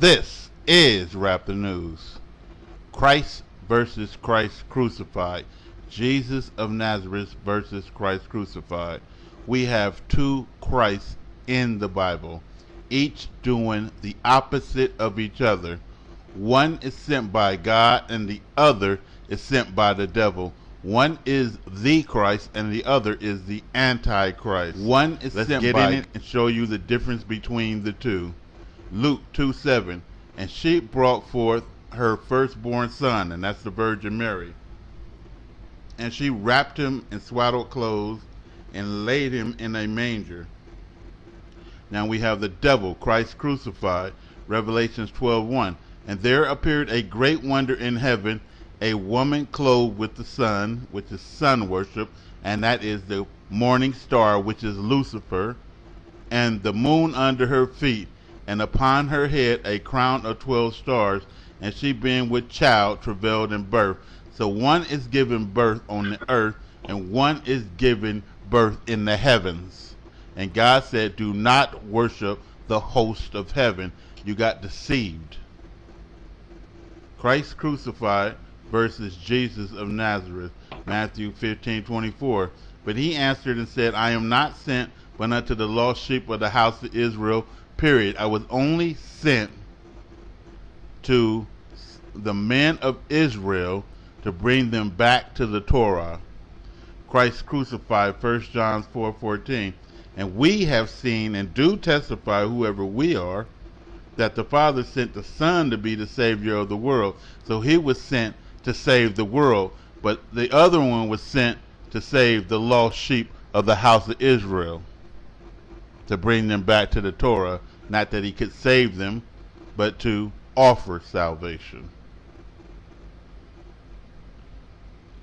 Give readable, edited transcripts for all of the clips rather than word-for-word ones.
This is Raptor News. Christ versus Christ crucified. Jesus of Nazareth versus Christ crucified. We have two Christs in the Bible, each doing the opposite of each other. One is sent by God and the other is sent by the devil. One is the Christ and the other is the Antichrist. One is Let's sent get by in it and show you the difference between the two. Luke 2:7, and she brought forth her firstborn son, and that's the Virgin Mary. And she wrapped him in swaddled clothes and laid him in a manger. Now we have the devil, Christ crucified, Revelations 12:1. And there appeared a great wonder in heaven, a woman clothed with the sun, which is sun worship, and that is the morning star, which is Lucifer, and the moon under her feet, and upon her head a crown of 12 stars, and she being with child travailed in birth. So one is given birth on the earth, and one is given birth in the heavens. And God said, do not worship the host of heaven. You got deceived. Christ crucified versus Jesus of Nazareth, Matthew 15:24. But he answered and said, I am not sent but unto the lost sheep of the house of Israel, period. I was only sent to the men of Israel to bring them back to the Torah. Christ crucified, 1 John 4:14. And we have seen and do testify, whoever we are, that the Father sent the Son to be the Savior of the world. So he was sent to save the world, but the other one was sent to save the lost sheep of the house of Israel, to bring them back to the Torah. Not that he could save them, but to offer salvation.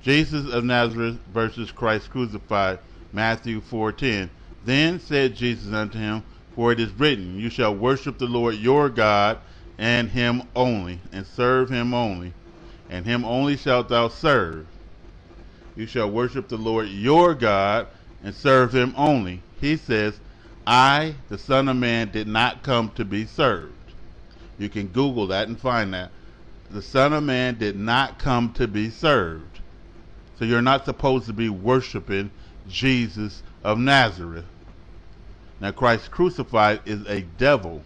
Jesus of Nazareth versus Christ crucified, Matthew 4:10. Then said Jesus unto him, for it is written, you shall worship the Lord your God, and him only, and serve him only, and him only shalt thou serve. You shall worship the Lord your God, and serve him only. He says, I, the Son of Man, did not come to be served. You can Google that and find that. The Son of Man did not come to be served. So you're not supposed to be worshiping Jesus of Nazareth. Now Christ crucified is a devil.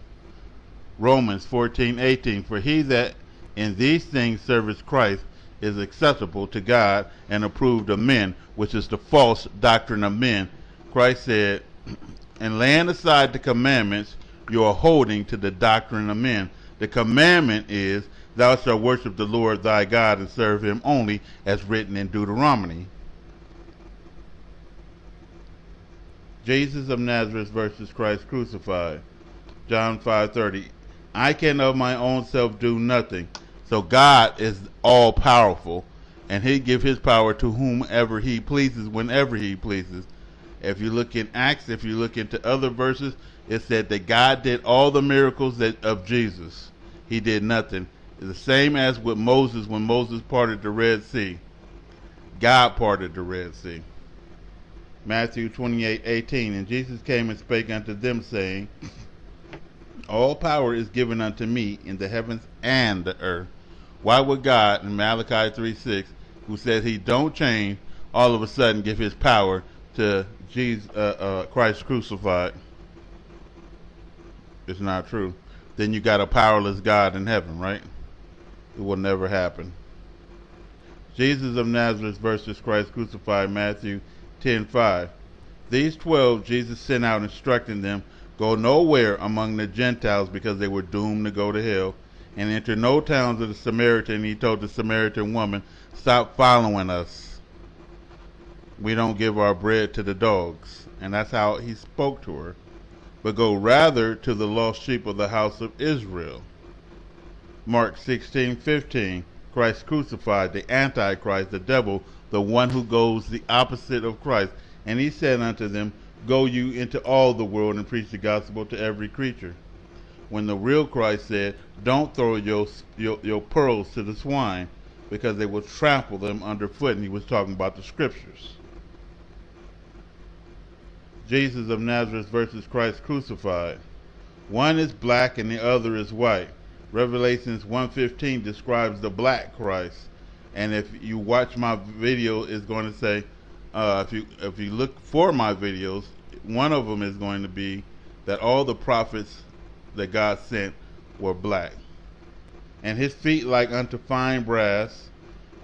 Romans 14:18. For he that in these things serveth Christ is acceptable to God and approved of men, which is the false doctrine of men. Christ said, and laying aside the commandments, you are holding to the doctrine of men. The commandment is, thou shalt worship the Lord thy God and serve him only, as written in Deuteronomy. Jesus of Nazareth versus Christ crucified, John 5:30. I can of my own self do nothing. So God is all powerful, and he give his power to whomever he pleases, whenever he pleases. If you look in Acts, if you look into other verses, it said that God did all the miracles of Jesus. He did nothing. It's the same as with Moses, when Moses parted the Red Sea. God parted the Red Sea. Matthew 28:18. And Jesus came and spake unto them, saying, all power is given unto me in the heavens and the earth. Why would God in Malachi 3:6, who says he don't change, all of a sudden give his power to Jesus, Christ crucified? It's not true. Then you got a powerless God in heaven, right? It will never happen. Jesus of Nazareth versus Christ crucified, Matthew 10:5. These 12 Jesus sent out, instructing them, go nowhere among the Gentiles, because they were doomed to go to hell, and enter no towns of the Samaritan. He told the Samaritan woman, stop following us. We don't give our bread to the dogs. And that's how he spoke to her. But go rather to the lost sheep of the house of Israel. Mark 16:15. Christ crucified, the Antichrist, the devil, the one who goes the opposite of Christ. And he said unto them, go you into all the world and preach the gospel to every creature. When the real Christ said, don't throw your pearls to the swine, because they will trample them underfoot. And he was talking about the scriptures. Jesus of Nazareth versus Christ crucified. One is black and the other is white. Revelations 1:15 describes the black Christ. And if you watch my video, it's going to say, if you look for my videos, one of them is going to be that all the prophets that God sent were black. And his feet like unto fine brass,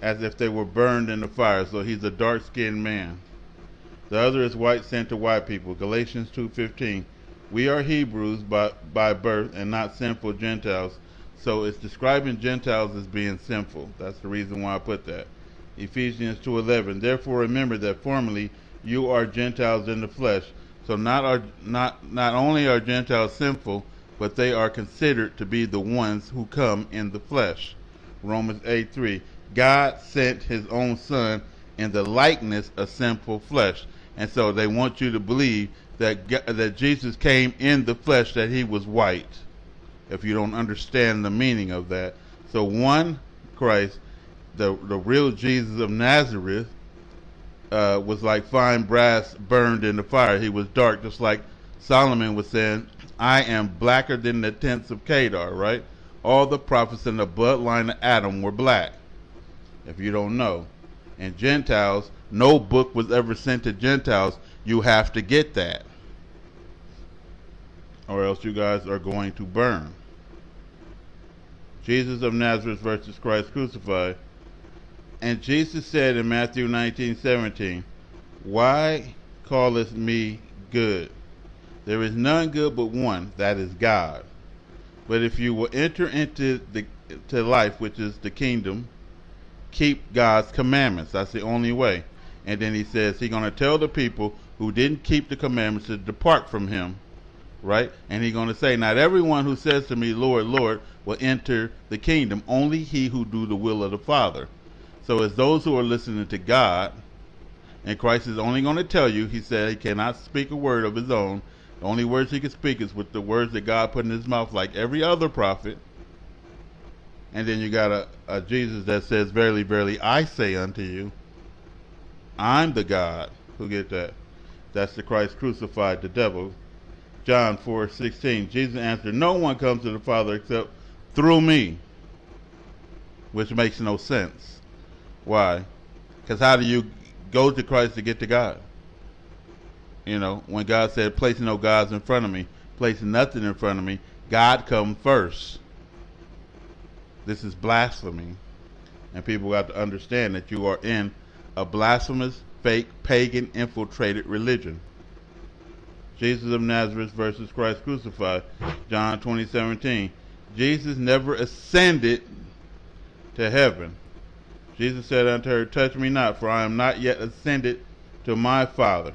as if they were burned in the fire. So he's a dark-skinned man. The other is white, sent to white people. Galatians 2:15. We are Hebrews by birth and not sinful Gentiles. So it's describing Gentiles as being sinful. That's the reason why I put that. Ephesians 2:11. Therefore remember that formerly you are Gentiles in the flesh. So not only are Gentiles sinful, but they are considered to be the ones who come in the flesh. Romans 8:3. God sent his own son in the likeness of sinful flesh. And so they want you to believe that Jesus came in the flesh, that he was white, if you don't understand the meaning of that. So one Christ, the real Jesus of Nazareth, was like fine brass burned in the fire. He was dark, just like Solomon was saying, I am blacker than the tents of Kedar, right? All the prophets in the bloodline of Adam were black, if you don't know. And Gentiles, no book was ever sent to Gentiles. You have to get that, or else you guys are going to burn. Jesus of Nazareth versus Christ crucified. And Jesus said in Matthew 19:17, why callest me good? There is none good but one, that is God. But if you will enter into to life, which is the kingdom, keep God's commandments. That's the only way. And then he says he's going to tell the people who didn't keep the commandments to depart from him, right? And he's going to say, not everyone who says to me, Lord, Lord, will enter the kingdom. Only he who do the will of the Father. So it's those who are listening to God, and Christ is only going to tell you, he said he cannot speak a word of his own. The only words he can speak is with the words that God put in his mouth, like every other prophet. And then you got a Jesus that says, verily, verily, I say unto you, I'm the God. Who get that? That's the Christ crucified, the devil. John 4:16. Jesus answered, no one comes to the Father except through me. Which makes no sense. Why? Because how do you go to Christ to get to God? You know, when God said, place no gods in front of me, place nothing in front of me, God come first. This is blasphemy. And people got to understand that you are in a blasphemous, fake, pagan, infiltrated religion. Jesus of Nazareth versus Christ crucified. John 20:17. Jesus never ascended to heaven. Jesus said unto her, touch me not, for I am not yet ascended to my Father.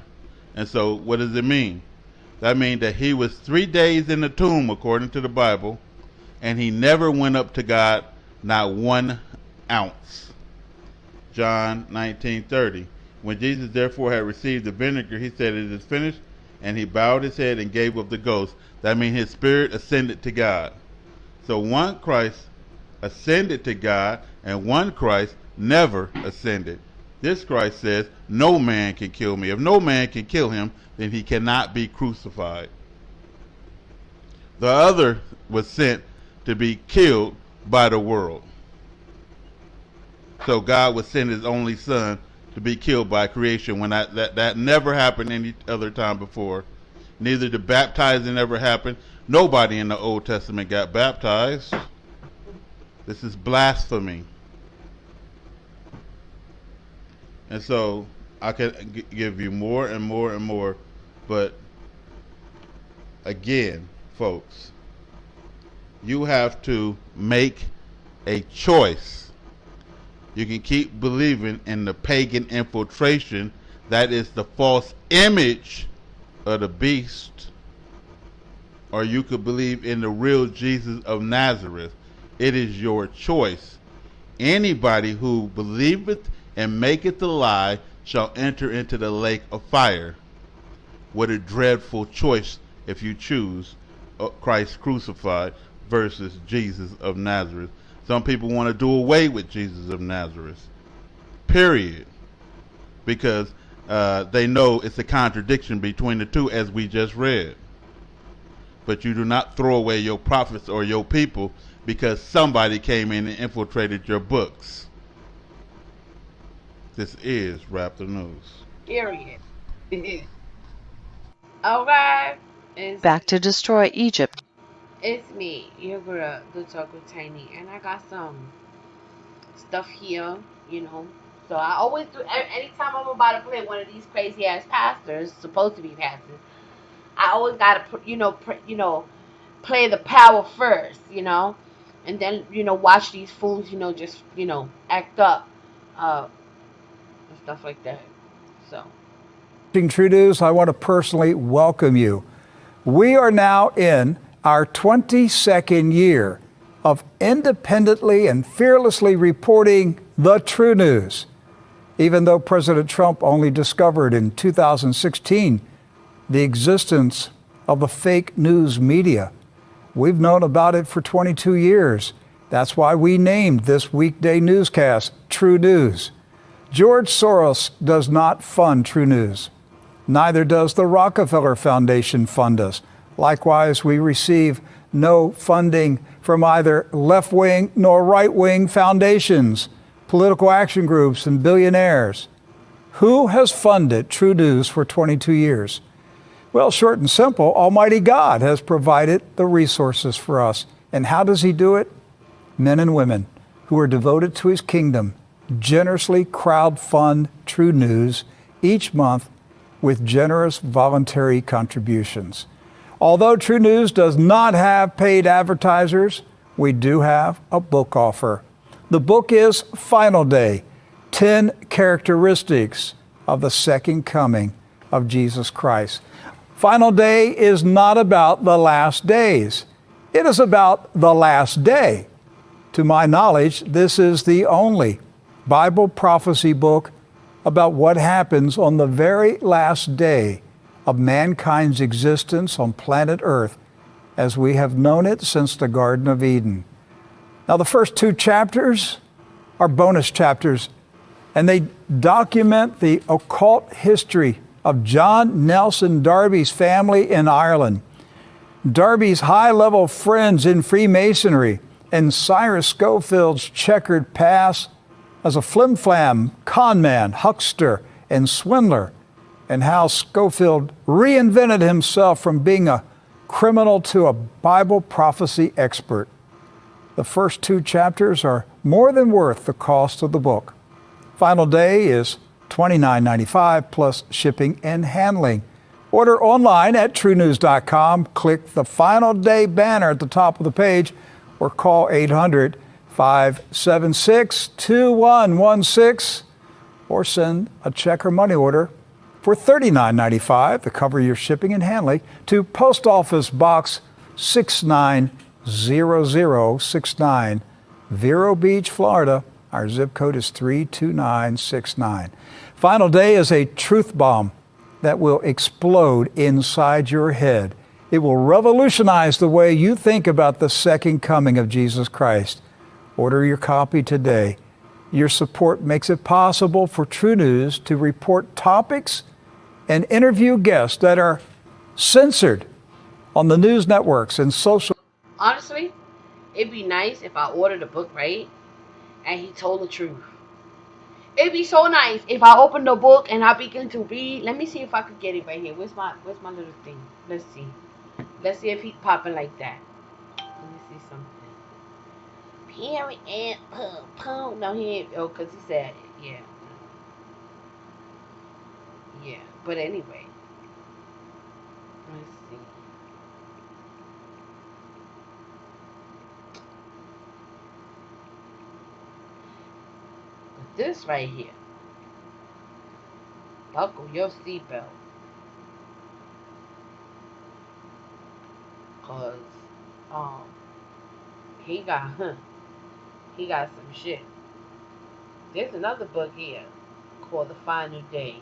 And so what does it mean? That means that he was 3 days in the tomb, according to the Bible, and he never went up to God, not 1 ounce. John 19:30. When Jesus therefore had received the vinegar, he said, it is finished, and he bowed his head and gave up the ghost. That means his spirit ascended to God. So one Christ ascended to God, and one Christ never ascended. This Christ says, no man can kill me. If no man can kill him, then he cannot be crucified. The other was sent to be killed by the world. So God would send his only son to be killed by creation, when that never happened any other time before. Neither the baptizing ever happened. Nobody in the Old Testament got baptized. This is blasphemy. And so I can give you more and more and more, but again, folks, you have to make a choice. You can keep believing in the pagan infiltration, that is the false image of the beast, or you could believe in the real Jesus of Nazareth. It is your choice. Anybody who believeth and maketh a lie shall enter into the lake of fire. What a dreadful choice if you choose Christ crucified versus Jesus of Nazareth. Some people want to do away with Jesus of Nazareth, period, because they know it's a contradiction between the two, as we just read. But you do not throw away your prophets or your people because somebody came in and infiltrated your books. This is Rap the News. Period. Okay. It's Back to destroy Egypt. it's me, your girl, the Talker Tiny, and I got some stuff here, you know. So I always do. Anytime I'm about to play one of these crazy ass pastors, supposed to be pastors, I always gotta, play the power first, and then watch these fools, just act up, and stuff like that. So True News, I want to personally welcome you. We are now in our 22nd year of independently and fearlessly reporting the true news. Even though President Trump only discovered in 2016 the existence of the fake news media, we've known about it for 22 years. That's why we named this weekday newscast True News. George Soros does not fund True News. Neither does the Rockefeller Foundation fund us. Likewise, we receive no funding from either left-wing nor right-wing foundations, political action groups, and billionaires. Who has funded True News for 22 years? Well, short and simple, Almighty God has provided the resources for us. And how does He do it? Men and women who are devoted to His kingdom generously crowdfund True News each month with generous voluntary contributions. Although True News does not have paid advertisers, we do have a book offer. The book is Final Day, 10 Characteristics of the Second Coming of Jesus Christ. Final Day is not about the last days. It is about the last day. To my knowledge, this is the only Bible prophecy book about what happens on the very last day of mankind's existence on planet Earth as we have known it since the Garden of Eden. Now, the first 2 chapters are bonus chapters, and they document the occult history of John Nelson Darby's family in Ireland, Darby's high-level friends in Freemasonry, and Cyrus Schofield's checkered past as a flim-flam, con man, huckster, and swindler, and how Schofield reinvented himself from being a criminal to a Bible prophecy expert. The first 2 chapters are more than worth the cost of the book. Final Day is $29.95 plus shipping and handling. Order online at truenews.com. Click the Final Day banner at the top of the page or call 800-576-2116 or send a check or money order for $39.95 to cover your shipping and handling to Post Office Box 690069, Vero Beach, Florida. Our zip code is 32969. Final Day is a truth bomb that will explode inside your head. It will revolutionize the way you think about the second coming of Jesus Christ. Order your copy today. Your support makes it possible for True News to report topics and interview guests that are censored on the news networks and social. honestly, it'd be nice if I ordered a book, right? And he told the truth. It'd be so nice if I opened the book and I begin to read. Let me see if I could get it right here. Where's my little thing? Let's see. Let's see if he's popping like that. Let me see something. Perry and Pum. No, he ain't. Oh, because he said it. Yeah. Yeah. But anyway. Let's see. But this right here. Buckle your seatbelt. Cause um he got he got some shit. There's another book here called The Final Day.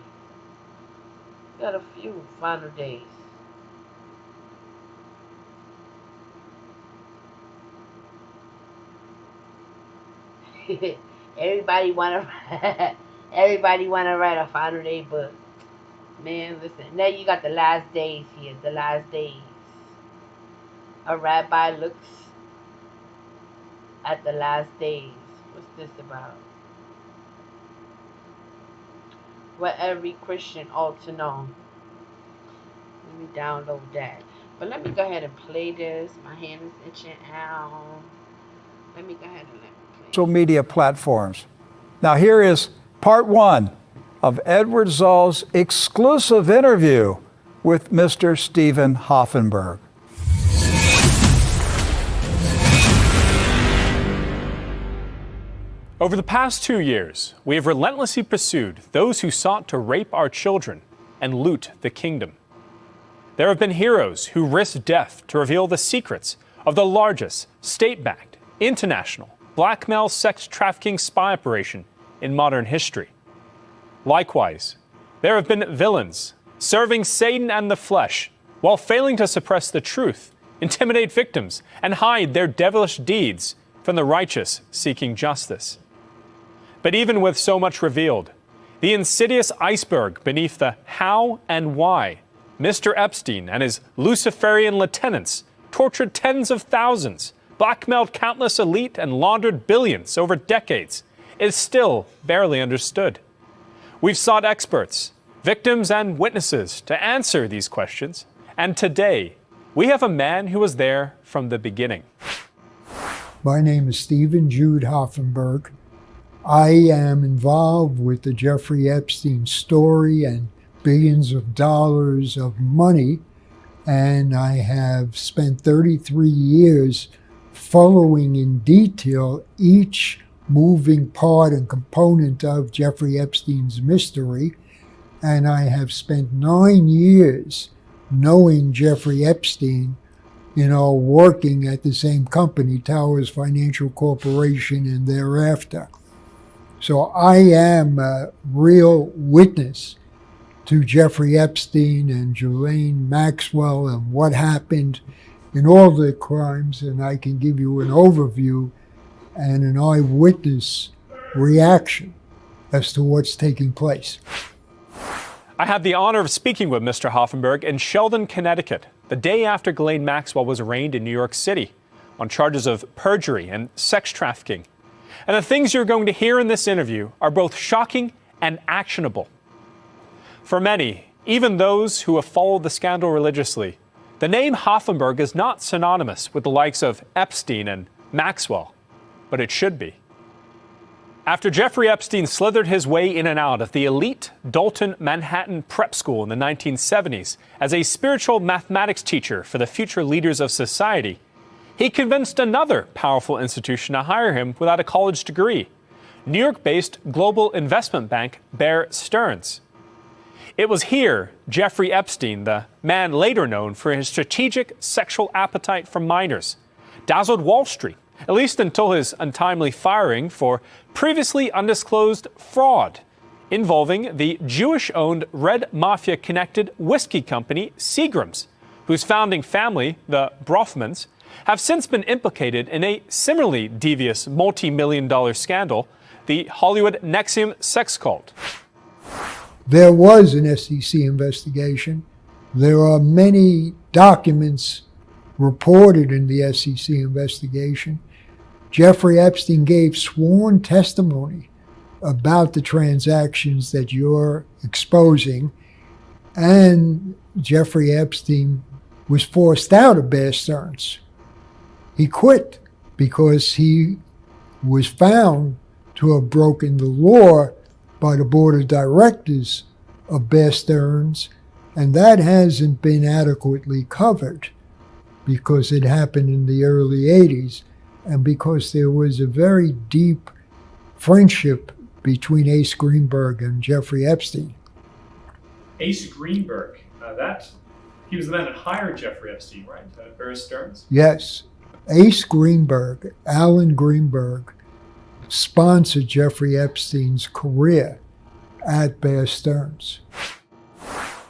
Got a few final days. everybody wanna everybody wanna write a final day book. Man, listen. Now you got the last days here. The last days. A rabbi looks at the last days. What's this about? What every Christian ought to know. Let me download that. But let me go ahead and play this. My hand is itching out. Let me go ahead and let me play. Social media platforms. Now here is part one of Edward Zoll's exclusive interview with Mr. Steven Hoffenberg. Over the past 2 years, we have relentlessly pursued those who sought to rape our children and loot the kingdom. There have been heroes who risked death to reveal the secrets of the largest state-backed, international, blackmail sex trafficking spy operation in modern history. Likewise, there have been villains serving Satan and the flesh while failing to suppress the truth, intimidate victims, and hide their devilish deeds from the righteous seeking justice. But even with so much revealed, the insidious iceberg beneath the how and why Mr. Epstein and his Luciferian lieutenants tortured tens of thousands, blackmailed countless elite, and laundered billions over decades is still barely understood. We've sought experts, victims, and witnesses to answer these questions, and today we have a man who was there from the beginning. My name is Steven Jude Hoffenberg. I am involved with the Jeffrey Epstein story and billions of dollars of money, and I have spent 33 years following in detail each moving part and component of Jeffrey Epstein's mystery, and I have spent 9 years knowing Jeffrey Epstein, working at the same company, Towers Financial Corporation, and thereafter. So I am a real witness to Jeffrey Epstein and Ghislaine Maxwell and what happened in all the crimes, and I can give you an overview and an eyewitness reaction as to what's taking place. I had the honor of speaking with Mr. Hoffenberg in Sheldon, Connecticut, the day after Ghislaine Maxwell was arraigned in New York City on charges of perjury and sex trafficking. And the things you're going to hear in this interview are both shocking and actionable. For many, even those who have followed the scandal religiously, the name Hoffenberg is not synonymous with the likes of Epstein and Maxwell, but it should be. After Jeffrey Epstein slithered his way in and out of the elite Dalton Manhattan Prep School in the 1970s as a spiritual mathematics teacher for the future leaders of society, he convinced another powerful institution to hire him without a college degree, New York-based global investment bank Bear Stearns. It was here Jeffrey Epstein, the man later known for his strategic sexual appetite for minors, dazzled Wall Street, at least until his untimely firing for previously undisclosed fraud involving the Jewish-owned Red Mafia-connected whiskey company Seagram's, whose founding family, the Brofmans, have since been implicated in a similarly devious multi-million-dollar scandal, the Hollywood NXIVM sex cult. There was an SEC investigation. There are many documents reported in the SEC investigation. Jeffrey Epstein gave sworn testimony about the transactions that you're exposing, and Jeffrey Epstein was forced out of Bear Stearns. He quit because he was found to have broken the law by the board of directors of Bear Stearns, and that hasn't been adequately covered because it happened in the early 80s and because there was a very deep friendship between Ace Greenberg and Jeffrey Epstein. Ace Greenberg, he was the man that hired Jeffrey Epstein, right? Bear Stearns? Yes. Ace Greenberg, Alan Greenberg, sponsored Jeffrey Epstein's career at Bear Stearns.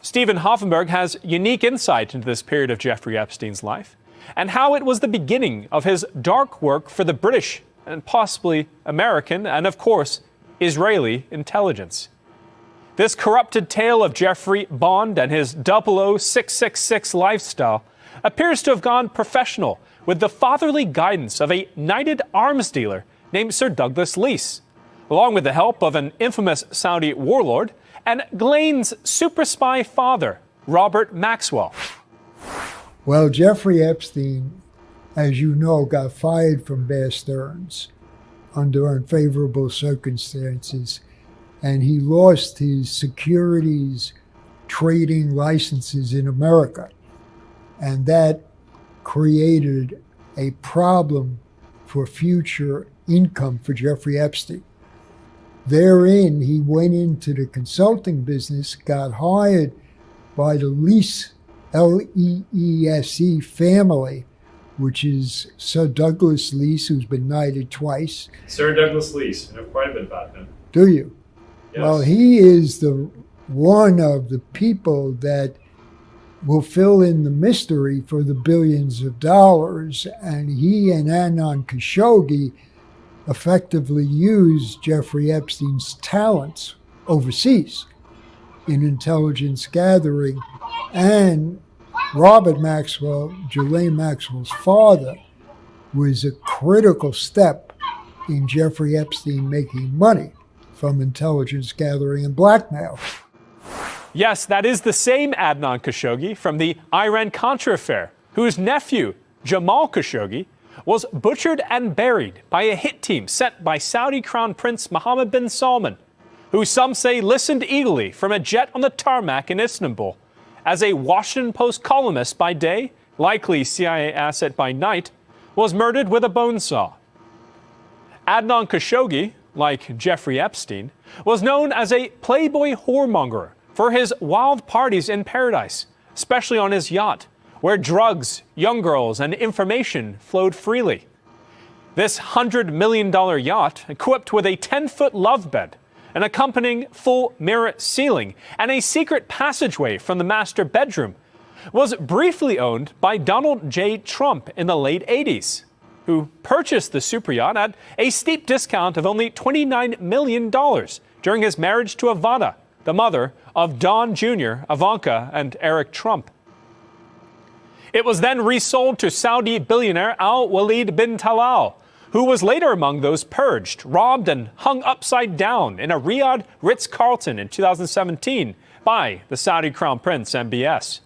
Steven Hoffenberg has unique insight into this period of Jeffrey Epstein's life and how it was the beginning of his dark work for the British and possibly American and, of course, Israeli intelligence. This corrupted tale of Jeffrey Bond and his 00666 lifestyle appears to have gone professional with the fatherly guidance of a knighted arms dealer named Sir Douglas Leese, along with the help of an infamous Saudi warlord and Ghislaine's super spy father, Robert Maxwell. Well, Jeffrey Epstein, as you know, got fired from Bear Stearns under unfavorable circumstances, and he lost his securities trading licenses in America. And that created a problem for future income for Jeffrey Epstein. Therein, he went into the consulting business, got hired by the Leese, L-E-E-S-E family, which is Sir Douglas Leese, who's been knighted twice. Sir Douglas Leese, I know quite a bit about him. Do you? Yes. Well, he is one of the people that will fill in the mystery for the billions of dollars, and he and Adnan Khashoggi effectively used Jeffrey Epstein's talents overseas in intelligence gathering, and Robert Maxwell, Ghislaine Maxwell's father, was a critical step in Jeffrey Epstein making money from intelligence gathering and blackmail. Yes, that is the same Adnan Khashoggi from the Iran-Contra affair, whose nephew, Jamal Khashoggi, was butchered and buried by a hit team sent by Saudi Crown Prince Mohammed bin Salman, who some say listened eagerly from a jet on the tarmac in Istanbul. As a Washington Post columnist by day, likely CIA asset by night, was murdered with a bone saw. Adnan Khashoggi, like Jeffrey Epstein, was known as a playboy whoremonger for his wild parties in paradise, especially on his yacht, where drugs, young girls, and information flowed freely. This $100 million yacht, equipped with a 10-foot love bed, an accompanying full mirror ceiling, and a secret passageway from the master bedroom, was briefly owned by Donald J. Trump in the late 80s, who purchased the super yacht at a steep discount of only $29 million during his marriage to Ivana, the mother of Don Jr., Ivanka, and Eric Trump. It was then resold to Saudi billionaire Al-Walid bin Talal, who was later among those purged, robbed, and hung upside down in a Riyadh Ritz-Carlton in 2017 by the Saudi Crown Prince MBS.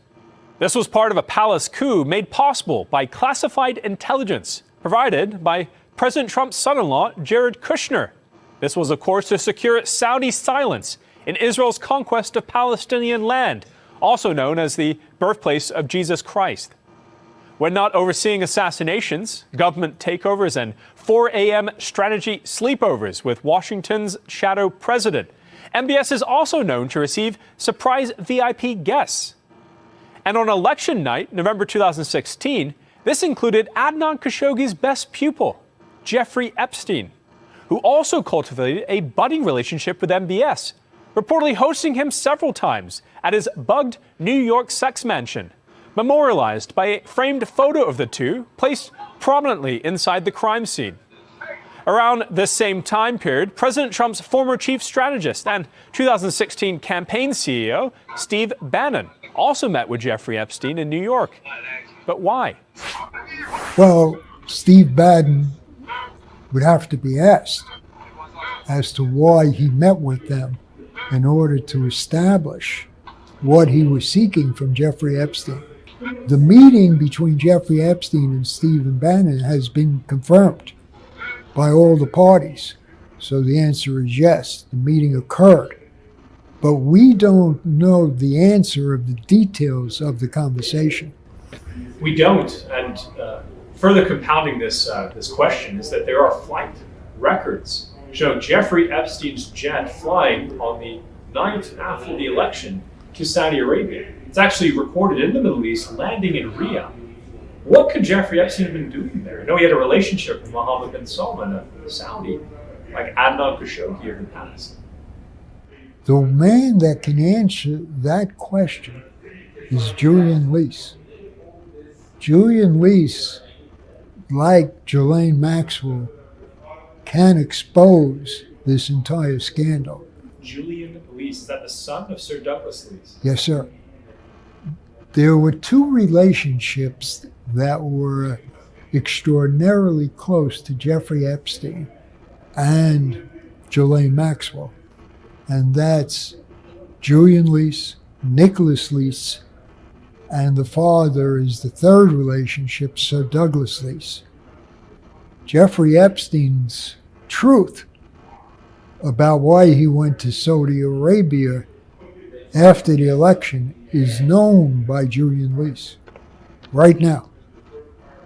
This was part of a palace coup made possible by classified intelligence provided by President Trump's son-in-law, Jared Kushner. This was, of course, to secure Saudi silence in Israel's conquest of Palestinian land, also known as the birthplace of Jesus Christ. When not overseeing assassinations, government takeovers, and 4 a.m. strategy sleepovers with Washington's shadow president, MBS is also known to receive surprise VIP guests. And on election night, November 2016, this included Adnan Khashoggi's best pupil, Jeffrey Epstein, who also cultivated a budding relationship with MBS, reportedly hosting him several times at his bugged New York sex mansion, memorialized by a framed photo of the two placed prominently inside the crime scene. Around this same time period, President Trump's former chief strategist and 2016 campaign CEO, Steve Bannon, also met with Jeffrey Epstein in New York. But why? Well, Steve Bannon would have to be asked as to why he met with them in order to establish what he was seeking from Jeffrey Epstein. The meeting between Jeffrey Epstein and Stephen Bannon has been confirmed by all the parties. So the answer is yes, the meeting occurred. But we don't know the answer of the details of the conversation. We don't, and further compounding this question is that there are flight records showing Jeffrey Epstein's jet flying on the night after the election to Saudi Arabia. It's actually recorded in the Middle East, landing in Riyadh. What could Jeffrey Epstein have been doing there? I know he had a relationship with Mohammed bin Salman, a Saudi, like Adnan Khashoggi of the past. The man that can answer that question is Julian Leese. Julian Leese, like Ghislaine Maxwell, can expose this entire scandal. Julian Leese, is that the son of Sir Douglas Leese? Yes, sir. There were two relationships that were extraordinarily close to Jeffrey Epstein and Ghislaine Maxwell, and that's Julian Lease, Nicholas Lease, and the father is the third relationship, Sir Douglas Lease. Jeffrey Epstein's truth about why he went to Saudi Arabia after the election is known by Julian Lease right now.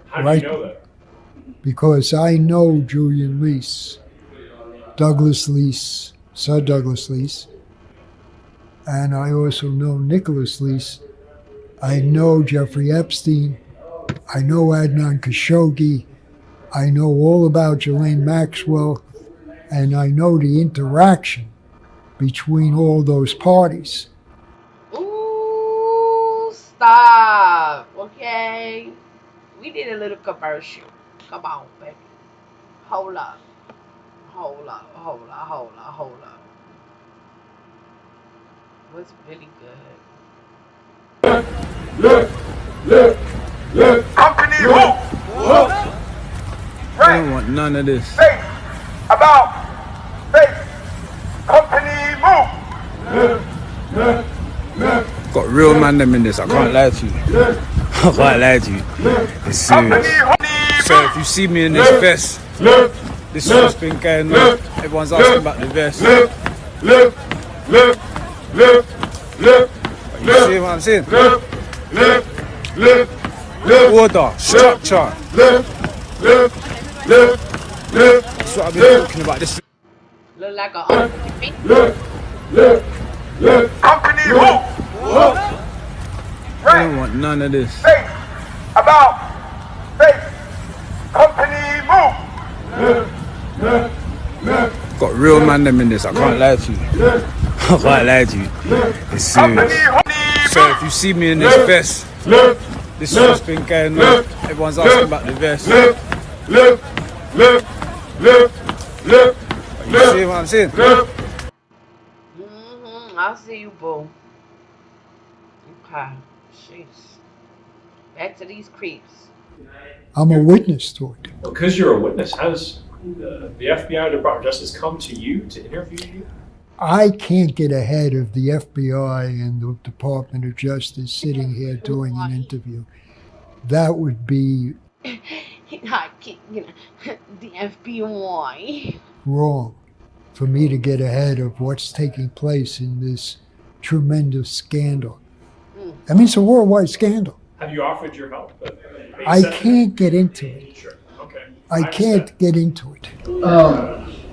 How do you know that? Because I know Julian Lease, Douglas Lease, Sir Douglas Lease, and I also know Nicholas Lease. I know Jeffrey Epstein. I know Adnan Khashoggi. I know all about Ghislaine Maxwell, and I know the interaction between all those parties. Ooh, stop. Okay. We did a little commercial. Come on, baby. Hold up. Hold up. Hold up. Hold up. Hold up. What's really good? Company who? I don't want none of this. Face. About. Face. Company move. Got real man them in this. I can't lie to you. I can't lie to you. It's serious. So if you see me in this vest, this is what's been going on. Everyone's asking about the vest. You see what I'm saying? Order, structure. That's what I've been talking about. This. Look like a Company who? I don't want none of this. Face. About. Face. Company move. Got real man them in this. I can't lie to you. I can't lie to you. It's serious. So if you see me in this vest, this is what's been going on. Everyone's asking about the vest. You see what I'm saying? I'll see you, boo. Okay. Jeez. Back to these creeps. I'm a witness to it. Because you're a witness, has the FBI, the Department of Justice, come to you to interview you? I can't get ahead of the FBI and the Department of Justice sitting here doing an interview. That would be The FBI. wrong for me to get ahead of what's taking place in this tremendous scandal. I mean, it's a worldwide scandal. Have you offered your help? I can't get into it. Sure. Okay. I can't get into it.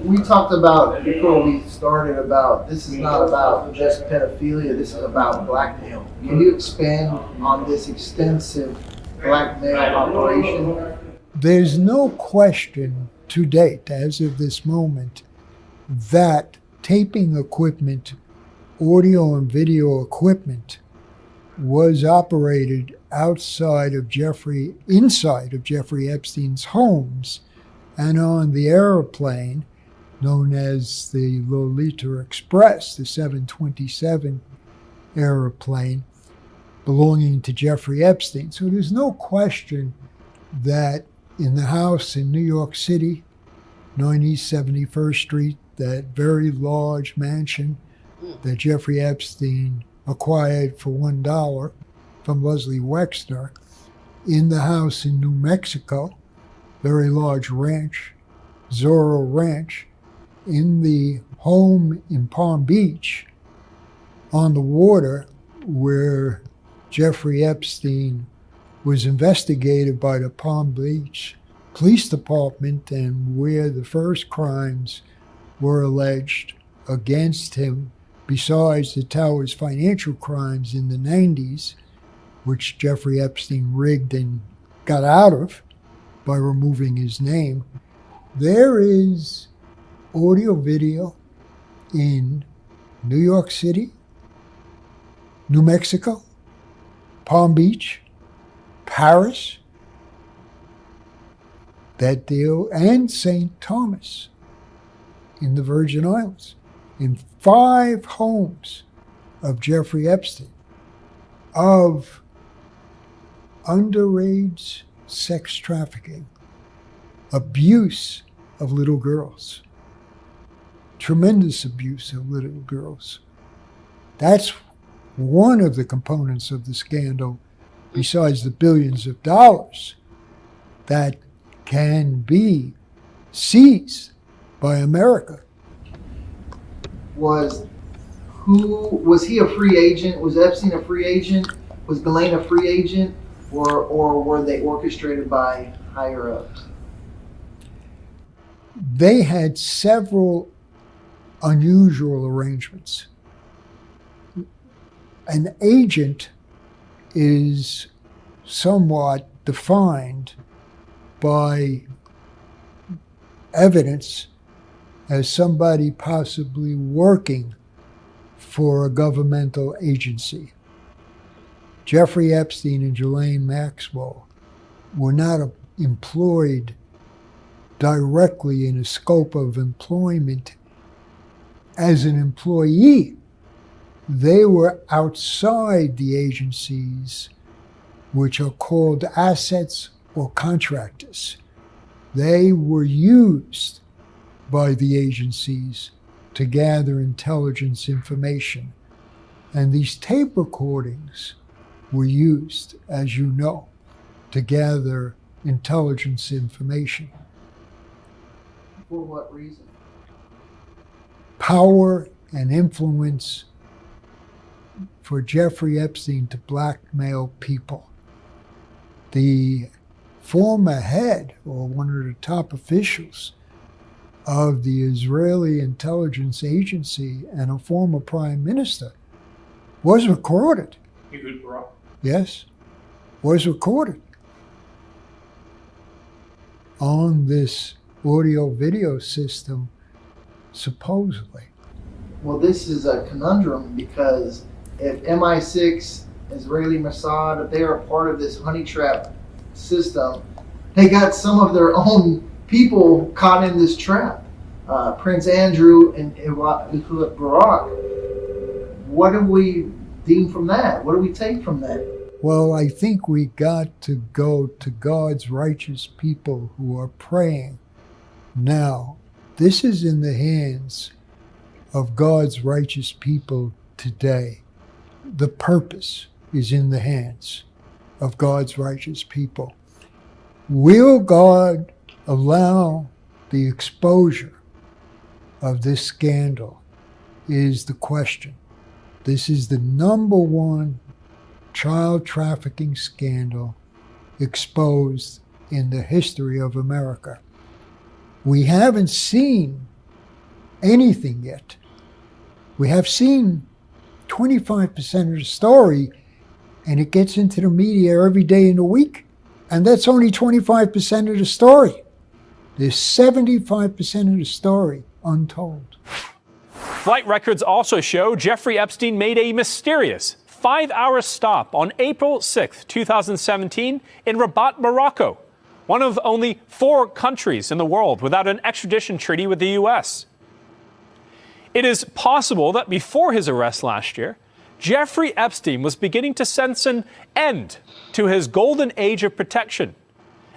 We talked about, before we started, about this is not about just pedophilia, this is about blackmail. Can you expand on this extensive blackmail operation? There's no question to date, as of this moment, that taping equipment, audio and video equipment, was operated inside of Jeffrey Epstein's homes and on the airplane known as the Lolita Express, the 727 airplane belonging to Jeffrey Epstein. So there's no question that in the house in New York City, 9 East 71st Street, that very large mansion that Jeffrey Epstein acquired for $1 from Leslie Wexner, in the house in New Mexico, very large ranch, Zorro Ranch, in the home in Palm Beach on the water where Jeffrey Epstein was investigated by the Palm Beach Police Department and where the first crimes were alleged against him, besides the Towers financial crimes in the 90s, which Jeffrey Epstein rigged and got out of by removing his name. There is audio video in New York City, New Mexico, Palm Beach, Paris, that deal, and St. Thomas in the Virgin Islands, in 5 homes of Jeffrey Epstein, of underage sex trafficking, abuse of little girls, tremendous abuse of little girls. That's one of the components of the scandal, besides the billions of dollars that can be seized by America. Was he a free agent? Was Epstein a free agent? Was Ghislaine a free agent? Or were they orchestrated by higher ups? They had several unusual arrangements. An agent is somewhat defined by evidence as somebody possibly working for a governmental agency. Jeffrey Epstein and Ghislaine Maxwell were not employed directly in a scope of employment as an employee. They were outside the agencies, which are called assets or contractors. They were used by the agencies to gather intelligence information. And these tape recordings were used, as you know, to gather intelligence information. For what reason? Power and influence for Jeffrey Epstein to blackmail people. The former head, or one of the top officials of the Israeli intelligence agency and a former prime minister, was recorded. Ehud Barak. Yes, was recorded on this audio-video system, supposedly. Well, this is a conundrum because if MI6, Israeli Mossad, if they are part of this honey trap system, they got some of their own people caught in this trap. Prince Andrew and Ehud Barak. What do we deem from that? What do we take from that? Well, I think we got to go to God's righteous people who are praying. Now, this is in the hands of God's righteous people today. The purpose is in the hands of God's righteous people. Will God allow the exposure of this scandal is the question. This is the number one child trafficking scandal exposed in the history of America. We haven't seen anything yet. We have seen 25% of the story, and it gets into the media every day in the week. And that's only 25% of the story. There's 75% of the story untold. Flight records also show Jeffrey Epstein made a mysterious 5-hour stop on April 6, 2017 in Rabat, Morocco, one of only 4 countries in the world without an extradition treaty with the U.S. It is possible that before his arrest last year, Jeffrey Epstein was beginning to sense an end to his golden age of protection.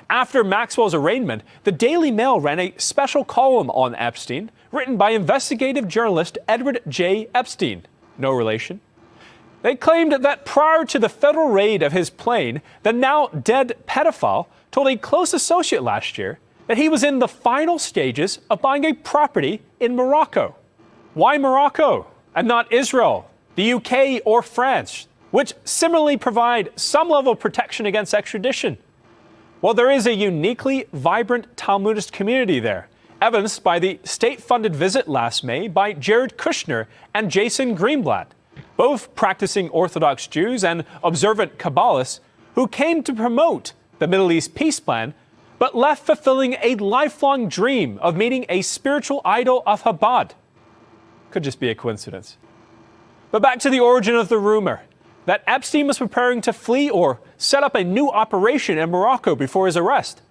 After Maxwell's arraignment, the Daily Mail ran a special column on Epstein, written by investigative journalist Edward J. Epstein, no relation. They claimed that prior to the federal raid of his plane, the now dead pedophile told a close associate last year that he was in the final stages of buying a property in Morocco. Why Morocco and not Israel, the UK, or France, which similarly provide some level of protection against extradition? Well, there is a uniquely vibrant Talmudist community there, evidenced by the state-funded visit last May by Jared Kushner and Jason Greenblatt, both practicing Orthodox Jews and observant Kabbalists who came to promote the Middle East peace plan, but left fulfilling a lifelong dream of meeting a spiritual idol of Chabad. Could just be a coincidence. But back to the origin of the rumor that Epstein was preparing to flee or set up a new operation in Morocco before his arrest.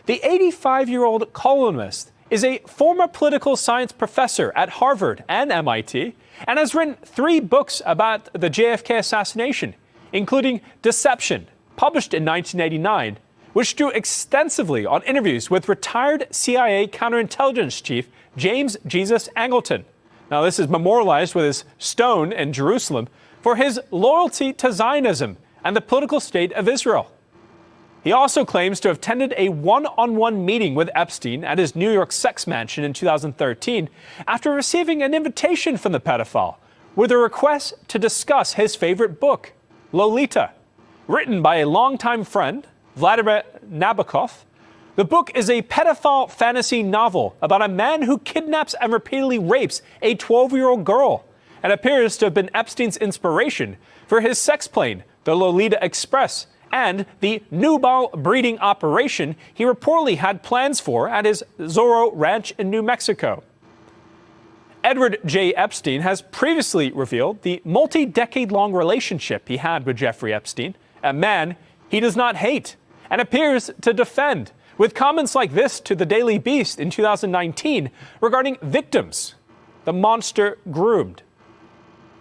The 85-year-old columnist is a former political science professor at Harvard and MIT and has written 3 books about the JFK assassination, including Deception, published in 1989, which drew extensively on interviews with retired CIA counterintelligence chief James Jesus Angleton. Now, this is memorialized with his stone in Jerusalem for his loyalty to Zionism and the political state of Israel. He also claims to have attended a one-on-one meeting with Epstein at his New York sex mansion in 2013 after receiving an invitation from the pedophile with a request to discuss his favorite book, Lolita. Written by a longtime friend, Vladimir Nabokov, the book is a pedophile fantasy novel about a man who kidnaps and repeatedly rapes a 12-year-old girl and appears to have been Epstein's inspiration for his sex plane, the Lolita Express, and the nubile breeding operation he reportedly had plans for at his Zorro Ranch in New Mexico. Edward J. Epstein has previously revealed the multi-decade-long relationship he had with Jeffrey Epstein, a man he does not hate and appears to defend, with comments like this to the Daily Beast in 2019 regarding victims the monster groomed.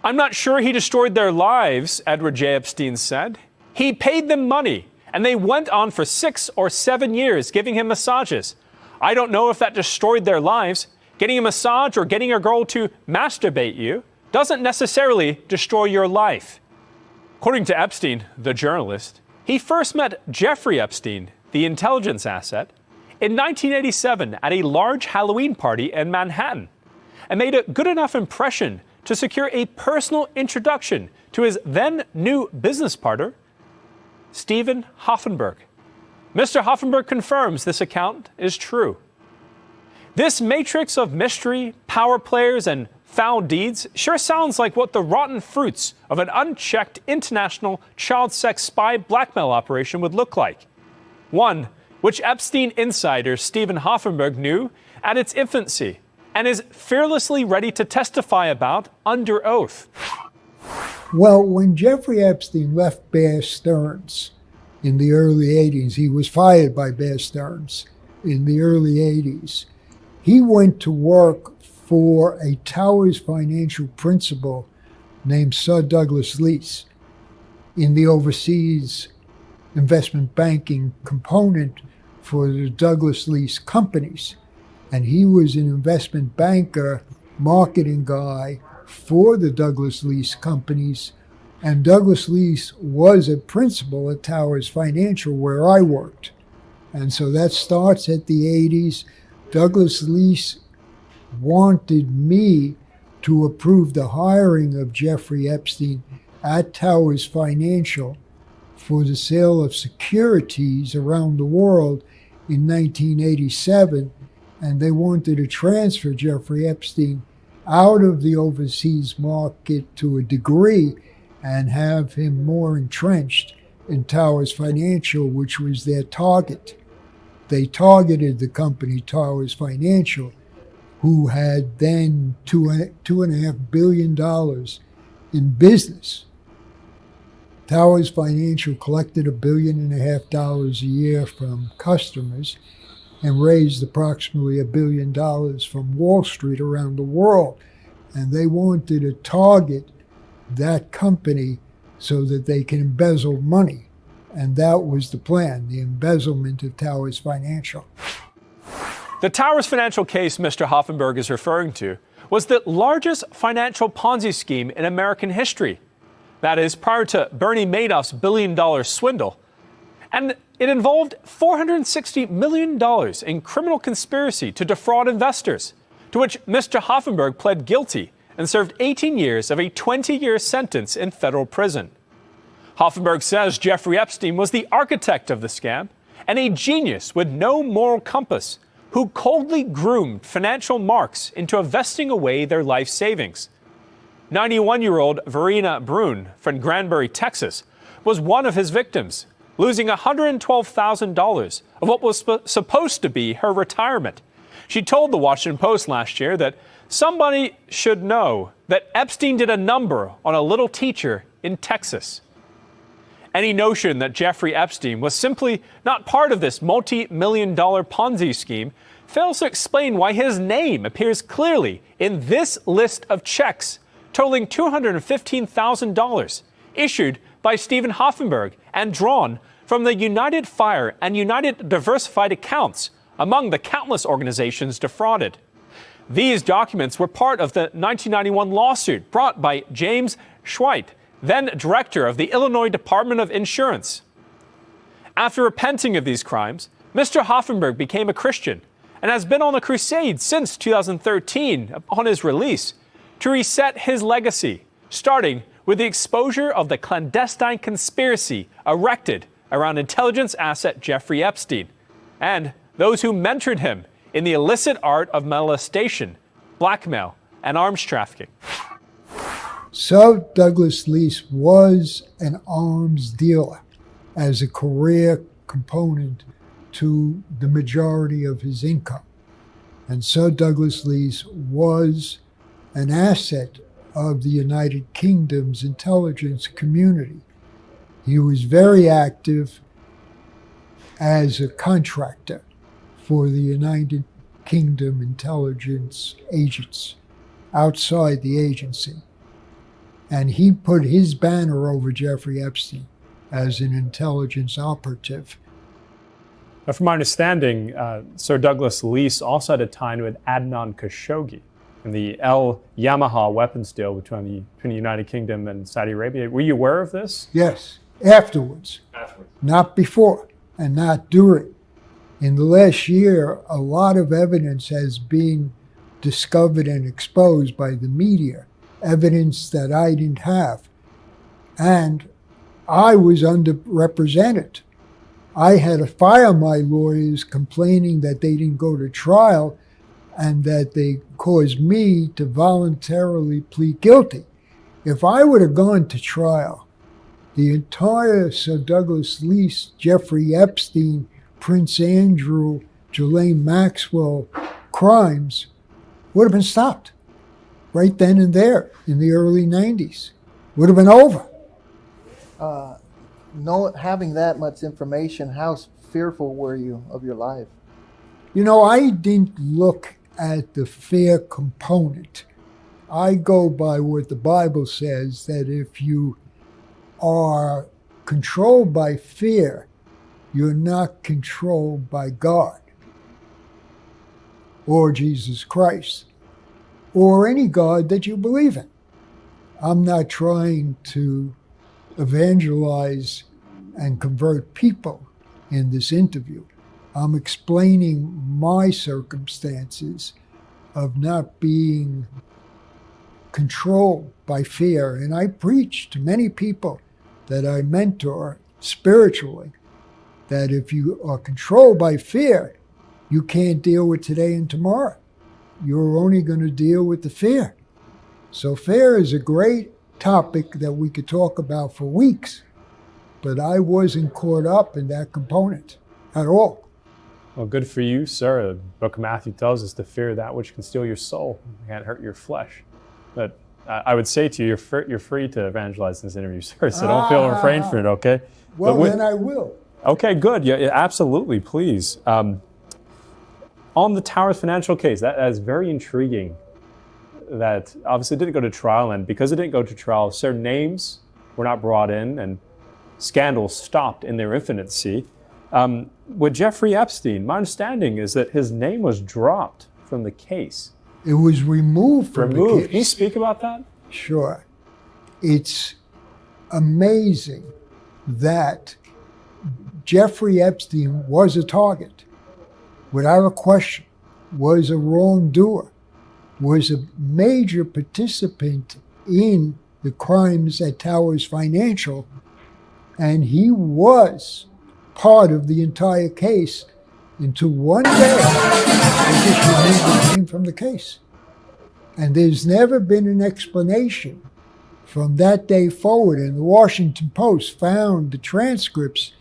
"I'm not sure he destroyed their lives," Edward J. Epstein said. "He paid them money, and they went on for 6 or 7 years giving him massages. I don't know if that destroyed their lives. Getting a massage or getting a girl to masturbate you doesn't necessarily destroy your life." According to Epstein, the journalist, he first met Jeffrey Epstein, the intelligence asset, in 1987 at a large Halloween party in Manhattan, and made a good enough impression to secure a personal introduction to his then new business partner, Stephen Hoffenberg. Mr. Hoffenberg confirms this account is true. This matrix of mystery, power players, and foul deeds sure sounds like what the rotten fruits of an unchecked international child sex spy blackmail operation would look like. One which Epstein insider Stephen Hoffenberg knew at its infancy and is fearlessly ready to testify about under oath. Well, when Jeffrey Epstein left Bear Stearns in the early 80s, he was fired by Bear Stearns in the early 80s. He went to work for a Towers financial principal named Sir Douglas Leese in the overseas investment banking component for the Douglas Leese companies. And he was an investment banker, marketing guy for the Douglas Leese companies. And Douglas Leese was a principal at Towers Financial where I worked. And so that starts at the 80s. Douglas Leese wanted me to approve the hiring of Jeffrey Epstein at Towers Financial for the sale of securities around the world in 1987. And they wanted to transfer Jeffrey Epstein out of the overseas market to a degree and have him more entrenched in Towers Financial, which was their target. They targeted the company Towers Financial, who had then $2.5 billion in business. Towers Financial collected $1.5 billion a year from customers and raised approximately $1 billion from Wall Street around the world. And they wanted to target that company so that they can embezzle money. And that was the plan, the embezzlement of Towers Financial. The Towers Financial case Mr. Hoffenberg is referring to was the largest financial Ponzi scheme in American history. That is, prior to Bernie Madoff's billion-dollar swindle. And it involved $460 million in criminal conspiracy to defraud investors, to which Mr. Hoffenberg pled guilty and served 18 years of a 20-year sentence in federal prison. Hoffenberg says Jeffrey Epstein was the architect of the scam and a genius with no moral compass who coldly groomed financial marks into investing away their life savings. 91-year-old Verena Brun from Granbury, Texas, was one of his victims, losing $112,000 of what was supposed to be her retirement. She told the Washington Post last year that somebody should know that Epstein did a number on a little teacher in Texas. Any notion that Jeffrey Epstein was simply not part of this multi-million-dollar Ponzi scheme fails to explain why his name appears clearly in this list of checks totaling $215,000 issued by Stephen Hoffenberg and drawn from the United Fire and United Diversified accounts among the countless organizations defrauded. These documents were part of the 1991 lawsuit brought by James Schweit, then director of the Illinois Department of Insurance. After repenting of these crimes, Mr. Hoffenberg became a Christian and has been on a crusade since 2013 upon his release to reset his legacy, starting with the exposure of the clandestine conspiracy erected around intelligence asset Jeffrey Epstein and those who mentored him in the illicit art of molestation, blackmail, and arms trafficking. So Douglas Leese was an arms dealer as a career component to the majority of his income. And so Douglas Leese was an asset of the United Kingdom's intelligence community. He was very active as a contractor for the United Kingdom intelligence agents outside the agency. And he put his banner over Jeffrey Epstein as an intelligence operative. From my understanding, Sir Douglas Leese also had a tie with Adnan Khashoggi in the El Yamaha weapons deal between the United Kingdom and Saudi Arabia. Were you aware of this? Yes, afterwards. Not before and not during. In the last year, a lot of evidence has been discovered and exposed by the media, evidence that I didn't have. And I was underrepresented. I had to fire my lawyers complaining that they didn't go to trial and that they caused me to voluntarily plead guilty. If I would have gone to trial, the entire Sir Douglas Leese, Jeffrey Epstein, Prince Andrew, Ghislaine Maxwell crimes would have been stopped right then and there in the early 90s. Would have been over. Having that much information, how fearful were you of your life? You know, I didn't look at the fear component. I go by what the Bible says, that if you are controlled by fear, you're not controlled by God or Jesus Christ or any God that you believe in. I'm not trying to evangelize and convert people in this interview. I'm explaining my circumstances of not being controlled by fear. And I preach to many people that I mentor spiritually that if you are controlled by fear, you can't deal with today and tomorrow. You're only going to deal with the fear. So fear is a great topic that we could talk about for weeks, but I wasn't caught up in that component at all. Well, good for you, sir. The book of Matthew tells us to fear that which can steal your soul, can't hurt your flesh. But I would say to you, you're free to evangelize in this interview, sir, so don't feel refrained from it, okay? Well, then I will. Okay, good. Yeah, absolutely, please. On the Towers Financial case, that is very intriguing. That obviously didn't go to trial, and because it didn't go to trial, certain names were not brought in, and scandals stopped in their infancy. With Jeffrey Epstein, my understanding is that his name was dropped from the case. It was removed from the case. Can you speak about that? Sure. It's amazing that Jeffrey Epstein was a target, without a question, was a wrongdoer, was a major participant in the crimes at Towers Financial, and he was part of the entire case until one day they just removed his name from the case. And there's never been an explanation from that day forward. And the Washington Post found the transcripts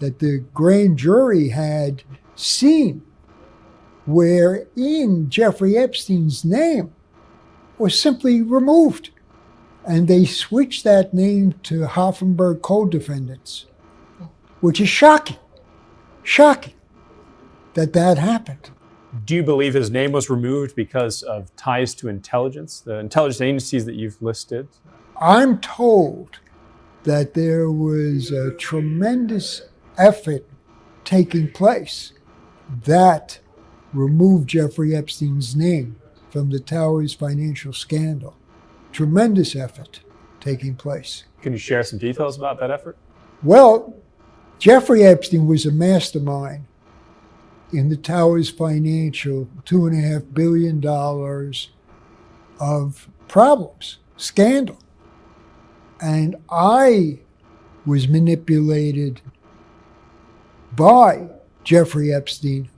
that the grand jury had seen, wherein Jeffrey Epstein's name was simply removed. And they switched that name to Hoffenberg co-defendants, which is shocking that happened. Do you believe his name was removed because of ties to intelligence, the intelligence agencies that you've listed? I'm told that there was a tremendous effort taking place that removed Jeffrey Epstein's name from the Towers financial scandal. Tremendous effort taking place. Can you share some details about that effort? Well, Jeffrey Epstein was a mastermind in the Towers financial $2.5 billion of problems, scandal. And I was manipulated by Jeffrey Epstein,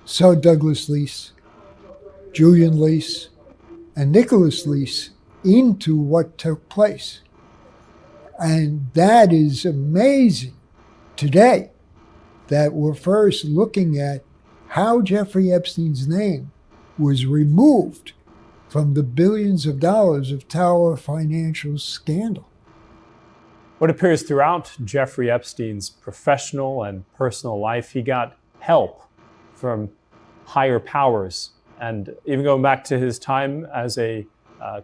Sir Douglas Leese, Julian Leese, and Nicholas Leese into what took place. And that is amazing today that we're first looking at how Jeffrey Epstein's name was removed from the billions of dollars of Tower financial scandal. What appears throughout Jeffrey Epstein's professional and personal life, he got help from higher powers. And even going back to his time as a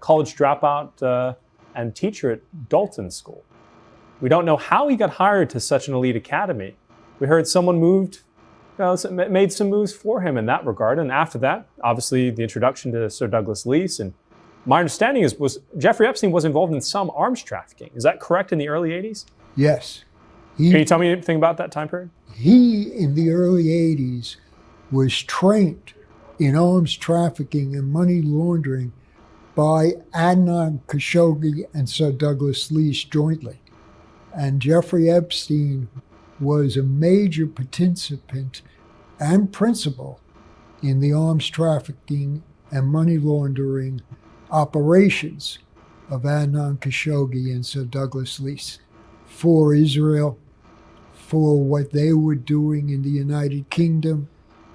college dropout and teacher at Dalton School. We don't know how he got hired to such an elite academy. We heard someone made some moves for him in that regard. And after that, obviously, the introduction to Sir Douglas Leese. And my understanding was Jeffrey Epstein was involved in some arms trafficking. Is that correct in the early 80s? Yes. Can you tell me anything about that time period? He, in the early 80s, was trained in arms trafficking and money laundering by Adnan Khashoggi and Sir Douglas Leese jointly. And Jeffrey Epstein was a major participant and principal in the arms trafficking and money laundering operations of Adnan Khashoggi and Sir Douglas Leese for Israel, for what they were doing in the United Kingdom,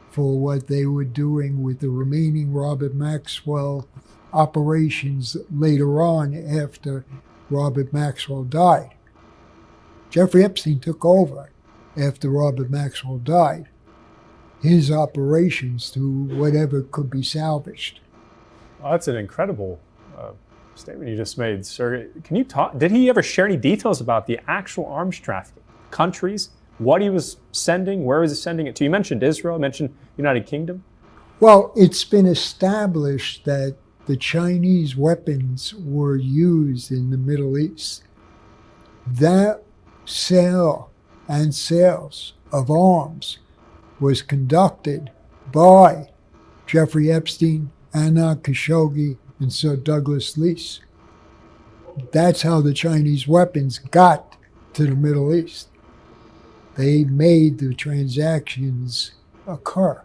for what they were doing with the remaining Robert Maxwell operations later on after Robert Maxwell died. Jeffrey Epstein took over after Robert Maxwell died, his operations to whatever could be salvaged. Well, that's an incredible statement you just made, sir. Can you talk? Did he ever share any details about the actual arms trafficking, countries, what he was sending, where was he sending it to? You mentioned Israel, you mentioned United Kingdom. Well, it's been established that the Chinese weapons were used in the Middle East. That sale and sales of arms was conducted by Jeffrey Epstein, Adnan Khashoggi, and Sir Douglas Leese. That's how the Chinese weapons got to the Middle East. They made the transactions occur.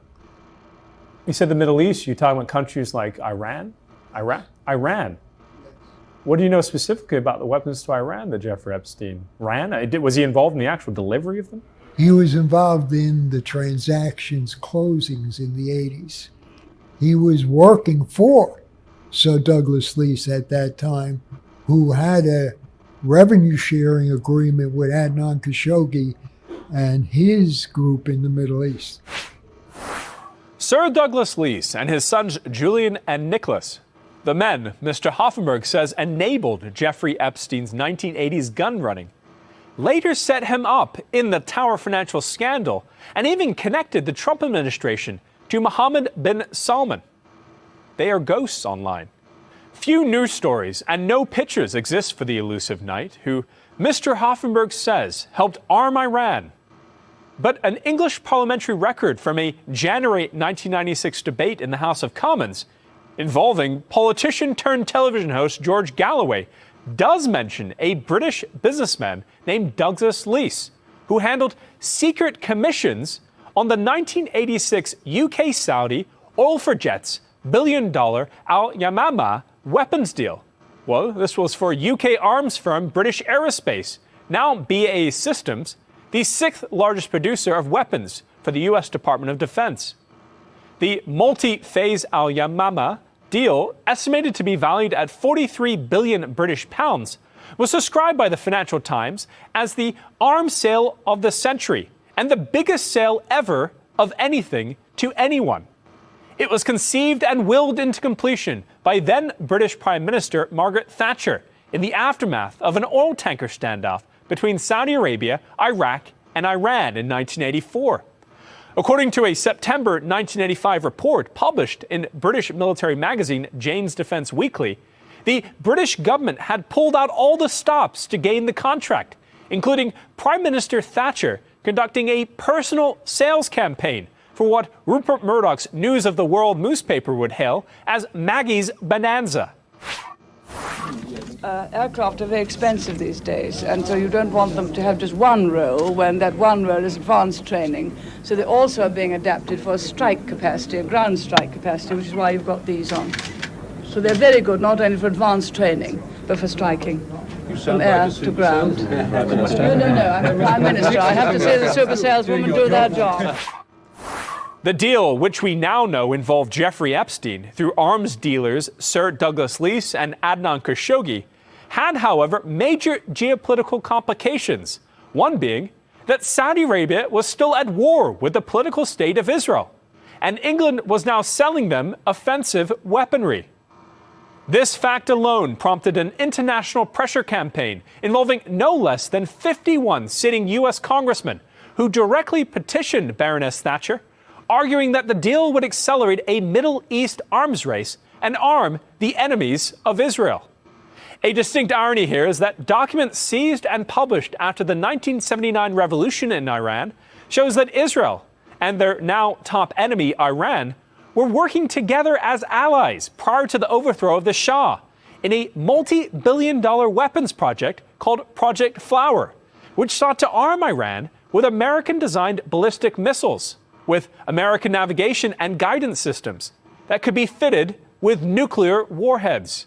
You said the Middle East, you're talking about countries like Iran? Iran. What do you know specifically about the weapons to Iran that Jeffrey Epstein ran? Was he involved in the actual delivery of them? He was involved in the transactions closings in the 80s. He was working for Sir Douglas Leese at that time, who had a revenue sharing agreement with Adnan Khashoggi and his group in the Middle East. Sir Douglas Leese and his sons Julian and Nicholas, the men Mr. Hoffenberg says enabled Jeffrey Epstein's 1980s gun running, later set him up in the Tower financial scandal and even connected the Trump administration to Mohammed bin Salman. They are ghosts online. Few news stories and no pictures exist for the elusive knight who Mr. Hoffenberg says helped arm Iran. But an English parliamentary record from a January 1996 debate in the House of Commons involving politician-turned-television host George Galloway does mention a British businessman named Douglas Leese, who handled secret commissions on the 1986 UK-Saudi oil-for-jets billion-dollar Al Yamama weapons deal. Well, this was for UK arms firm British Aerospace, now BAE Systems, the sixth largest producer of weapons for the US Department of Defense. The multi-phase Al Yamama deal, estimated to be valued at 43 billion British pounds, was described by the Financial Times as the arms sale of the century and the biggest sale ever of anything to anyone. It was conceived and willed into completion by then British Prime Minister Margaret Thatcher in the aftermath of an oil tanker standoff between Saudi Arabia, Iraq, and Iran in 1984. According to a September 1985 report published in British military magazine Jane's Defence Weekly, the British government had pulled out all the stops to gain the contract, including Prime Minister Thatcher conducting a personal sales campaign for what Rupert Murdoch's News of the World newspaper would hail as Maggie's Bonanza. Aircraft are very expensive these days, and so you don't want them to have just one role when that one role is advanced training. So they also are being adapted for strike capacity, a ground strike capacity, which is why you've got these on. So they're very good not only for advanced training, but for striking from air to ground. No, I'm a Prime Minister. I have to say the super saleswomen do their job. The deal, which we now know involved Jeffrey Epstein through arms dealers Sir Douglas Leese and Adnan Khashoggi, had, however, major geopolitical complications, one being that Saudi Arabia was still at war with the political state of Israel, and England was now selling them offensive weaponry. This fact alone prompted an international pressure campaign involving no less than 51 sitting U.S. congressmen who directly petitioned Baroness Thatcher, arguing that the deal would accelerate a Middle East arms race and arm the enemies of Israel. A distinct irony here is that documents seized and published after the 1979 revolution in Iran shows that Israel and their now top enemy, Iran, were working together as allies prior to the overthrow of the Shah in a multi-billion-dollar weapons project called Project Flower, which sought to arm Iran with American-designed ballistic missiles with American navigation and guidance systems that could be fitted with nuclear warheads.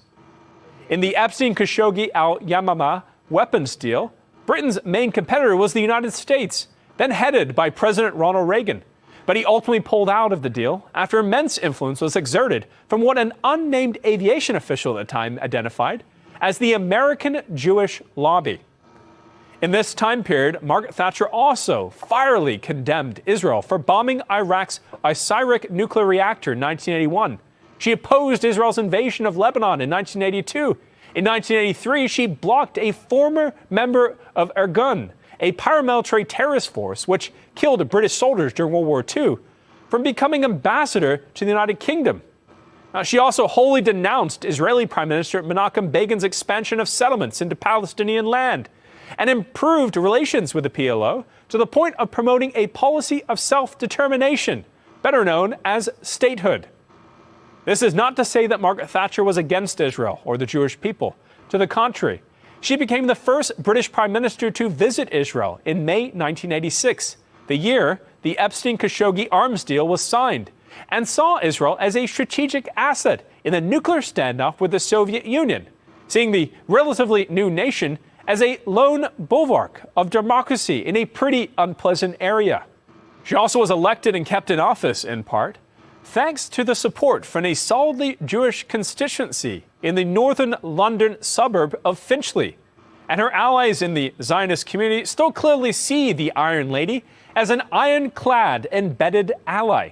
In the Epstein-Khashoggi al-Yamama weapons deal, Britain's main competitor was the United States, then headed by President Ronald Reagan. But he ultimately pulled out of the deal after immense influence was exerted from what an unnamed aviation official at the time identified as the American Jewish Lobby. In this time period, Margaret Thatcher also fiercely condemned Israel for bombing Iraq's Osirak nuclear reactor in 1981. She opposed Israel's invasion of Lebanon in 1982. In 1983, she blocked a former member of Irgun, a paramilitary terrorist force which killed British soldiers during World War II, from becoming ambassador to the United Kingdom. Now, she also wholly denounced Israeli Prime Minister Menachem Begin's expansion of settlements into Palestinian land, and improved relations with the PLO to the point of promoting a policy of self-determination, better known as statehood. This is not to say that Margaret Thatcher was against Israel or the Jewish people. To the contrary, she became the first British Prime Minister to visit Israel in May 1986, the year the Epstein-Khashoggi arms deal was signed, and saw Israel as a strategic asset in the nuclear standoff with the Soviet Union, seeing the relatively new nation as a lone bulwark of democracy in a pretty unpleasant area. She also was elected and kept in office, in part, thanks to the support from a solidly Jewish constituency in the northern London suburb of Finchley. And her allies in the Zionist community still clearly see the Iron Lady as an ironclad embedded ally.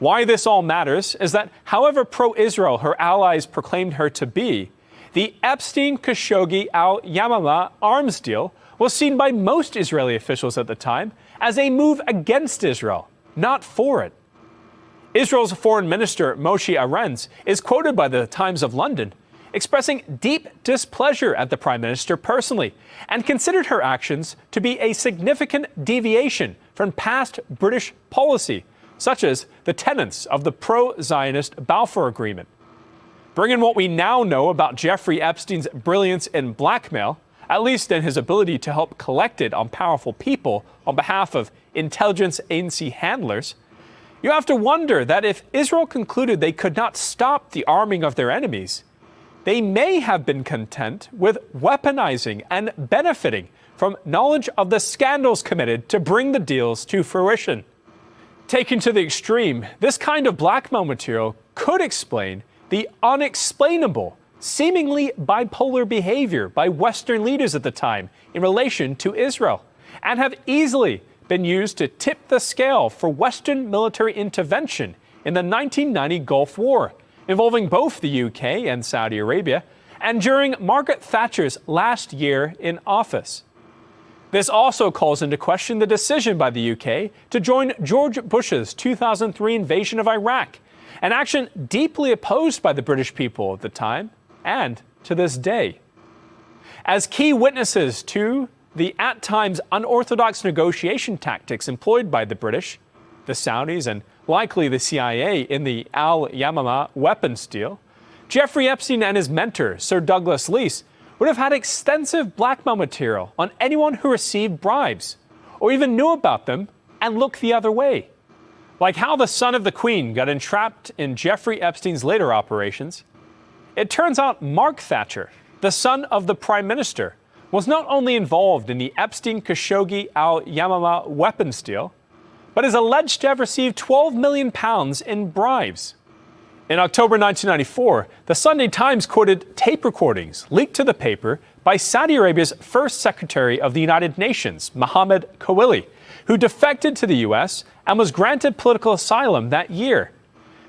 Why this all matters is that however pro-Israel her allies proclaimed her to be, the Epstein-Khashoggi al-Yamama arms deal was seen by most Israeli officials at the time as a move against Israel, not for it. Israel's Foreign Minister Moshe Arens is quoted by the Times of London expressing deep displeasure at the Prime Minister personally and considered her actions to be a significant deviation from past British policy, such as the tenets of the pro-Zionist Balfour Agreement. Bringing what we now know about Jeffrey Epstein's brilliance in blackmail, at least in his ability to help collect it on powerful people on behalf of intelligence agency handlers, you have to wonder that if Israel concluded they could not stop the arming of their enemies, they may have been content with weaponizing and benefiting from knowledge of the scandals committed to bring the deals to fruition. Taken to the extreme, this kind of blackmail material could explain the unexplainable, seemingly bipolar behavior by Western leaders at the time in relation to Israel, and have easily been used to tip the scale for Western military intervention in the 1990 Gulf War, involving both the UK and Saudi Arabia, and during Margaret Thatcher's last year in office. This also calls into question the decision by the UK to join George Bush's 2003 invasion of Iraq, an action deeply opposed by the British people at the time and to this day. As key witnesses to the at times unorthodox negotiation tactics employed by the British, the Saudis, and likely the CIA in the Al-Yamama weapons deal, Jeffrey Epstein and his mentor, Sir Douglas Leese, would have had extensive blackmail material on anyone who received bribes or even knew about them and looked the other way. Like how the son of the Queen got entrapped in Jeffrey Epstein's later operations, it turns out Mark Thatcher, the son of the Prime Minister, was not only involved in the Epstein-Khashoggi Al-Yamama weapons deal, but is alleged to have received £12 million in bribes. In October 1994, the Sunday Times quoted tape recordings leaked to the paper by Saudi Arabia's first Secretary of the United Nations, Mohammed Kawili, who defected to the U.S. and was granted political asylum that year.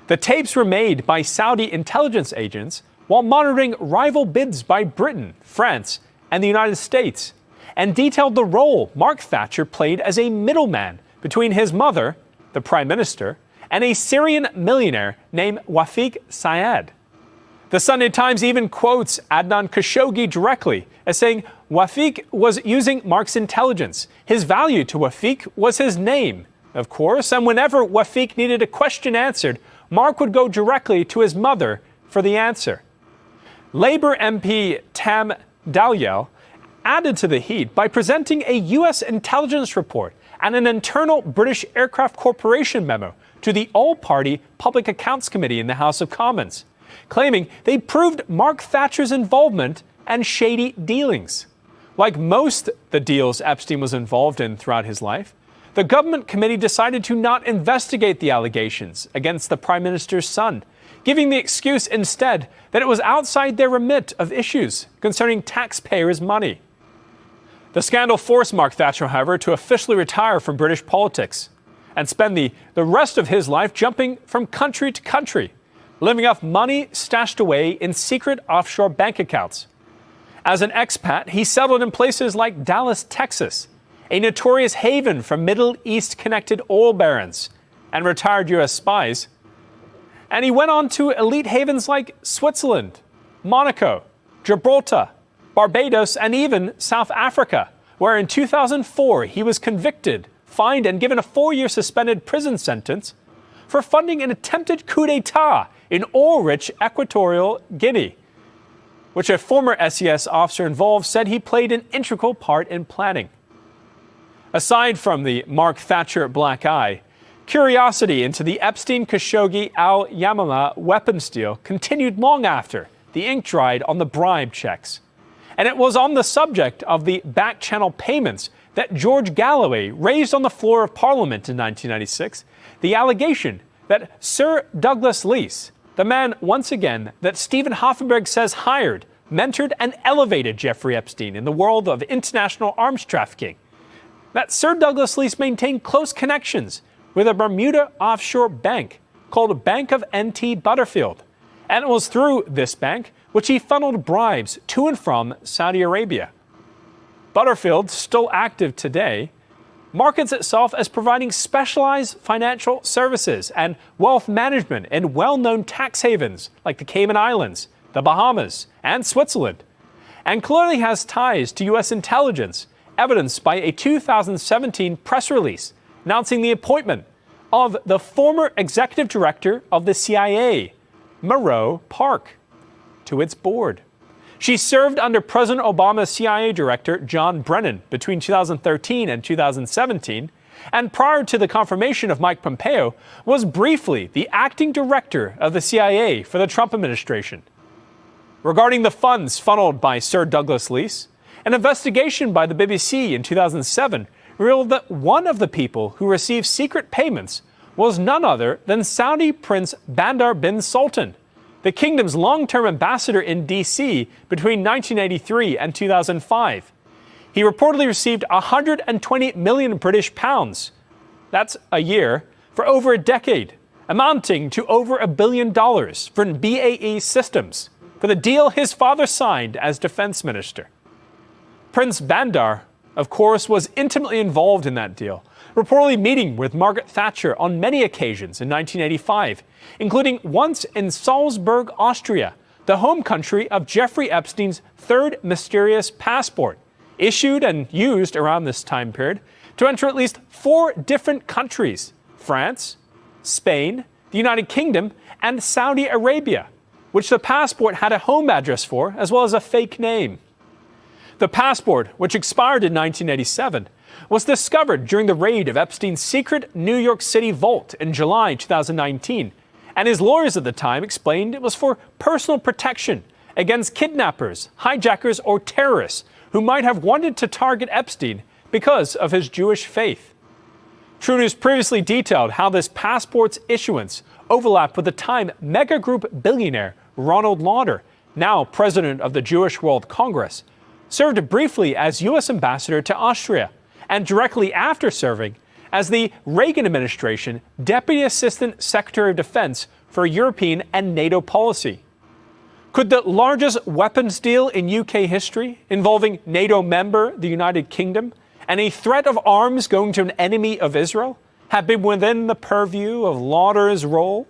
The tapes were made by Saudi intelligence agents while monitoring rival bids by Britain, France, and the United States, and detailed the role Mark Thatcher played as a middleman between his mother, the Prime Minister, and a Syrian millionaire named Wafiq Syed. The Sunday Times even quotes Adnan Khashoggi directly as saying Wafiq was using Mark's intelligence. His value to Wafiq was his name, of course, and whenever Wafiq needed a question answered, Mark would go directly to his mother for the answer. Labour MP Tam Dalyell added to the heat by presenting a U.S. intelligence report and an internal British Aircraft Corporation memo to the All-Party Public Accounts Committee in the House of Commons, claiming they proved Mark Thatcher's involvement and shady dealings. Like most the deals Epstein was involved in throughout his life, the government committee decided to not investigate the allegations against the Prime Minister's son, giving the excuse instead that it was outside their remit of issues concerning taxpayers' money. The scandal forced Mark Thatcher, however, to officially retire from British politics and spend the rest of his life jumping from country to country, living off money stashed away in secret offshore bank accounts. As an expat, he settled in places like Dallas, Texas, a notorious haven for Middle East-connected oil barons and retired U.S. spies. And he went on to elite havens like Switzerland, Monaco, Gibraltar, Barbados, and even South Africa, where in 2004 he was convicted, fined, and given a 4-year suspended prison sentence for funding an attempted coup d'etat in oil-rich Equatorial Guinea, which a former SES officer involved said he played an integral part in planning. Aside from the Mark Thatcher black eye, curiosity into the Epstein-Khashoggi Al-Yamama weapons deal continued long after the ink dried on the bribe checks. And it was on the subject of the back-channel payments that George Galloway raised on the floor of Parliament in 1996 the allegation that Sir Douglas Leese, the man, once again, that Stephen Hoffenberg says hired, mentored, and elevated Jeffrey Epstein in the world of international arms trafficking, that Sir Douglas Leese maintained close connections with a Bermuda offshore bank called Bank of N.T. Butterfield, and it was through this bank which he funneled bribes to and from Saudi Arabia. Butterfield, still active today, markets itself as providing specialized financial services and wealth management in well-known tax havens like the Cayman Islands, the Bahamas, and Switzerland, and clearly has ties to U.S. intelligence, evidenced by a 2017 press release announcing the appointment of the former executive director of the CIA, Moreau Park, to its board. She served under President Obama's CIA director, John Brennan, between 2013 and 2017, and prior to the confirmation of Mike Pompeo, was briefly the acting director of the CIA for the Trump administration. Regarding the funds funneled by Sir Douglas Leese, an investigation by the BBC in 2007 revealed that one of the people who received secret payments was none other than Saudi Prince Bandar bin Sultan, the kingdom's long-term ambassador in D.C. between 1983 and 2005. He reportedly received 120 million British pounds, that's a year, for over a decade, amounting to over $1 billion from BAE Systems for the deal his father signed as defense minister. Prince Bandar of course, was intimately involved in that deal, reportedly meeting with Margaret Thatcher on many occasions in 1985, including once in Salzburg, Austria, the home country of Jeffrey Epstein's third mysterious passport, issued and used around this time period to enter at least 4 different countries: France, Spain, the United Kingdom, and Saudi Arabia, which the passport had a home address for, as well as a fake name. The passport, which expired in 1987, was discovered during the raid of Epstein's secret New York City vault in July 2019, and his lawyers at the time explained it was for personal protection against kidnappers, hijackers, or terrorists who might have wanted to target Epstein because of his Jewish faith. True News previously detailed how this passport's issuance overlapped with the time mega group billionaire Ronald Lauder, now president of the Jewish World Congress, served briefly as U.S. ambassador to Austria, and directly after serving as the Reagan administration Deputy Assistant Secretary of Defense for European and NATO policy. Could the largest weapons deal in UK history, involving NATO member the United Kingdom, and a threat of arms going to an enemy of Israel, have been within the purview of Lauder's role?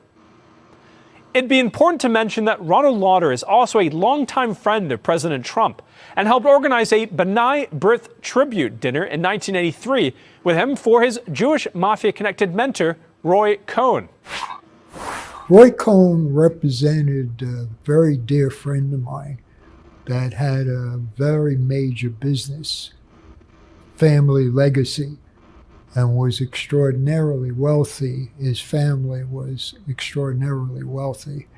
It'd be important to mention that Ronald Lauder is also a longtime friend of President Trump and helped organize a B'nai B'rith tribute dinner in 1983 with him for his Jewish mafia-connected mentor, Roy Cohn. Roy Cohn represented a very dear friend of mine that had a very major business, family legacy, and was extraordinarily wealthy. His family was extraordinarily wealthy.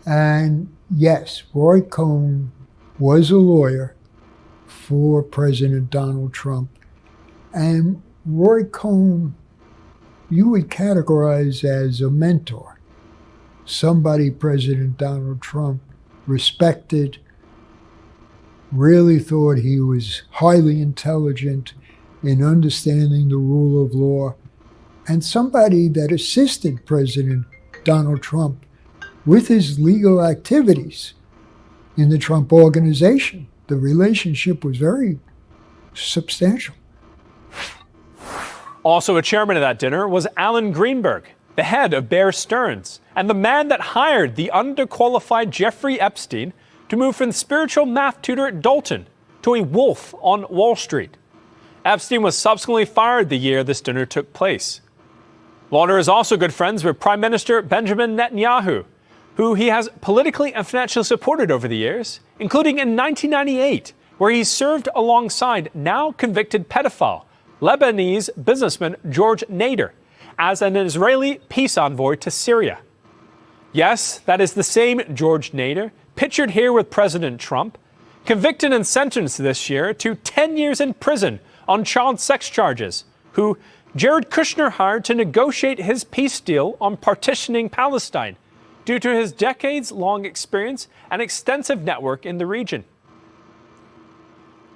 And yes, Roy Cohn was a lawyer for President Donald Trump. And Roy Cohn, you would categorize as a mentor, somebody President Donald Trump respected, really thought he was highly intelligent in understanding the rule of law, and somebody that assisted President Donald Trump with his legal activities in the Trump Organization. The relationship was very substantial. Also a chairman of that dinner was Alan Greenberg, the head of Bear Stearns, and the man that hired the underqualified Jeffrey Epstein to move from spiritual math tutor at Dalton to a wolf on Wall Street. Epstein was subsequently fired the year this dinner took place. Lauder is also good friends with Prime Minister Benjamin Netanyahu, who he has politically and financially supported over the years, including in 1998, where he served alongside now convicted pedophile Lebanese businessman George Nader as an Israeli peace envoy to Syria. Yes, that is the same George Nader, pictured here with President Trump, convicted and sentenced this year to 10 years in prison on child sex charges, who Jared Kushner hired to negotiate his peace deal on partitioning Palestine due to his decades-long experience and extensive network in the region.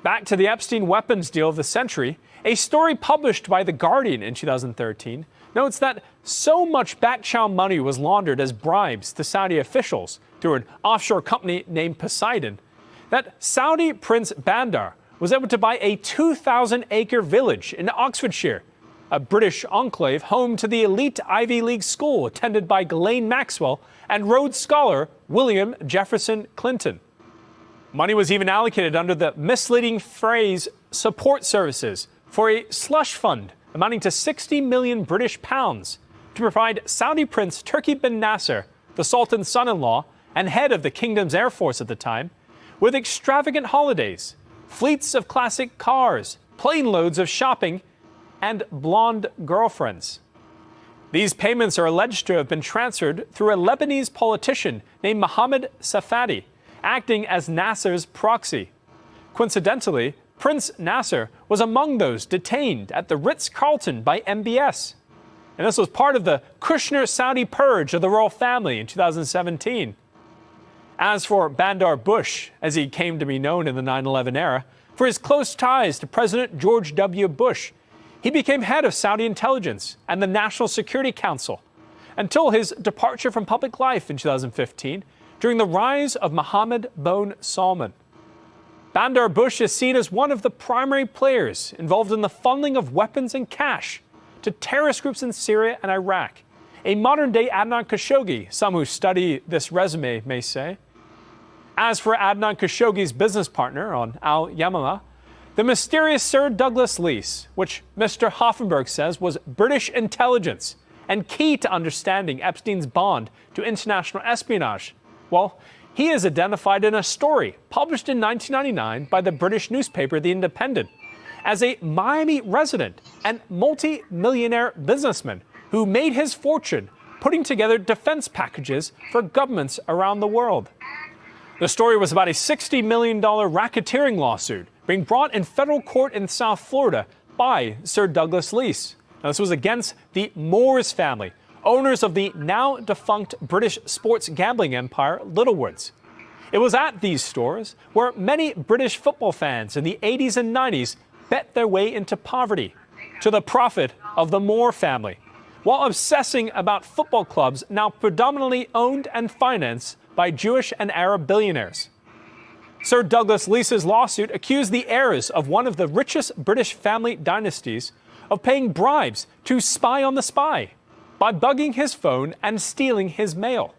Back to the Epstein weapons deal of the century, a story published by The Guardian in 2013 notes that so much back-channel money was laundered as bribes to Saudi officials through an offshore company named Poseidon that Saudi Prince Bandar was able to buy a 2,000-acre village in Oxfordshire, a British enclave home to the elite Ivy League school attended by Ghislaine Maxwell and Rhodes Scholar William Jefferson Clinton. Money was even allocated under the misleading phrase support services for a slush fund amounting to 60 million British pounds to provide Saudi Prince Turki bin Nasser, the Sultan's son-in-law and head of the kingdom's air force at the time, with extravagant holidays, fleets of classic cars, plane loads of shopping, and blonde girlfriends. These payments are alleged to have been transferred through a Lebanese politician named Mohammed Safadi, acting as Nasser's proxy. Coincidentally, Prince Nasser was among those detained at the Ritz-Carlton by MBS. And this was part of the Kushner-Saudi purge of the royal family in 2017. As for Bandar Bush, as he came to be known in the 9/11 era, for his close ties to President George W. Bush, he became head of Saudi intelligence and the National Security Council until his departure from public life in 2015 during the rise of Mohammed bin Salman. Bandar Bush is seen as one of the primary players involved in the funneling of weapons and cash to terrorist groups in Syria and Iraq. A modern-day Adnan Khashoggi, some who study this resume may say. As for Adnan Khashoggi's business partner on Al Yamama, the mysterious Sir Douglas Leese, which Mr. Hoffenberg says was British intelligence and key to understanding Epstein's bond to international espionage, well, he is identified in a story published in 1999 by the British newspaper The Independent as a Miami resident and multi-millionaire businessman who made his fortune putting together defense packages for governments around the world. The story was about a $60 million racketeering lawsuit being brought in federal court in South Florida by Sir Douglas Leese. Now, this was against the Moores family, owners of the now defunct British sports gambling empire Littlewoods. It was at these stores where many British football fans in the 80s and 90s bet their way into poverty, to the profit of the Moore family, while obsessing about football clubs now predominantly owned and financed by Jewish and Arab billionaires. Sir Douglas Leese's lawsuit accused the heirs of one of the richest British family dynasties of paying bribes to spy on the spy by bugging his phone and stealing his mail.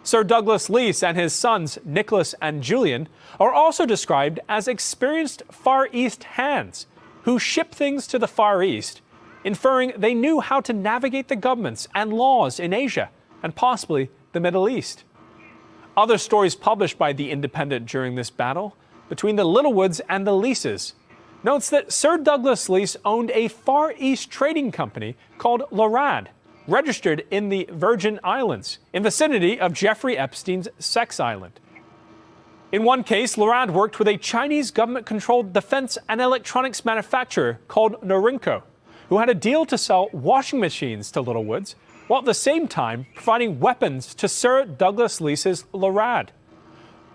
Sir Douglas Leese and his sons Nicholas and Julian are also described as experienced Far East hands who ship things to the Far East, inferring they knew how to navigate the governments and laws in Asia and possibly the Middle East. Other stories published by The Independent during this battle between the Littlewoods and the Leeses notes that Sir Douglas Leese owned a Far East trading company called Lorad, registered in the Virgin Islands, in vicinity of Jeffrey Epstein's sex island. In one case, Lorad worked with a Chinese government-controlled defense and electronics manufacturer called Norinco, who had a deal to sell washing machines to Littlewoods, while at the same time providing weapons to Sir Douglas Leese's Lorad.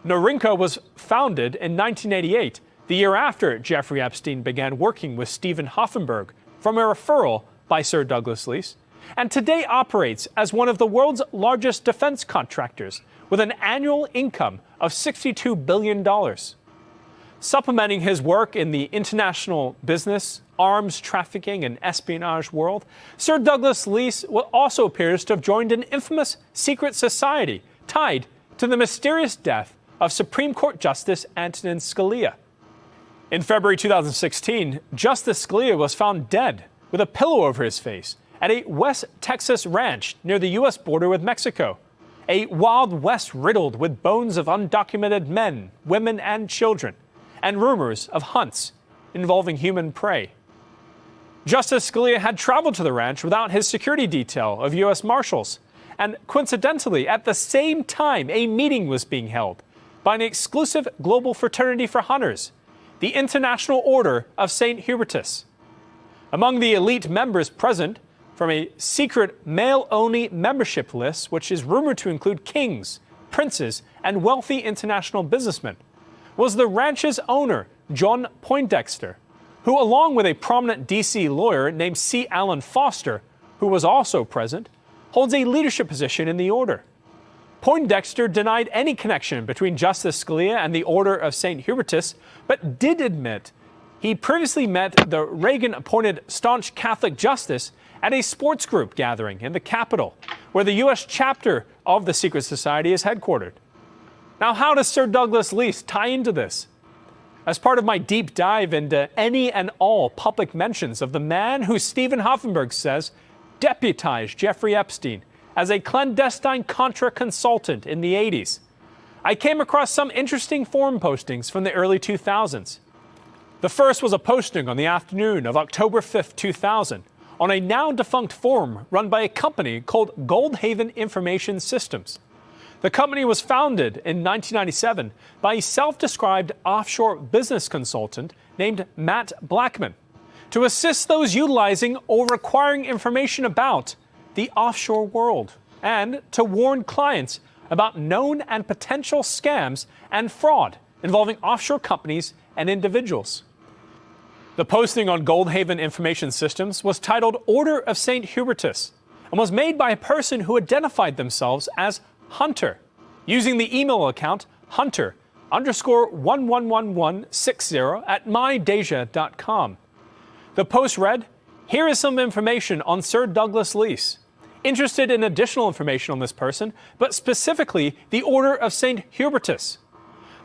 Norinco was founded in 1988, the year after Jeffrey Epstein began working with Stephen Hoffenberg from a referral by Sir Douglas Leese, and today operates as one of the world's largest defense contractors with an annual income of $62 billion. Supplementing his work in the international business, arms trafficking, and espionage world, Sir Douglas Leese also appears to have joined an infamous secret society tied to the mysterious death of Supreme Court Justice Antonin Scalia. In February 2016, Justice Scalia was found dead with a pillow over his face at a West Texas ranch near the U.S. border with Mexico, a Wild West riddled with bones of undocumented men, women, and children, and rumors of hunts involving human prey. Justice Scalia had traveled to the ranch without his security detail of U.S. Marshals, and coincidentally, at the same time, a meeting was being held by an exclusive global fraternity for hunters, the International Order of St. Hubertus. Among the elite members present, from a secret male-only membership list, which is rumored to include kings, princes, and wealthy international businessmen, was the ranch's owner, John Poindexter, who, along with a prominent D.C. lawyer named C. Allen Foster, who was also present, holds a leadership position in the order. Poindexter denied any connection between Justice Scalia and the Order of St. Hubertus, but did admit he previously met the Reagan-appointed staunch Catholic justice at a sports group gathering in the Capitol, where the U.S. chapter of the secret society is headquartered. Now, how does Sir Douglas Leese tie into this? As part of my deep dive into any and all public mentions of the man who Stephen Hoffenberg says deputized Jeffrey Epstein as a clandestine Contra consultant in the 80s, I came across some interesting forum postings from the early 2000s. The first was a posting on the afternoon of October 5th, 2000, on a now-defunct forum run by a company called Goldhaven Information Systems. The company was founded in 1997 by a self-described offshore business consultant named Matt Blackman to assist those utilizing or requiring information about the offshore world and to warn clients about known and potential scams and fraud involving offshore companies and individuals. The posting on Goldhaven Information Systems was titled Order of St. Hubertus and was made by a person who identified themselves as Hunter, using the email account Hunter_. _111160 at mydeja.com. The post read, "Here is some information on Sir Douglas Leese. Interested in additional information on this person, but specifically the Order of St. Hubertus."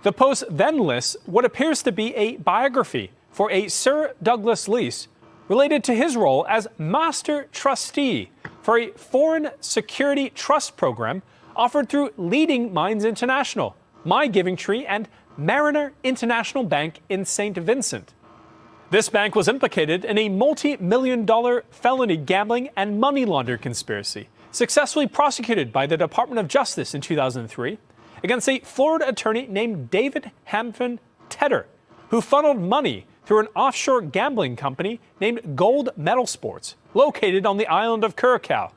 The post then lists what appears to be a biography for a Sir Douglas Leese related to his role as Master Trustee for a foreign security trust program offered through Leading Minds International, My Giving Tree, and Mariner International Bank in St. Vincent. This bank was implicated in a multi-million-dollar felony gambling and money laundering conspiracy, successfully prosecuted by the Department of Justice in 2003 against a Florida attorney named David Hampton Tedder, who funneled money through an offshore gambling company named Gold Medal Sports, located on the island of Curacao.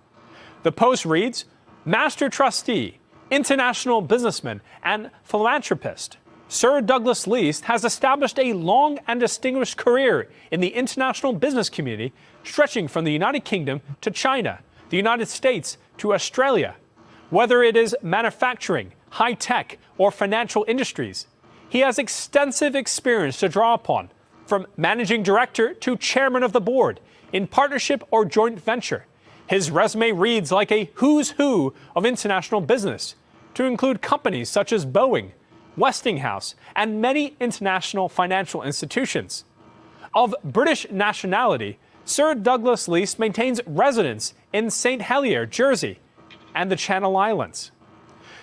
The post reads, "Master Trustee, international businessman, and philanthropist, Sir Douglas Leese has established a long and distinguished career in the international business community, stretching from the United Kingdom to China, the United States to Australia. Whether it is manufacturing, high-tech, or financial industries, he has extensive experience to draw upon, from managing director to chairman of the board, in partnership or joint venture. His resume reads like a who's who of international business, to include companies such as Boeing, Westinghouse, and many international financial institutions. Of British nationality, Sir Douglas Leese maintains residence in St. Helier, Jersey, and the Channel Islands."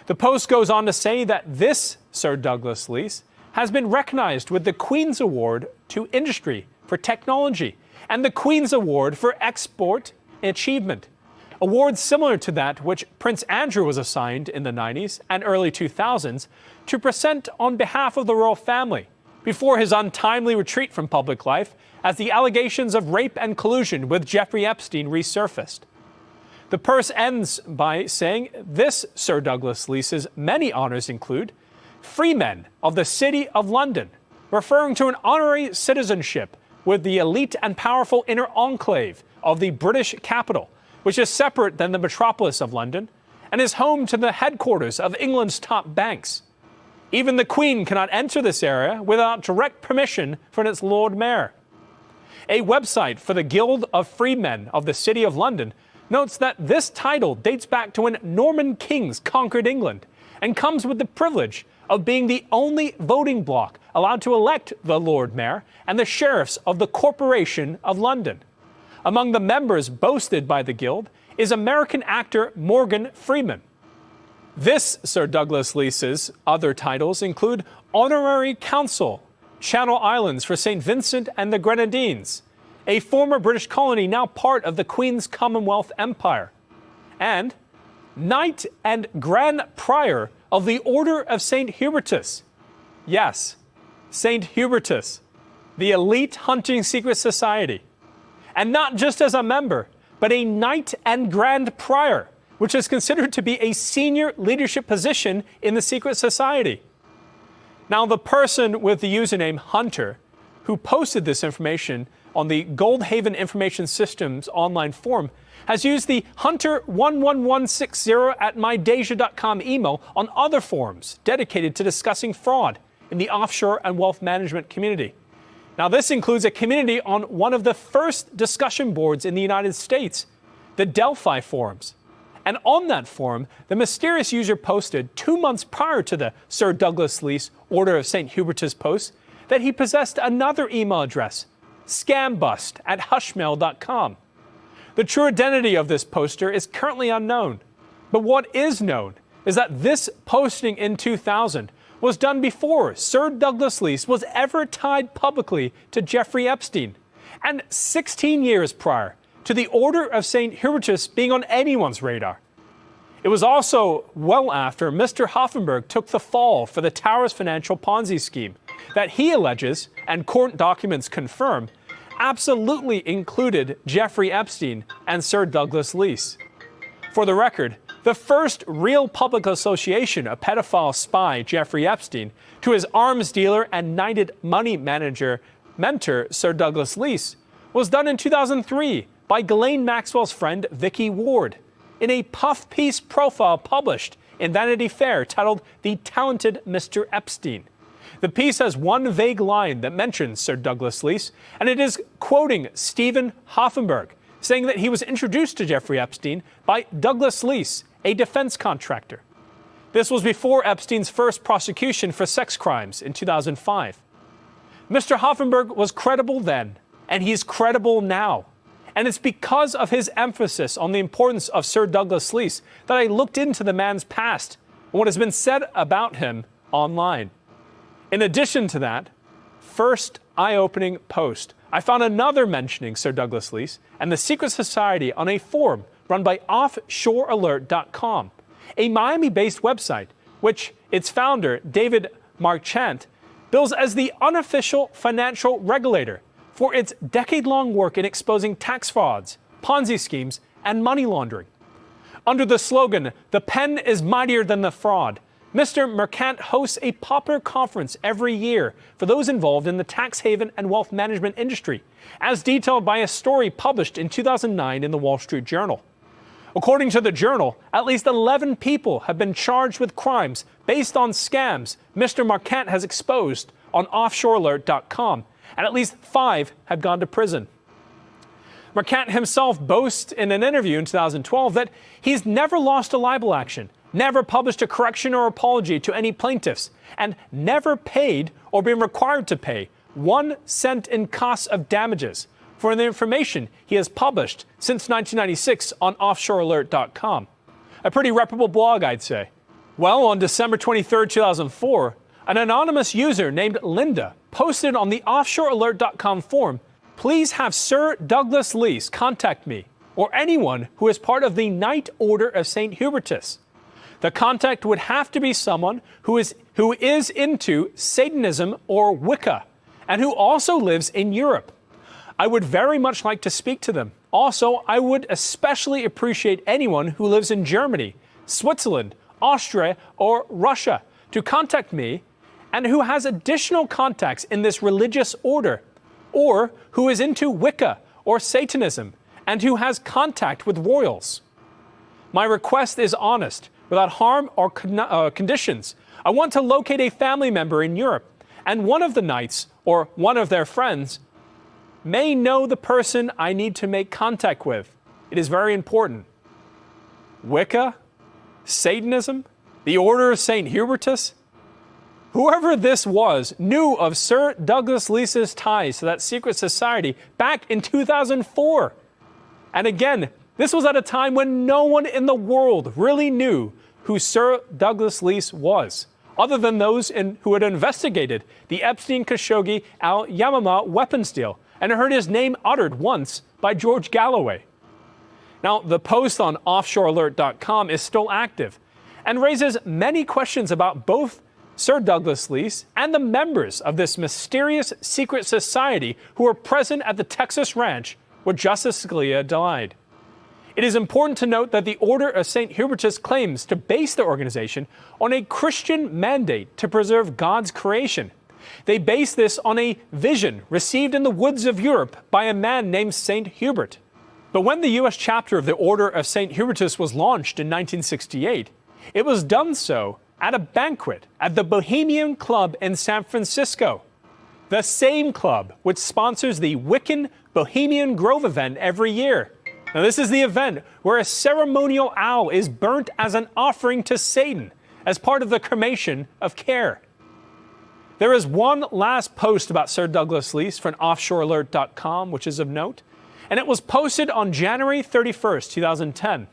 The Post goes on to say that this Sir Douglas Leese has been recognized with the Queen's Award to Industry for Technology and the Queen's Award for Export Achievement, awards similar to that which Prince Andrew was assigned in the 90s and early 2000s to present on behalf of the royal family before his untimely retreat from public life as the allegations of rape and collusion with Jeffrey Epstein resurfaced. The purse ends by saying this Sir Douglas Leese's many honors include Freemen of the City of London, referring to an honorary citizenship with the elite and powerful inner enclave of the British capital, which is separate than the metropolis of London and is home to the headquarters of England's top banks. Even the Queen cannot enter this area without direct permission from its Lord Mayor. A website for the Guild of Freemen of the City of London notes that this title dates back to when Norman kings conquered England and comes with the privilege of being the only voting bloc allowed to elect the Lord Mayor and the sheriffs of the Corporation of London. Among the members boasted by the Guild is American actor Morgan Freeman. This Sir Douglas Leese's other titles include Honorary Consul, Channel Islands for St. Vincent and the Grenadines, a former British colony now part of the Queen's Commonwealth Empire, and Knight and Grand Prior of the Order of St. Hubertus. Yes, St. Hubertus, the elite hunting secret society. And not just as a member, but a Knight and Grand Prior, which is considered to be a senior leadership position in the secret society. Now, the person with the username Hunter, who posted this information on the Goldhaven Information Systems online forum, has used the Hunter11160 at mydeja.com email on other forums dedicated to discussing fraud in the offshore and wealth management community. Now, this includes a community on one of the first discussion boards in the United States, the Delphi forums. And on that forum, the mysterious user posted 2 months prior to the Sir Douglas Leese Order of St. Hubertus post that he possessed another email address, scambust@hushmail.com. The true identity of this poster is currently unknown, but what is known is that this posting in 2000 was done before Sir Douglas Leese was ever tied publicly to Jeffrey Epstein, and 16 years prior to the Order of St. Hubertus being on anyone's radar. It was also well after Mr. Hoffenberg took the fall for the Towers Financial Ponzi scheme that he alleges, and court documents confirm, absolutely included Jeffrey Epstein and Sir Douglas Leese. For the record, the first real public association of pedophile spy Jeffrey Epstein to his arms dealer and knighted money manager mentor Sir Douglas Leese was done in 2003 by Ghislaine Maxwell's friend Vicky Ward in a puff piece profile published in Vanity Fair titled The Talented Mr. Epstein. The piece has one vague line that mentions Sir Douglas Leese, and it is quoting Stephen Hoffenberg, saying that he was introduced to Jeffrey Epstein by Douglas Leese, a defense contractor. This was before Epstein's first prosecution for sex crimes in 2005. Mr. Hoffenberg was credible then, and he's credible now. And it's because of his emphasis on the importance of Sir Douglas Leese that I looked into the man's past and what has been said about him online. In addition to that first eye-opening post, I found another mentioning Sir Douglas Leese and the secret society on a forum run by offshorealert.com, a Miami-based website, which its founder, David Marchant, bills as the unofficial financial regulator for its decade-long work in exposing tax frauds, Ponzi schemes, and money laundering. Under the slogan, "The pen is mightier than the fraud," Mr. Marchant hosts a popular conference every year for those involved in the tax haven and wealth management industry, as detailed by a story published in 2009 in the Wall Street Journal. According to the Journal, at least 11 people have been charged with crimes based on scams Mr. Marchant has exposed on offshorealert.com, and at least 5 have gone to prison. Marchant himself boasts in an interview in 2012 that he's never lost a libel action, never published a correction or apology to any plaintiffs, and never paid or been required to pay 1 cent in costs of damages for the information he has published since 1996 on offshorealert.com. A pretty reputable blog, I'd say. Well, on December 23, 2004, an anonymous user named Linda posted on the offshorealert.com forum, "Please have Sir Douglas Leese contact me or anyone who is part of the Knight Order of St. Hubertus. The contact would have to be someone who is into Satanism or Wicca and who also lives in Europe. I would very much like to speak to them. Also, I would especially appreciate anyone who lives in Germany, Switzerland, Austria, or Russia to contact me and who has additional contacts in this religious order, or who is into Wicca or Satanism and who has contact with royals. My request is honest, without harm or conditions. I want to locate a family member in Europe, and one of the knights or one of their friends may know the person I need to make contact with. It is very important. Wicca? Satanism? The Order of St. Hubertus? Whoever this was knew of Sir Douglas Leese's ties to that secret society back in 2004. And again, this was at a time when no one in the world really knew who Sir Douglas Leese was, other than those who had investigated the Epstein-Khashoggi al-Yamama weapons deal and heard his name uttered once by George Galloway. Now, the post on offshorealert.com is still active and raises many questions about both Sir Douglas Leese and the members of this mysterious secret society who were present at the Texas ranch where Justice Scalia died. It is important to note that the Order of St. Hubertus claims to base their organization on a Christian mandate to preserve God's creation. They base this on a vision received in the woods of Europe by a man named St. Hubert. But when the U.S. chapter of the Order of St. Hubertus was launched in 1968, it was done so at a banquet at the Bohemian Club in San Francisco, the same club which sponsors the Wiccan Bohemian Grove event every year. Now, this is the event where a ceremonial owl is burnt as an offering to Satan as part of the cremation of care. There is one last post about Sir Douglas Leese from offshorealert.com, which is of note, and it was posted on January 31st, 2010.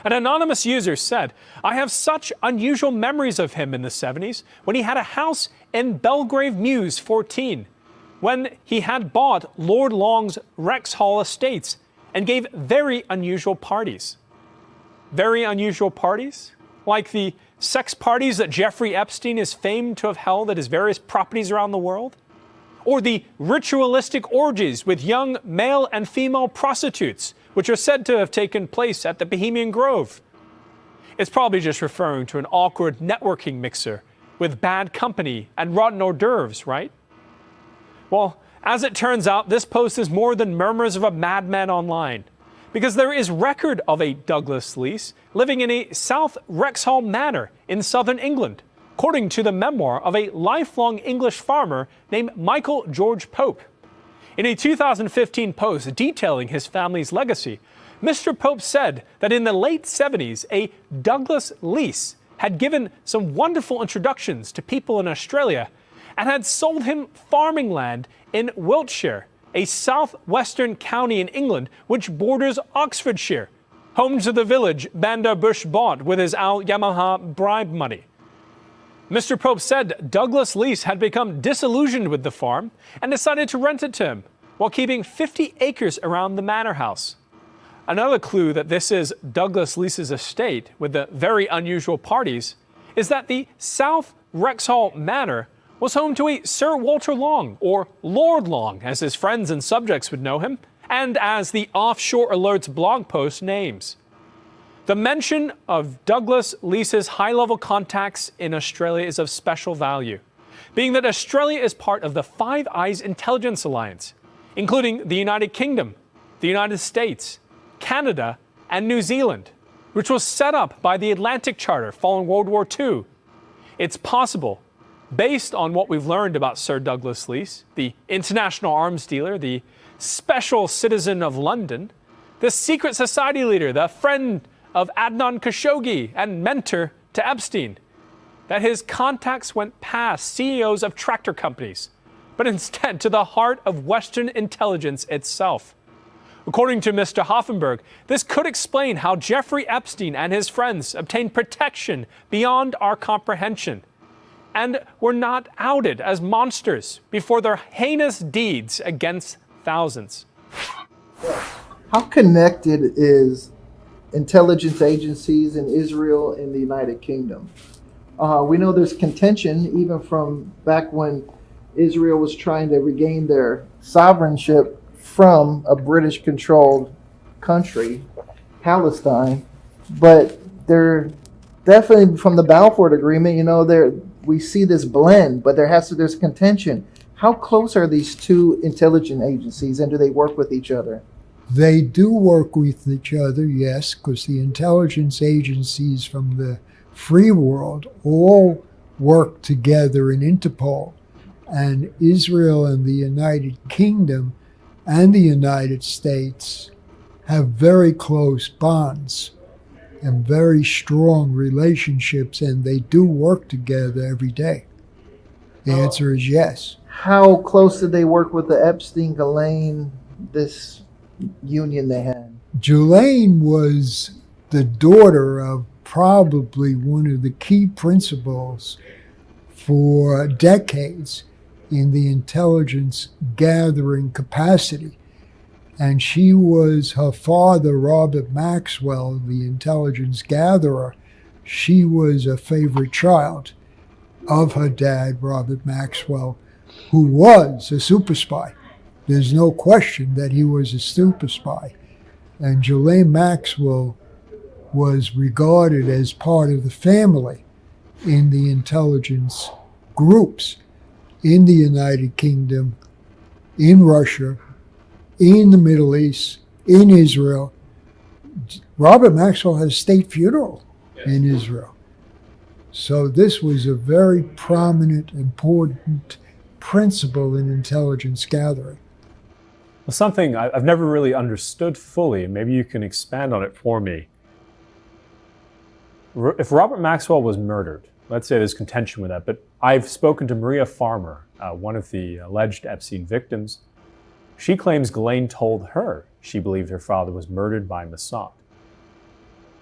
An anonymous user said, "I have such unusual memories of him in the 70s when he had a house in Belgrave Mews 14, when he had bought Lord Long's Wrexhall estates and gave very unusual parties." Very unusual parties? Like the sex parties that Jeffrey Epstein is famed to have held at his various properties around the world? Or the ritualistic orgies with young male and female prostitutes, which are said to have taken place at the Bohemian Grove? It's probably just referring to an awkward networking mixer with bad company and rotten hors d'oeuvres, right? Well, as it turns out, this post is more than murmurs of a madman online, because there is record of a Douglas Leese living in a South Wrexhall manor in southern England, according to the memoir of a lifelong English farmer named Michael George Pope. In a 2015 post detailing his family's legacy, Mr. Pope said that in the late 70s, a Douglas Leese had given some wonderful introductions to people in Australia and had sold him farming land in Wiltshire, a southwestern county in England which borders Oxfordshire, home to the village Bandar Bush bought with his Al Yamaha bribe money. Mr. Pope said Douglas Leese had become disillusioned with the farm and decided to rent it to him while keeping 50 acres around the manor house. Another clue that this is Douglas Leese's estate with the very unusual parties is that the South Wrexhall Manor was home to a Sir Walter Long, or Lord Long, as his friends and subjects would know him, and as the Offshore Alerts blog post names. The mention of Douglas Leese's high-level contacts in Australia is of special value, being that Australia is part of the Five Eyes Intelligence Alliance, including the United Kingdom, the United States, Canada, and New Zealand, which was set up by the Atlantic Charter following World War II. It's possible, based on what we've learned about Sir Douglas Leese, the international arms dealer, the special citizen of London, the secret society leader, the friend of Adnan Khashoggi and mentor to Epstein, that his contacts went past CEOs of tractor companies, but instead to the heart of Western intelligence itself. According to Mr. Hoffenberg, this could explain how Jeffrey Epstein and his friends obtained protection beyond our comprehension and were not outed as monsters before their heinous deeds against thousands. How connected is intelligence agencies in Israel and the United Kingdom? We know there's contention even from back when Israel was trying to regain their sovereignty from a British-controlled country, Palestine, but they're definitely from the Balfour Agreement. We see this blend, but there's contention. How close are these two intelligence agencies, and do they work with each other? They do work with each other, yes, because the intelligence agencies from the free world all work together in Interpol, and Israel and the United Kingdom and the United States have very close bonds and very strong relationships, and they do work together every day. The answer is yes. How close did they work with the Epstein-Ghislaine, this union they had? Ghislaine was the daughter of probably one of the key principals for decades in the intelligence gathering capacity. And she was her father, Robert Maxwell, the intelligence gatherer. She was a favorite child of her dad, Robert Maxwell, who was a super spy. There's no question that he was a super spy. And Ghislaine Maxwell was regarded as part of the family in the intelligence groups in the United Kingdom, in Russia, in the Middle East, in Israel. Robert Maxwell has a state funeral in Israel. So this was a very prominent, important principle in intelligence gathering. Well, something I've never really understood fully, and maybe you can expand on it for me. If Robert Maxwell was murdered, let's say there's contention with that, but I've spoken to Maria Farmer, one of the alleged Epstein victims. She claims Ghislaine told her she believed her father was murdered by Mossad.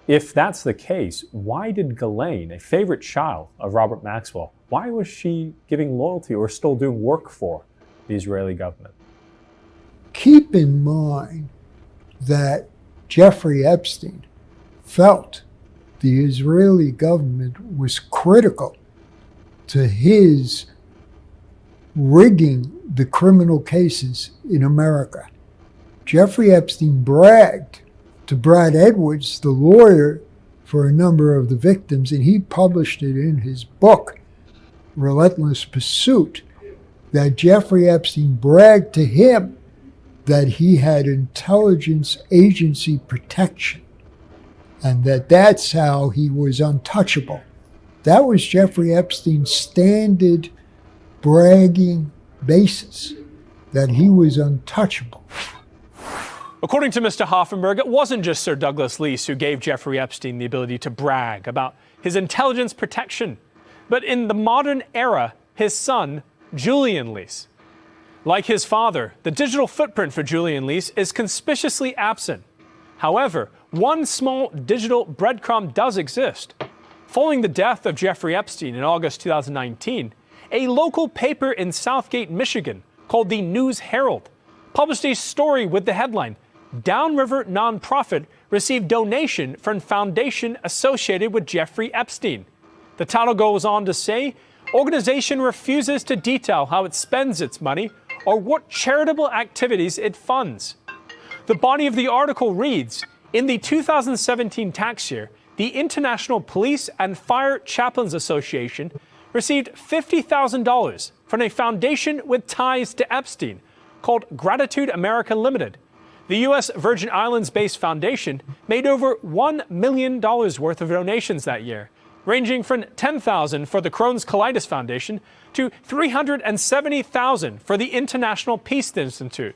If that's the case, why did Ghislaine, a favorite child of Robert Maxwell, why was she giving loyalty or still doing work for the Israeli government? Keep in mind that Jeffrey Epstein felt the Israeli government was critical to his rigging the criminal cases in America. Jeffrey Epstein bragged to Brad Edwards, the lawyer for a number of the victims, and he published it in his book, Relentless Pursuit, that Jeffrey Epstein bragged to him that he had intelligence agency protection and that's how he was untouchable. That was Jeffrey Epstein's standard bragging basis, that he was untouchable. According to Mr. Hoffenberg, it wasn't just Sir Douglas Leese who gave Jeffrey Epstein the ability to brag about his intelligence protection, but in the modern era, his son, Julian Leese. Like his father, the digital footprint for Julian Leese is conspicuously absent. However, one small digital breadcrumb does exist. Following the death of Jeffrey Epstein in August 2019, a local paper in Southgate, Michigan, called the News Herald, published a story with the headline, "Downriver Nonprofit Received Donation from Foundation Associated with Jeffrey Epstein." The title goes on to say, organization refuses to detail how it spends its money or what charitable activities it funds. The body of the article reads, in the 2017 tax year, the International Police and Fire Chaplains Association received $50,000 from a foundation with ties to Epstein called Gratitude America Limited. The U.S. Virgin Islands-based foundation made over $1 million worth of donations that year, ranging from $10,000 for the Crohn's Colitis Foundation to $370,000 for the International Peace Institute.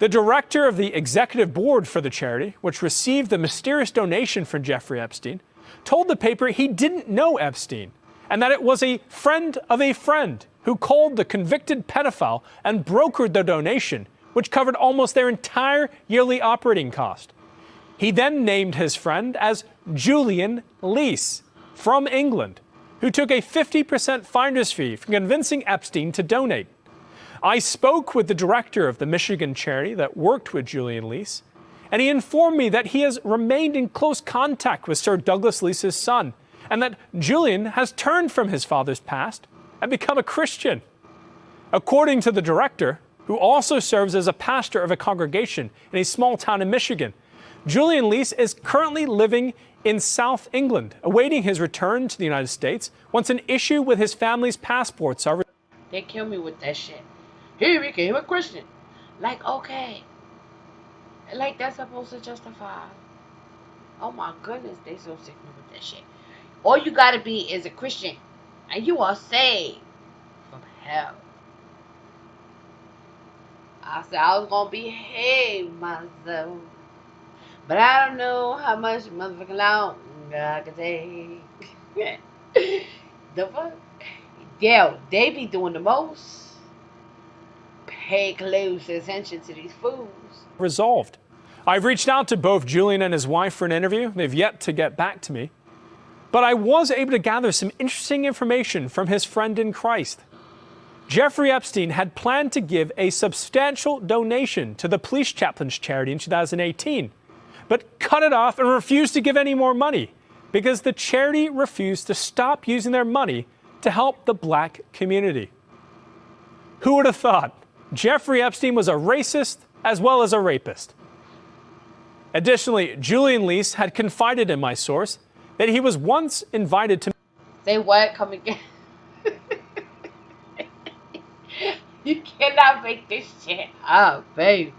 The director of the executive board for the charity, which received the mysterious donation from Jeffrey Epstein, told the paper he didn't know Epstein and that it was a friend of a friend who called the convicted pedophile and brokered the donation, which covered almost their entire yearly operating cost. He then named his friend as Julian Leese from England, who took a 50% finder's fee for convincing Epstein to donate. I spoke with the director of the Michigan charity that worked with Julian Leese, and he informed me that he has remained in close contact with Sir Douglas Leese's son, and that Julian has turned from his father's past and become a Christian. According to the director, who also serves as a pastor of a congregation in a small town in Michigan, Julian Leese is currently living in South England, awaiting his return to the United States once an issue with his family's passports are. They kill me with that shit. He became a Christian. Like, okay. Like, that's supposed to justify. Oh my goodness, they so sick me with that shit. All you gotta be is a Christian, and you are saved from hell. I said I was gonna behave myself, but I don't know how much motherfucking longer I can take. The fuck? Yeah, they be doing the most. Pay close attention to these fools. Resolved. I've reached out to both Julian and his wife for an interview. They've yet to get back to me. But I was able to gather some interesting information from his friend in Christ. Jeffrey Epstein had planned to give a substantial donation to the police chaplains charity in 2018, but cut it off and refused to give any more money because the charity refused to stop using their money to help the black community. Who would have thought Jeffrey Epstein was a racist as well as a rapist? Additionally, Julian Leese had confided in my source that he was once invited to. Say what? Come again. You cannot make this shit up, babe.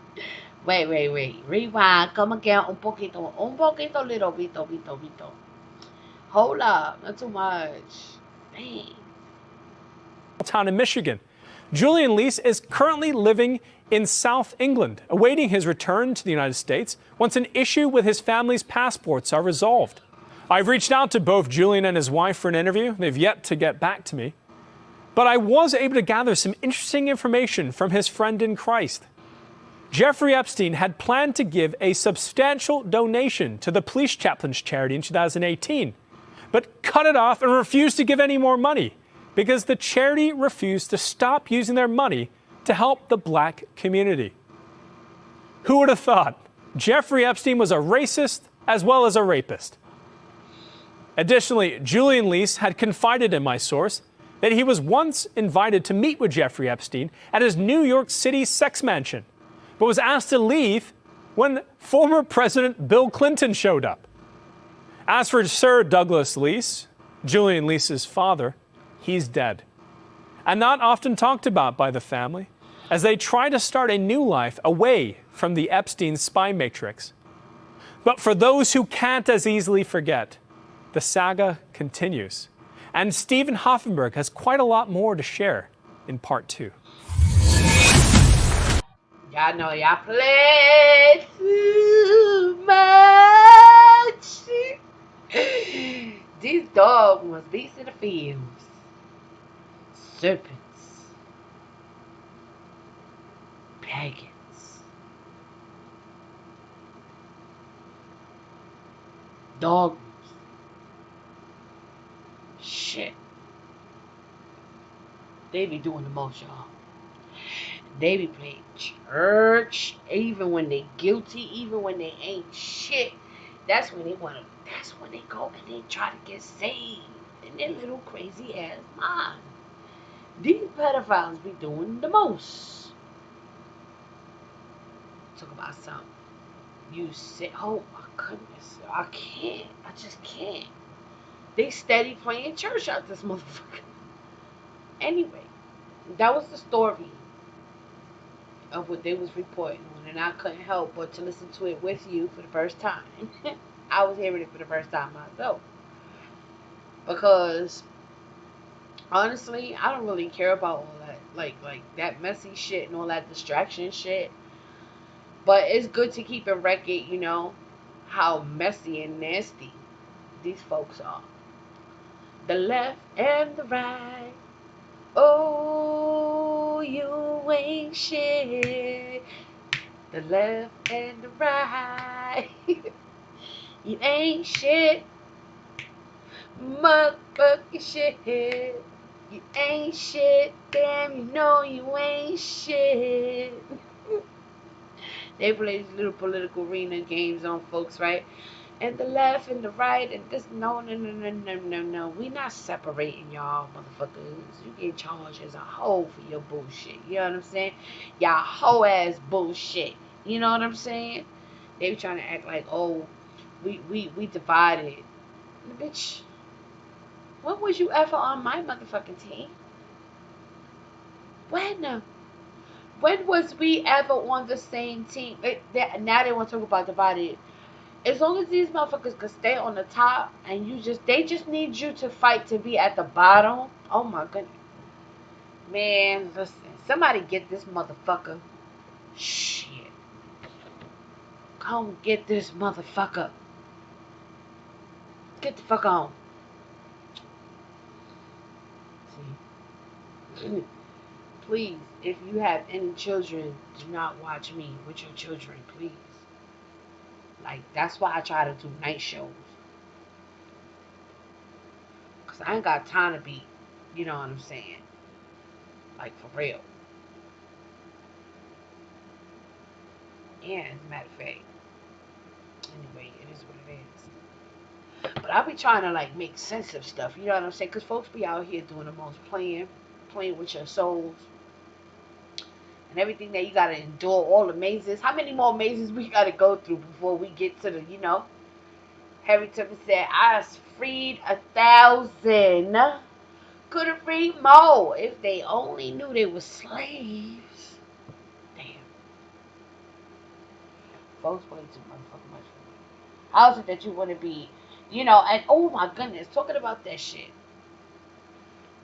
Wait. Rewind. Come again. Un poquito, little bito. Hold up. Not too much. Dang. Town in Michigan. Julian Leese is currently living in South England, awaiting his return to the United States once an issue with his family's passports are resolved. I've reached out to both Julian and his wife for an interview. They've yet to get back to me. But I was able to gather some interesting information from his friend in Christ. Jeffrey Epstein had planned to give a substantial donation to the police chaplains charity in 2018, but cut it off and refused to give any more money because the charity refused to stop using their money to help the black community. Who would have thought Jeffrey Epstein was a racist as well as a rapist? Additionally, Julian Leese had confided in my source that he was once invited to meet with Jeffrey Epstein at his New York City sex mansion, but was asked to leave when former President Bill Clinton showed up. As for Sir Douglas Leese, Julian Leese's father, he's dead, and not often talked about by the family as they try to start a new life away from the Epstein spy matrix. But for those who can't as easily forget, the saga continues. And Stephen Hoffenberg has quite a lot more to share in part 2. Y'all know y'all play too much. These dogs was beasts in the fields. Serpents. Pagans. Dogmas. Shit. They be doing the most, y'all. They be playing church, even when they guilty, even when they ain't shit. That's when they go and they try to get saved in their little crazy ass mind. These pedophiles be doing the most. Talk about something. You sit, oh my goodness, I can't. I just can't. They steady playing church out this motherfucker. Anyway, that was the story of what they was reporting on, and I couldn't help but to listen to it with you for the first time. I was hearing it for the first time myself. Because honestly, I don't really care about all that like that messy shit and all that distraction shit. But it's good to keep in record, you know, how messy and nasty these folks are. The left and the right. Oh, you ain't shit. The left and the right. You ain't shit. Motherfucking shit. You ain't shit. Damn, you know you ain't shit. They play these little political arena games on folks, right? And the left and the right and this. No. We not separating y'all, motherfuckers. You get charged as a hoe for your bullshit. You know what I'm saying? Y'all hoe ass bullshit. You know what I'm saying? They be trying to act like, oh, we divided. Bitch, when was you ever on my motherfucking team? When? When was we ever on the same team? Now they want to talk about divided. As long as these motherfuckers can stay on the top and they just need you to fight to be at the bottom. Oh my goodness. Man, listen. Somebody get this motherfucker. Shit. Come get this motherfucker. Get the fuck on. See? Please, if you have any children, do not watch me with your children, please. Like, that's why I try to do night shows. Because I ain't got time to be, you know what I'm saying? Like, for real. And, as a matter of fact, anyway, it is what it is. But I be trying to, like, make sense of stuff, you know what I'm saying? Because folks be out here doing the most playing with your souls. And everything that you got to endure, all the mazes. How many more mazes we got to go through before we get to the, you know? Harry Tubman said, I freed 1,000. Could have freed more if they only knew they were slaves. Damn. Folks play too motherfucking much for me. How is it that you want to be, you know, and oh my goodness, talking about that shit.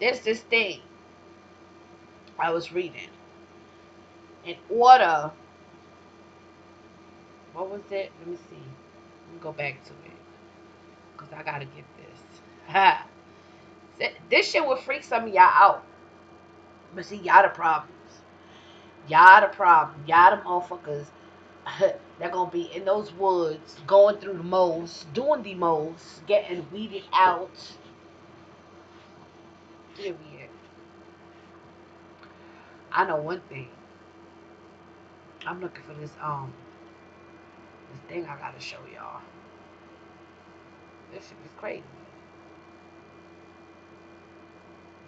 There's this thing I was reading. In order, what was it? Let me see. Let me go back to it. Because I got to get this. Ha. This shit will freak some of y'all out. But see, y'all the problems. Y'all the problem. Y'all the motherfuckers. They're going to be in those woods, going through the moles, doing the moles, getting weeded out. Period. I know one thing. I'm looking for this thing I gotta show y'all. This shit is crazy.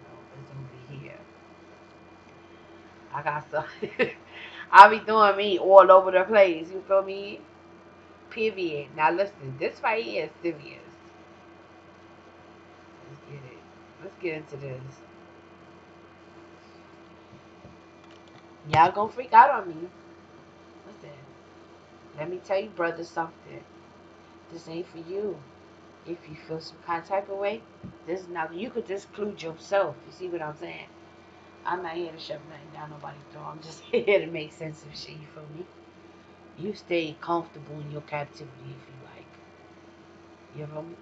No, it's over here. I got some. I be doing me all over the place. You feel me? Period. Now listen, this right here is serious. Let's get it. Let's get into this. Y'all gonna freak out on me. Listen. Let me tell you, brother, something. This ain't for you. if you feel some kind of type of way, this is not, you could disclude yourself. You see what I'm saying? I'm not here to shove nothing down nobody's throat. I'm just here to make sense of shit, you feel me? You stay comfortable in your captivity if you like. You feel me?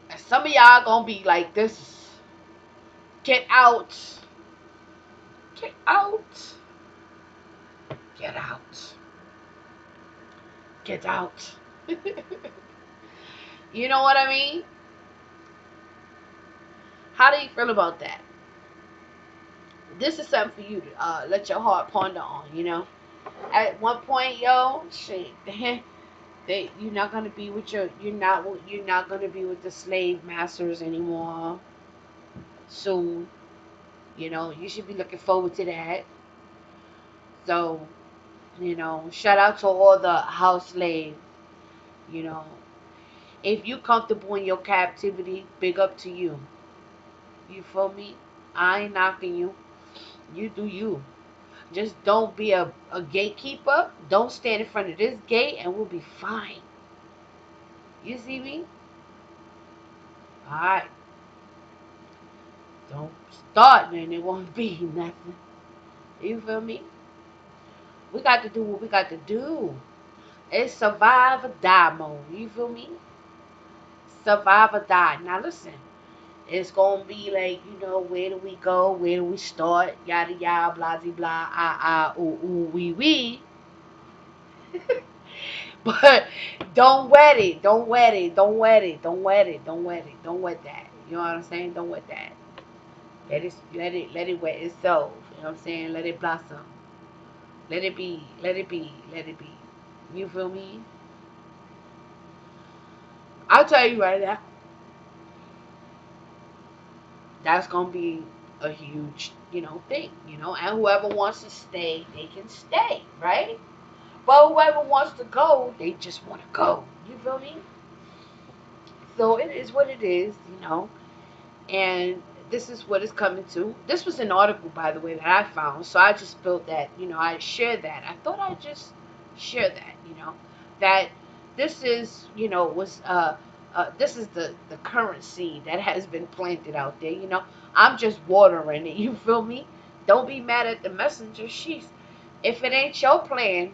And some of y'all gonna be like this. Get out. Get out. Get out. Get out. You know what I mean? How do you feel about that? This is something for you to let your heart ponder on, you know? At one point, yo, shit, you're not gonna be with you're not gonna be with the slave masters anymore soon. You know, you should be looking forward to that. So, you know, shout out to all the house slaves. You know, if you comfortable in your captivity, big up to you. You feel me? I ain't knocking you. You do you. Just don't be a gatekeeper. Don't stand in front of this gate and we'll be fine. You see me? Alright. Don't start and it won't be nothing. You feel me? We got to do what we got to do. It's survive or die mode. You feel me? Survive or die. Now listen. It's gonna be like, you know, where do we go? Where do we start? Yada yada, blah blah blah, ooh ooh wee wee. But don't wet it. Don't wet it. Don't wet it. Don't wet it. Don't wet it. Don't wet that. You know what I'm saying? Don't wet that. Let it wet itself. You know what I'm saying? Let it blossom. Let it be. Let it be. Let it be. You feel me? I'll tell you right now. That's gonna be a huge, you know, thing, you know, and whoever wants to stay, they can stay, right? But whoever wants to go, they just want to go. You feel me? So it is what it is, you know, and this is what it's coming to. This was an article, by the way, that I found, so I just felt that, you know, I shared that. I thought I'd just share that, you know, that this is, you know, this is the currency that has been planted out there. You know, I'm just watering it. You feel me? Don't be mad at the messenger. If it ain't your plan,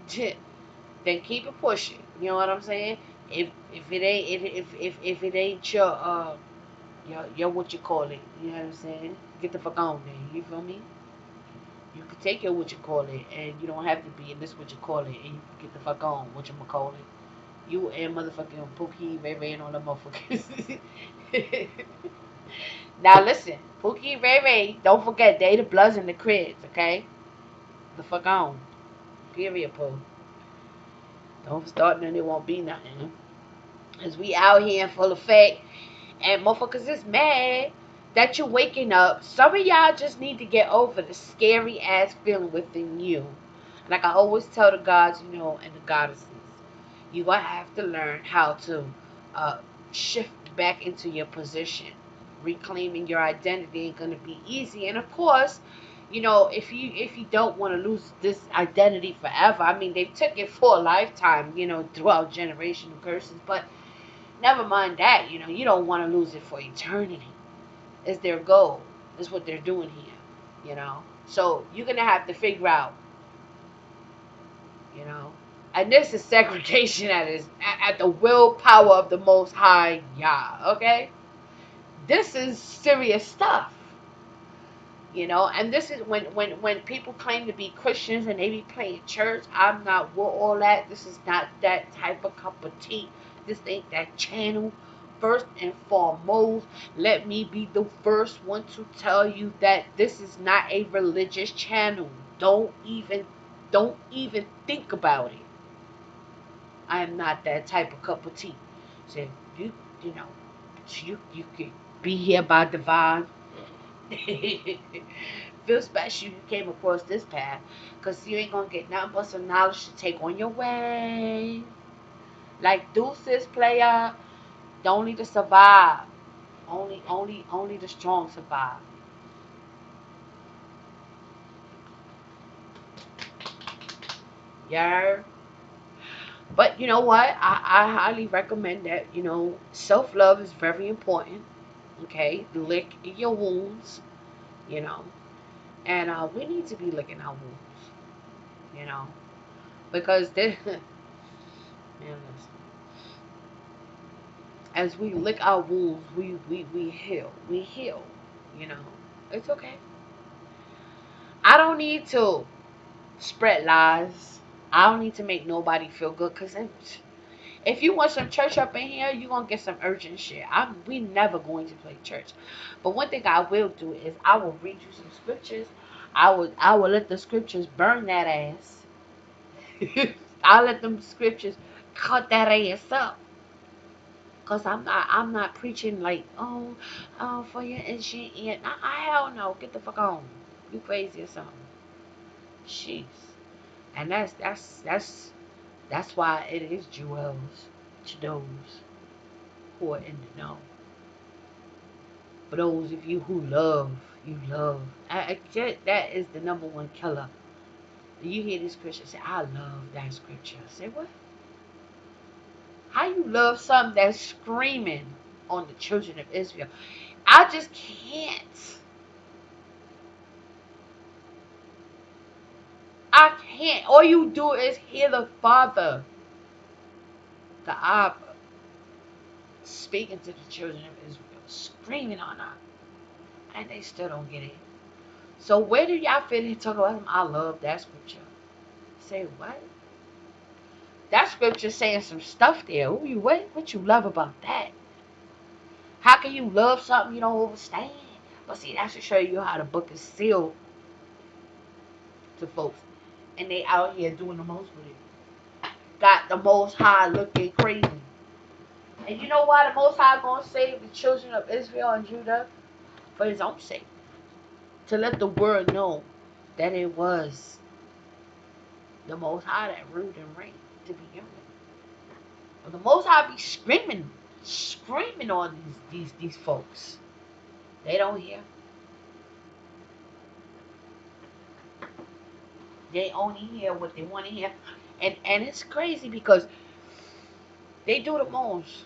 then keep it pushing. You know what I'm saying? If it ain't if it ain't your what you call it, you know what I'm saying? Get the fuck on then. You feel me? You can take your what you call it, and you don't have to be in this what you call it, and you can get the fuck on what you call it. You and motherfucking Pookie, Ray Ray, and all the motherfuckers. Now listen, Pookie, Ray Ray, don't forget they the Bloods and the Crids, okay? The fuck on. Period, Pooh. Don't start and it won't be nothing. Cause we out here in full effect, and motherfuckers is mad that you're waking up. Some of y'all just need to get over the scary ass feeling within you. Like I always tell the gods, you know, and the goddesses, you're going to have to learn how to shift back into your position. Reclaiming your identity ain't going to be easy. And of course, you know, if you don't want to lose this identity forever, I mean, they took it for a lifetime, you know, throughout generational curses. But never mind that, you know, you don't want to lose it for eternity. It's their goal. It's what they're doing here, you know. So you're going to have to figure out, you know. And this is segregation at the willpower of the Most High Yah, okay? This is serious stuff, you know? And this is when people claim to be Christians and they be playing church, I'm not with all that. This is not that type of cup of tea. This ain't that channel. First and foremost, let me be the first one to tell you that this is not a religious channel. Don't even think about it. I am not that type of cup of tea. So you know, you could be here by divine. Feel special you came across this path, cause you ain't gonna get nothing but some knowledge to take on your way. Like deuces, player, don't need to survive. Only the strong survive. Yeah. But you know what? I highly recommend that. Self love is very important. Okay? Lick your wounds, you know. And we need to be licking our wounds, you know. Because man, listen, as we lick our wounds, we heal. We heal, you know. It's okay. I don't need to spread lies. I don't need to make nobody feel good. Because if you want some church up in here, you're going to get some urgent shit. We never going to play church. But one thing I will do is I will read you some scriptures. I will let the scriptures burn that ass. I'll let them scriptures cut that ass up. Cause I'm not preaching like, for your itchy ear. Hell no, get the fuck on. You crazy or something. Jeez. And that's why it is jewels to those who are in the know. For those of you who love, you love. That is the number one killer. You hear this scripture say, I love that scripture. Say what? How you love something that's screaming on the children of Israel? I just can't. I can't. All you do is hear the Father, the Abba, speaking to the children of Israel, screaming on them, and they still don't get it. So where do y'all fit in talk about them? I love that scripture. Say what? That scripture saying some stuff there. What you love about that? How can you love something you don't understand? But see, that should show you how the book is sealed to folks. And they out here doing the most with it. Got the Most High looking crazy. And you know why the Most High gonna save the children of Israel and Judah? For his own sake. To let the world know that it was the Most High that ruled and reigned to begin with. But the Most High be screaming on these folks. They don't hear. They only hear what they want to hear. And it's crazy because they do the most.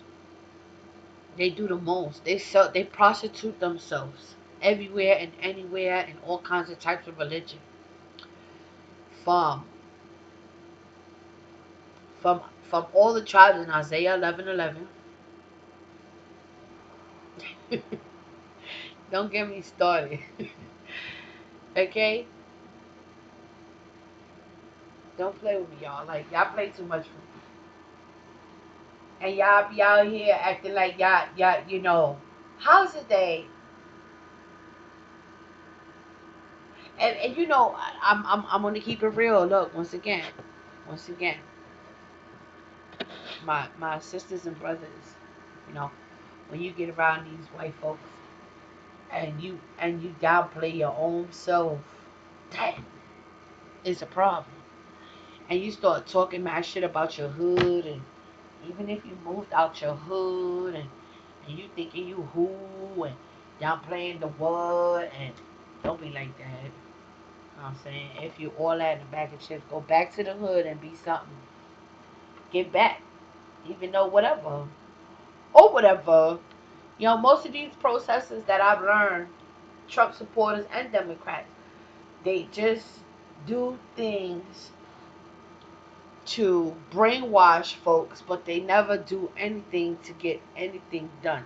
They do the most. They prostitute themselves everywhere and anywhere in all kinds of types of religion. From from all the tribes in Isaiah 11:11. Don't get me started. Okay? Don't play with me, y'all. Like, y'all play too much for me. And y'all be out here acting like y'all, how's it day? And I'm gonna keep it real. Look, once again, my sisters and brothers, when you get around these white folks and you downplay your own self, that is a problem. And you start talking mad shit about your hood, and even if you moved out your hood, and you thinking you who, and downplaying the word, and don't be like that. You know what I'm saying? If you all that in the bag of chips, go back to the hood and be something. Get back. Even though whatever. Or whatever. Most of these processes that I've learned, Trump supporters and Democrats, they just do things to brainwash folks, but they never do anything to get anything done.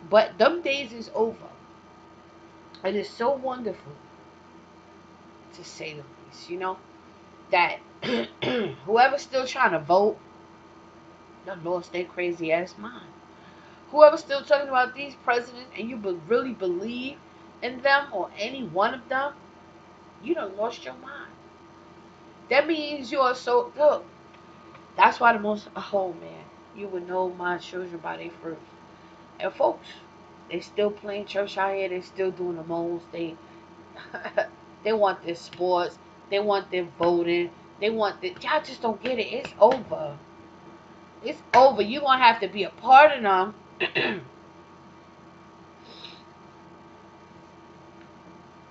But them days is over. It is so wonderful, to say the least, that whoever's still trying to vote, they lost their crazy ass mind. Whoever's still talking about these presidents and you really believe in them or any one of them, you done lost your mind. That means you are so, look, that's why man, you would know my children by their fruit. And folks, they still playing church out here. They still doing the most. They want their sports. They want their voting. Y'all just don't get it. It's over. It's over. You're going to have to be a part of them.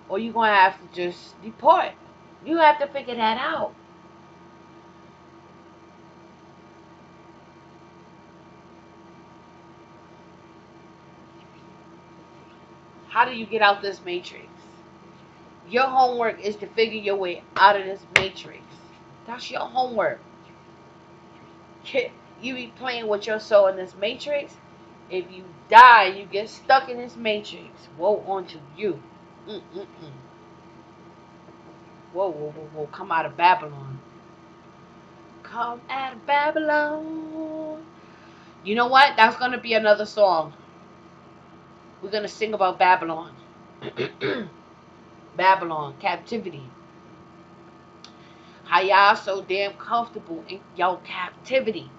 Or you're going to have to just depart. You have to figure that out. How do you get out this matrix? Your homework is to figure your way out of this matrix. That's your homework. You be playing with your soul in this matrix. If you die, you get stuck in this matrix. Woe unto you. Whoa, whoa, whoa, whoa. Come out of Babylon. Come out of Babylon. You know what? That's going to be another song. We're going to sing about Babylon. Babylon, captivity. How y'all so damn comfortable in your captivity.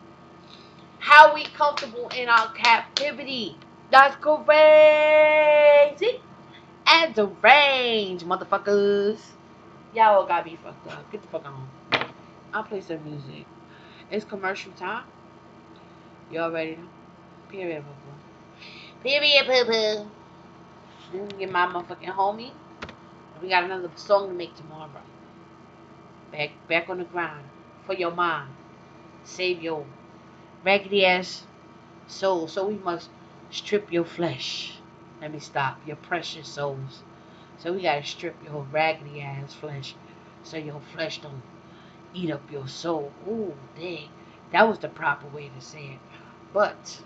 How we comfortable in our captivity. That's crazy. And deranged, motherfuckers. Y'all all got me fucked up. Get the fuck on. I'll play some music. It's commercial time. Y'all ready? Period, poo-poo. Period, poo-poo. Get my motherfucking homie. We got another song to make tomorrow. Back on the grind. For your mind. Save your raggedy ass soul. So we must strip your flesh. Let me stop. Your precious souls. So we gotta strip your raggedy ass flesh. So your flesh don't eat up your soul. Ooh, dang. That was the proper way to say it. But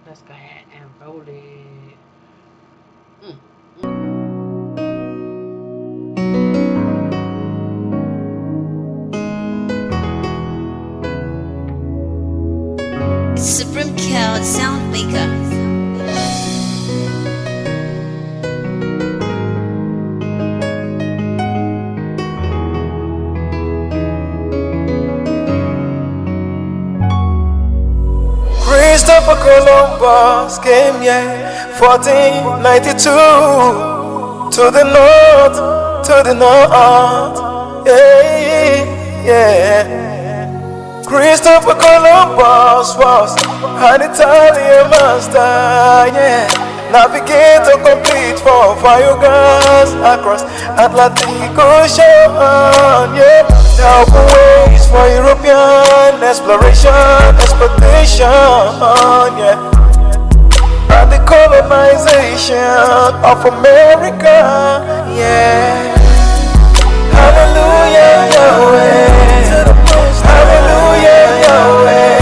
let's go ahead and roll it. Supreme Cloud Soundmaker. Christopher Columbus came here 1492 to the north, yeah. Christopher Columbus was an Italian master, yeah. Navigate to complete for gas across Atlantic Ocean, yeah. There were ways for European exploration, yeah. And the colonization of America, yeah. Hallelujah, Yahweh. Hallelujah, Yahweh.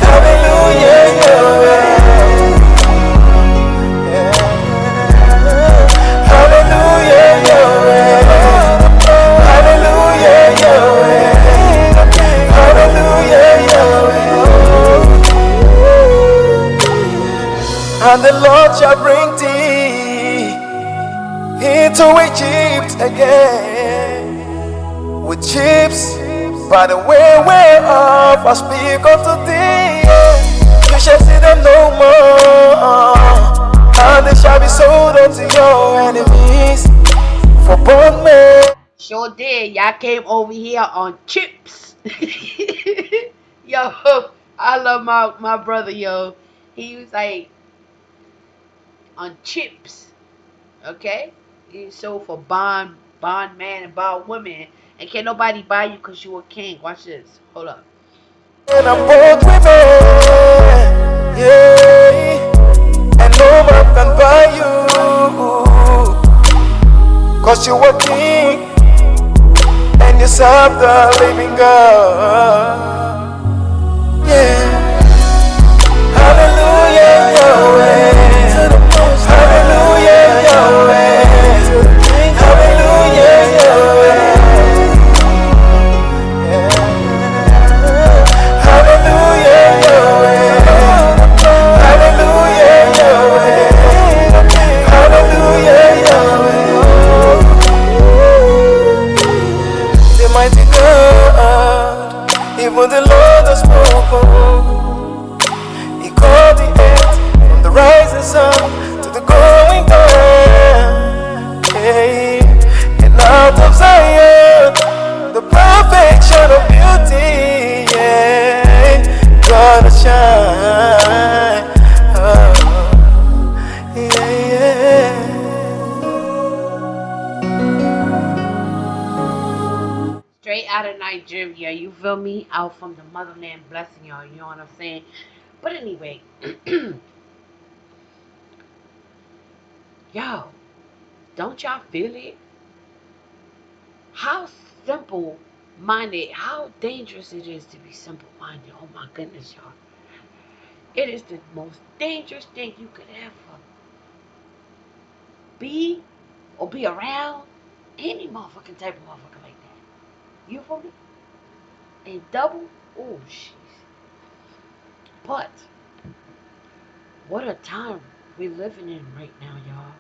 Hallelujah, Yahweh. Yeah. Hallelujah, Yahweh. Hallelujah, Yahweh. Hallelujah, Yahweh. And the Lord shall bring thee into Egypt again with ships by the way whereof I speak unto thee. You shall see them no more, and they shall be sold unto your enemies for bondmen. Sure did. Y'all came over here on chips. Yo, I love my brother, yo. He was like on chips. Okay? He sold for bond man and bond women. And can't nobody buy you because you a king. Watch this. Hold up. And I'm both women, yeah. And no man can buy you, cause you a king and you serve the living God, yeah. Hallelujah, Yahweh. Hallelujah, Yahweh. Hallelujah, Yahweh. Even the Lord has spoken. He called the earth from the out of Nigeria, you feel me? Out from the motherland, blessing y'all, you know what I'm saying? But anyway, yo, don't y'all feel it? How simple minded, how dangerous it is to be simple minded. Oh my goodness, y'all. It is the most dangerous thing you could ever be or be around any motherfucking type of motherfucker like that. You feel me? And double, oh jeez. But what a time we're living in right now, y'all.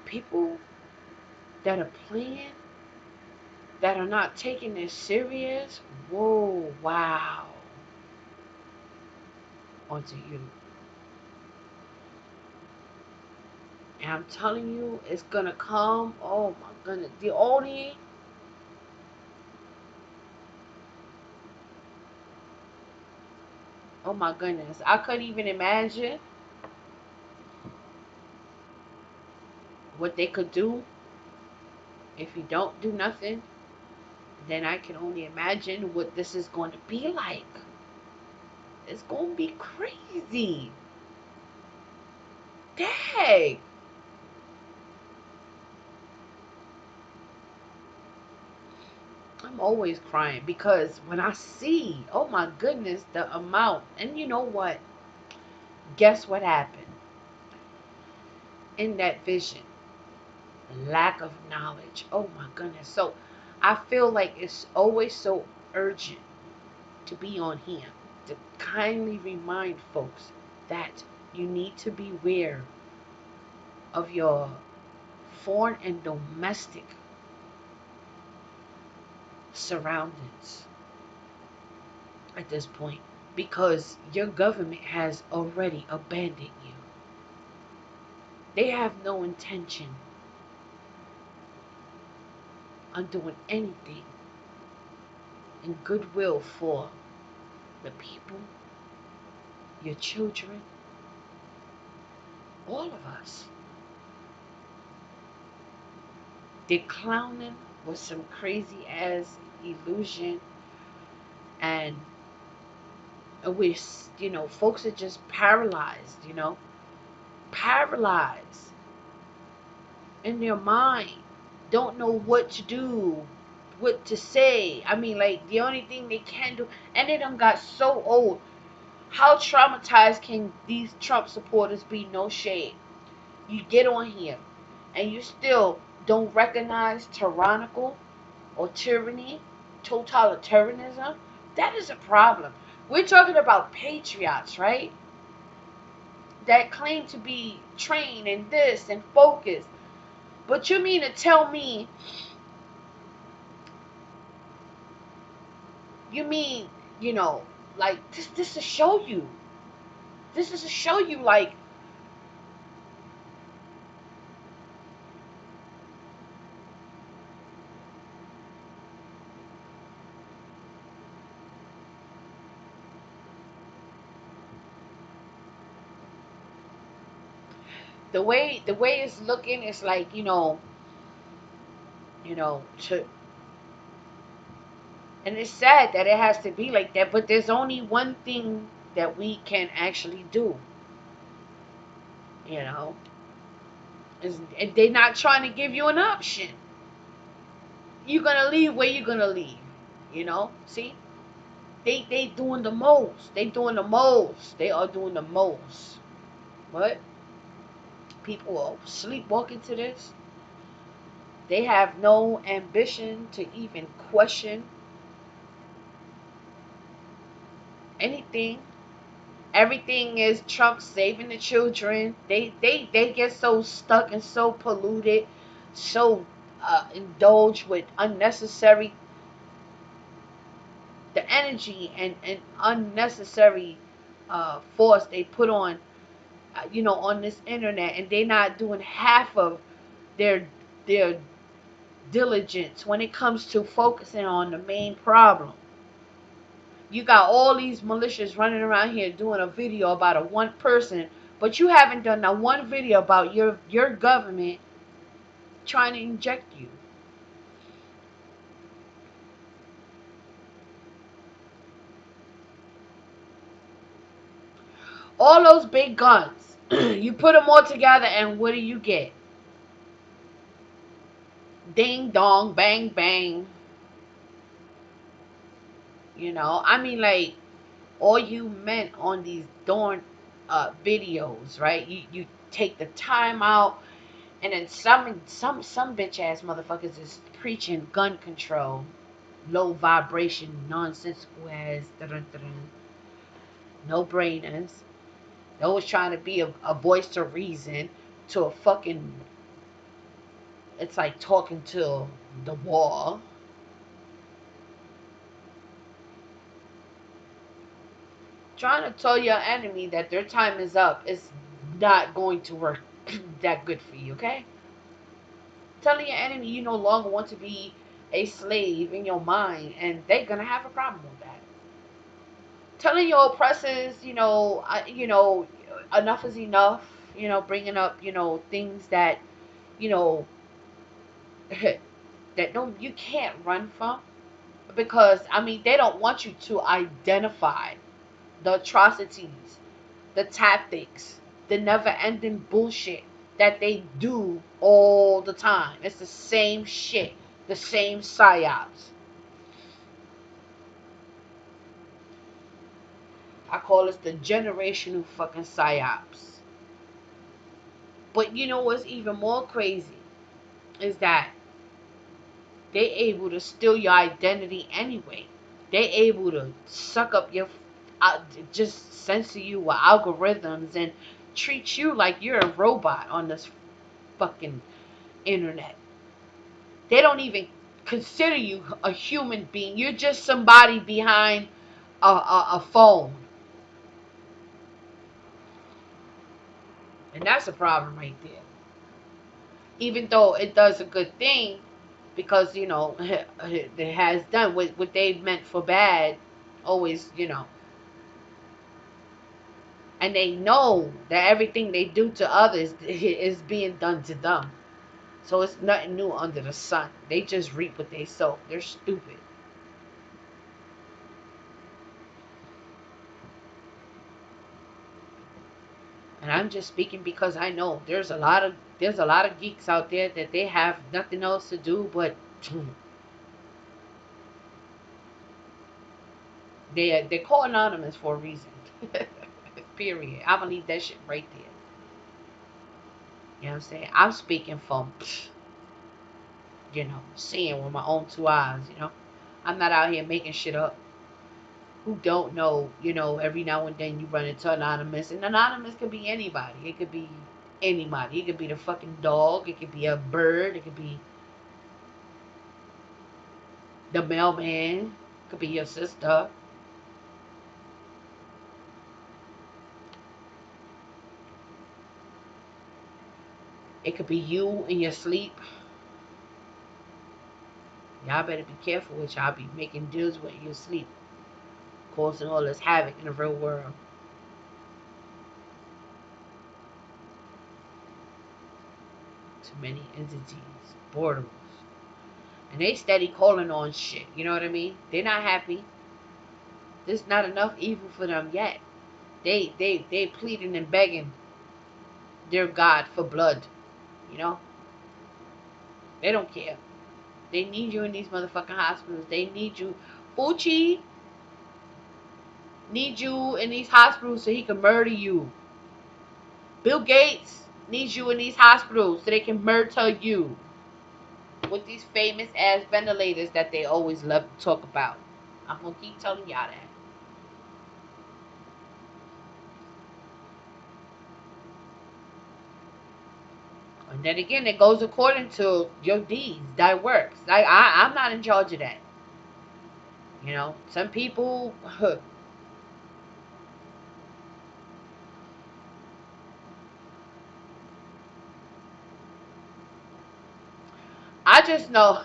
People that are playing, that are not taking this serious, whoa, wow. Onto you. And I'm telling you, it's gonna come. Oh my goodness. The only oh my goodness. I couldn't even imagine what they could do if you don't do nothing. Then I can only imagine what this is going to be like. It's going to be crazy. Dang. I'm always crying because when I see, oh my goodness, the amount. And you know what? Guess what happened? In that vision, lack of knowledge. Oh my goodness. So I feel like it's always so urgent to be on here to kindly remind folks that you need to beware of your foreign and domestic surroundings at this point, because your government has already abandoned you. They have no intention on doing anything in goodwill for the people, your children, all of us. They're clowning with some crazy ass illusion, and we're, folks are just paralyzed, paralyzed in their mind, don't know what to do, what to say. I mean, like, the only thing they can do, and they done got so old. How traumatized can these Trump supporters be? No shade. You get on here and you still don't recognize tyrannical or tyranny, totalitarianism. That is a problem. We're talking about patriots, right? That claim to be trained in this and focused. But you mean to tell me, like, this to show you. This is to show you, like, the way it's looking, it's like, to, and it's sad that it has to be like that, but there's only one thing that we can actually do, and they're not trying to give you an option. You're gonna leave where you're gonna leave, see, they doing the most, they are doing the most, but people are sleepwalking to this. They have no ambition to even question anything. Everything is Trump saving the children. They get so stuck and so polluted, so indulged with unnecessary, the energy and unnecessary force they put on, on this internet, and they're not doing half of their diligence when it comes to focusing on the main problem. You got all these militias running around here doing a video about a one person, but you haven't done that one video about your government trying to inject you. All those big guns, you put them all together, and what do you get? Ding dong, bang bang. You know, I mean, like, all you men on these darn videos, right? You take the time out, and then some bitch ass motherfuckers is preaching gun control, low vibration, nonsensical ass, no brainers. They're always trying to be a voice to reason to a fucking. It's like talking to the wall. Trying to tell your enemy that their time is up is not going to work that good for you, okay? Telling your enemy you no longer want to be a slave in your mind, and they're gonna have a problem with that. Telling your oppressors, enough is enough. Bringing up, things that, you know, that you can't run from, because I mean they don't want you to identify the atrocities, the tactics, the never-ending bullshit that they do all the time. It's the same shit, the same psyops. I call this the generational fucking psyops. But you know what's even more crazy is that they able to steal your identity anyway. They able to suck up your, just censor you with algorithms and treat you like you're a robot on this fucking internet. They don't even consider you a human being. You're just somebody behind a phone. And that's a problem right there. Even though it does a good thing, because, it has done what they meant for bad, always, and they know that everything they do to others is being done to them. So it's nothing new under the sun. They just reap what they sow. They're stupid. And I'm just speaking because I know there's a lot of geeks out there that they have nothing else to do but they call anonymous for a reason. Period. I'm gonna leave that shit right there. You know what I'm saying? I'm speaking from seeing with my own two eyes. I'm not out here making shit up. Who don't know, every now and then you run into anonymous, and anonymous could be anybody. It could be anybody. It could be the fucking dog. It could be a bird. It could be the mailman. It could be your sister. It could be you in your sleep. Y'all better be careful what y'all be making deals with in your sleep, causing all this havoc in the real world. Too many entities, boredoms. And they steady calling on shit, you know what I mean? They're not happy. There's not enough evil for them yet. They pleading and begging their God for blood, They don't care. They need you in these motherfucking hospitals. They need you. Fucci need you in these hospitals so he can murder you. Bill Gates needs you in these hospitals so they can murder you. With these famous ass ventilators that they always love to talk about. I'm gonna keep telling y'all that. And then again, it goes according to your deeds, thy works. I'm not in charge of that. Some people. I just know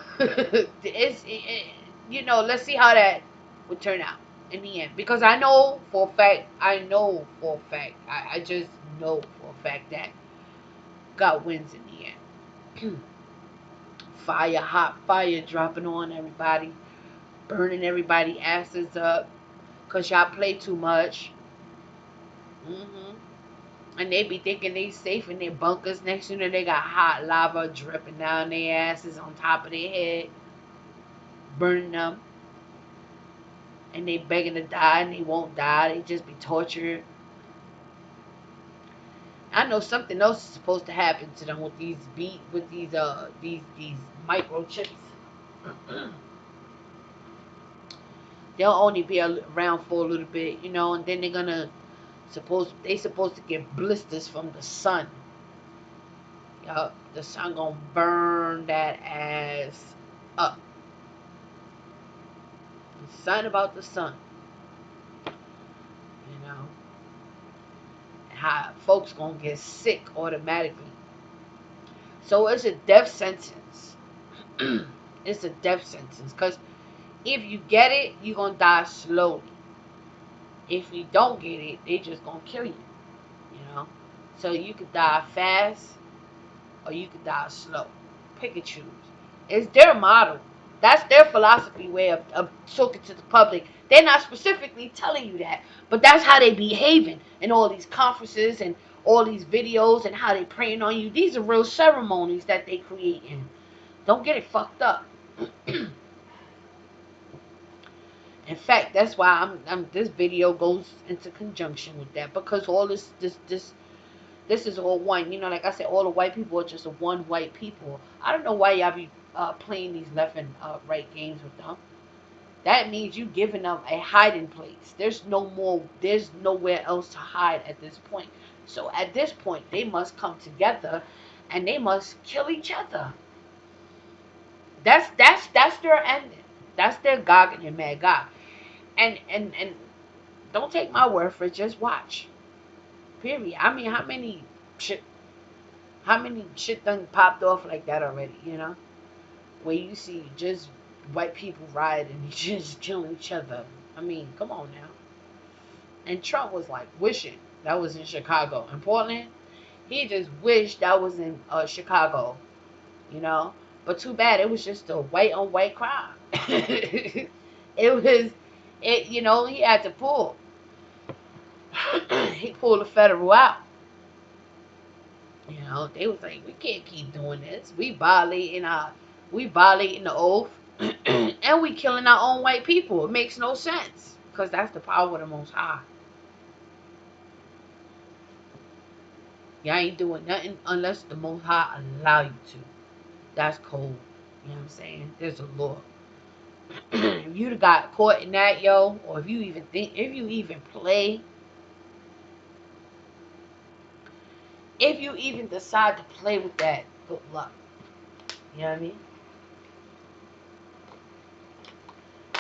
let's see how that would turn out in the end. Because I know for a fact, I just know for a fact that God wins in the end. Hot fire dropping on everybody, burning everybody asses up, because y'all play too much. And they be thinking they safe in their bunkers. Next, you know, they got hot lava dripping down their asses on top of their head, burning them. And they begging to die, and they won't die. They just be tortured. I know something else is supposed to happen to them with these microchips. They'll only be around for a little bit, you know, and then they're supposed to get blisters from the sun. Yup, the sun gonna burn that ass up. Something about the sun, you know, how folks gonna get sick automatically. So it's a death sentence. It's a death sentence, because if you get it, you're gonna die slowly. If you don't get it, they just gonna kill you, you know. So you could die fast, or you could die slow. Pick and choose. It's their model. That's their philosophy way of talking to the public. They're not specifically telling you that, but that's how they behaving in all these conferences and all these videos, and how they praying on you. These are real ceremonies that they creating. Don't get it fucked up. In fact, that's why this video goes into conjunction with that, because all this is all one. You know, like I said, all the white people are just one white people. I don't know why y'all be playing these left and right games with them. That means you giving them a hiding place. There's nowhere else to hide at this point. So at this point, they must come together and they must kill each other. That's their ending. That's their Gog and Magog. And don't take my word for it, just watch. Period. I mean, how many shit done popped off like that already, you know? Where you see just white people rioting and just killing each other. I mean, come on now. And Trump was like wishing that was in Chicago. In Portland, he just wished that was in Chicago, you know? But too bad, it was just a white on white crime. You know, he had to pull. He pulled the federal out. You know, they was like, we can't keep doing this. We violating the oath, and we killing our own white people. It makes no sense, because that's the power of the Most High. Y'all ain't doing nothing unless the Most High allow you to. That's cold. You know what I'm saying? There's a law. If you'd have got caught in that, yo, or if you even play, if you even decide to play with that, good luck. You know what I mean?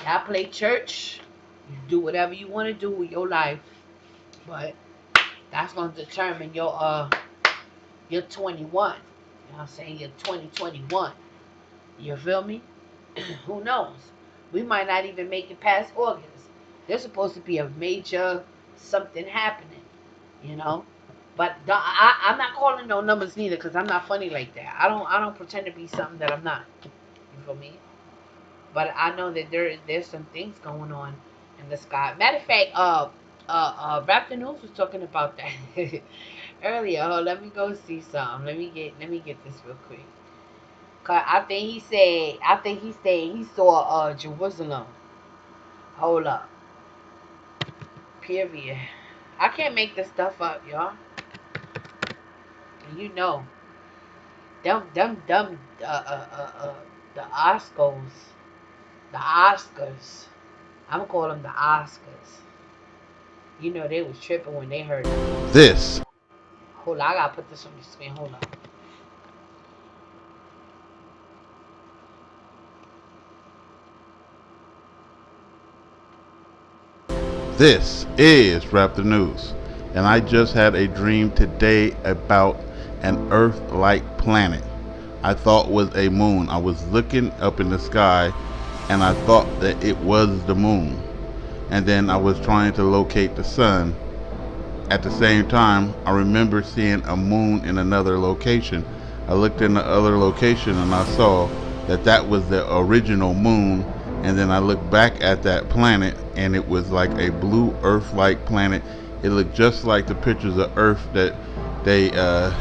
Y'all play church, you do whatever you want to do with your life, but that's going to determine your 21. You know what I'm saying? Your 2021. You feel me? Who knows? We might not even make it past August. There's supposed to be a major something happening, you know? But I'm not calling no numbers neither, because I'm not funny like that. I don't pretend to be something that I'm not. You feel me? But I know that there's some things going on in the sky. Matter of fact, Raptor News was talking about that earlier. Oh, let me go see something. Let me get this real quick. Cause I think he said he saw Jerusalem. Hold up. Period. I can't make this stuff up, y'all. You know, the Oscars. I'm gonna call them the Oscars. You know, they was tripping when they heard it. This. Hold on, I gotta put this on the screen. Hold on. This is Raptor News, and I just had a dream today about an Earth-like planet I thought was a moon. I was looking up in the sky, and I thought that it was the moon. And then I was trying to locate the sun. At the same time, I remember seeing a moon in another location. I looked in the other location, and I saw that that was the original moon. And then I looked back at that planet, and it was like a blue Earth-like planet. It looked just like the pictures of Earth that they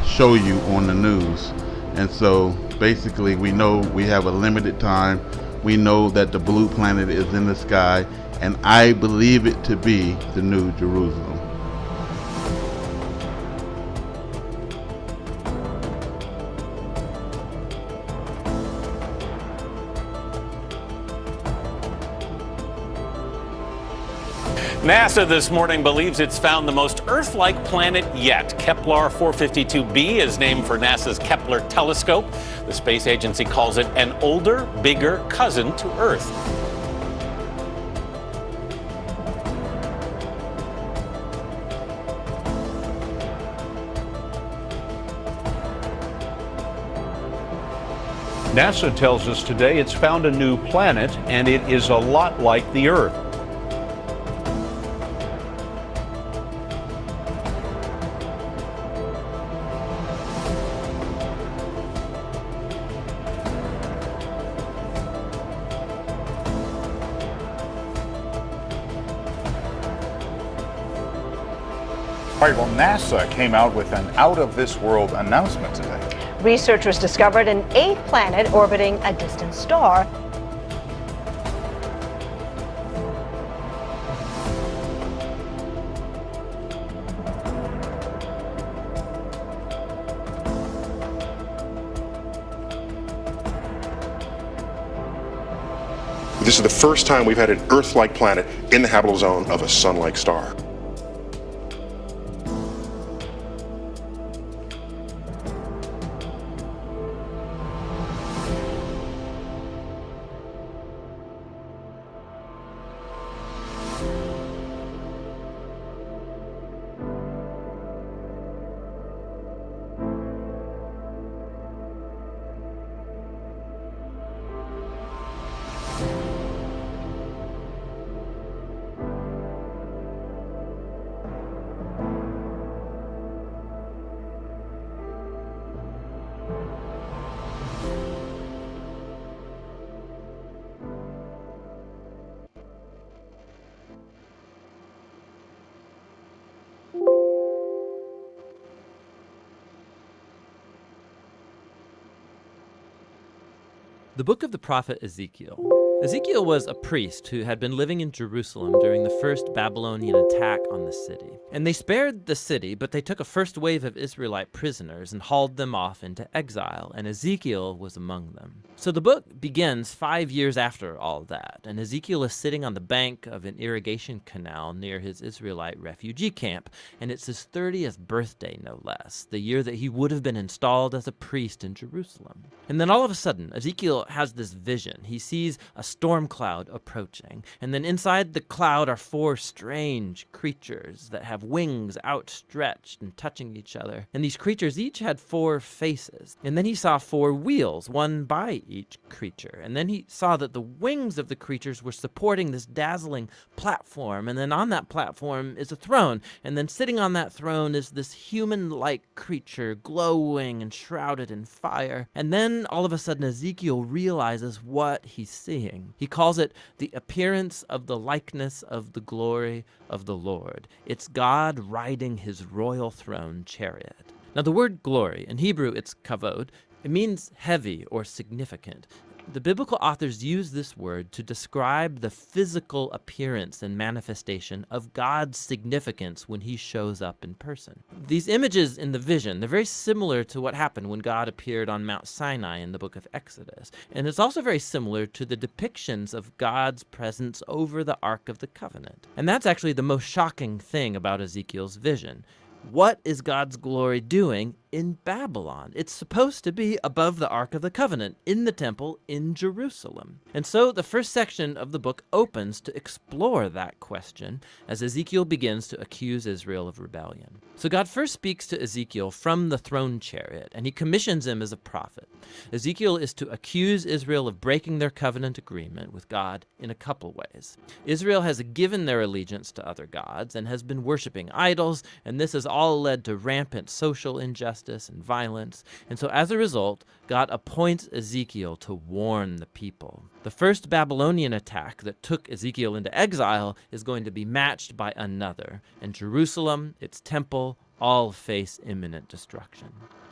show you on the news. And so basically we know we have a limited time. We know that the blue planet is in the sky, and I believe it to be the New Jerusalem. NASA this morning believes it's found the most Earth-like planet yet. Kepler 452b is named for NASA's Kepler telescope. The space agency calls it an older, bigger cousin to Earth. NASA tells us today it's found a new planet, and it is a lot like the Earth. All right, well, NASA came out with an out-of-this-world announcement today. Researchers discovered an eighth planet orbiting a distant star. This is the first time we've had an Earth-like planet in the habitable zone of a Sun-like star. The book of the prophet Ezekiel. Ezekiel was a priest who had been living in Jerusalem during the first Babylonian attack on the city. And they spared the city, but they took a first wave of Israelite prisoners and hauled them off into exile, and Ezekiel was among them. So the book begins 5 years after all that, and Ezekiel is sitting on the bank of an irrigation canal near his Israelite refugee camp, and it's his 30th birthday, no less, the year that he would have been installed as a priest in Jerusalem. And then all of a sudden, Ezekiel has this vision. He sees a storm cloud approaching, and then inside the cloud are 4 strange creatures that have wings outstretched and touching each other. And these creatures each had 4 faces. And then he saw 4 wheels, one by each creature. And then he saw that the wings of the creatures were supporting this dazzling platform, and then on that platform is a throne, and then sitting on that throne is this human-like creature glowing and shrouded in fire. And then all of a sudden Ezekiel realizes what he's seeing. He calls it the appearance of the likeness of the glory of the Lord. It's God riding his royal throne chariot. Now the word glory, in Hebrew it's kavod, it means heavy or significant. The biblical authors use this word to describe the physical appearance and manifestation of God's significance when he shows up in person. These images in the vision, they're very similar to what happened when God appeared on Mount Sinai in the book of Exodus. And it's also very similar to the depictions of God's presence over the Ark of the Covenant. And that's actually the most shocking thing about Ezekiel's vision. What is God's glory doing in Babylon? It's supposed to be above the Ark of the Covenant, in the temple in Jerusalem. And so the first section of the book opens to explore that question as Ezekiel begins to accuse Israel of rebellion. So God first speaks to Ezekiel from the throne chariot, and he commissions him as a prophet. Ezekiel is to accuse Israel of breaking their covenant agreement with God in a couple ways. Israel has given their allegiance to other gods and has been worshiping idols, and this has all led to rampant social injustice injustice and violence. And so as a result, God appoints Ezekiel to warn the people. The first Babylonian attack that took Ezekiel into exile is going to be matched by another, and Jerusalem, its temple, all face imminent destruction.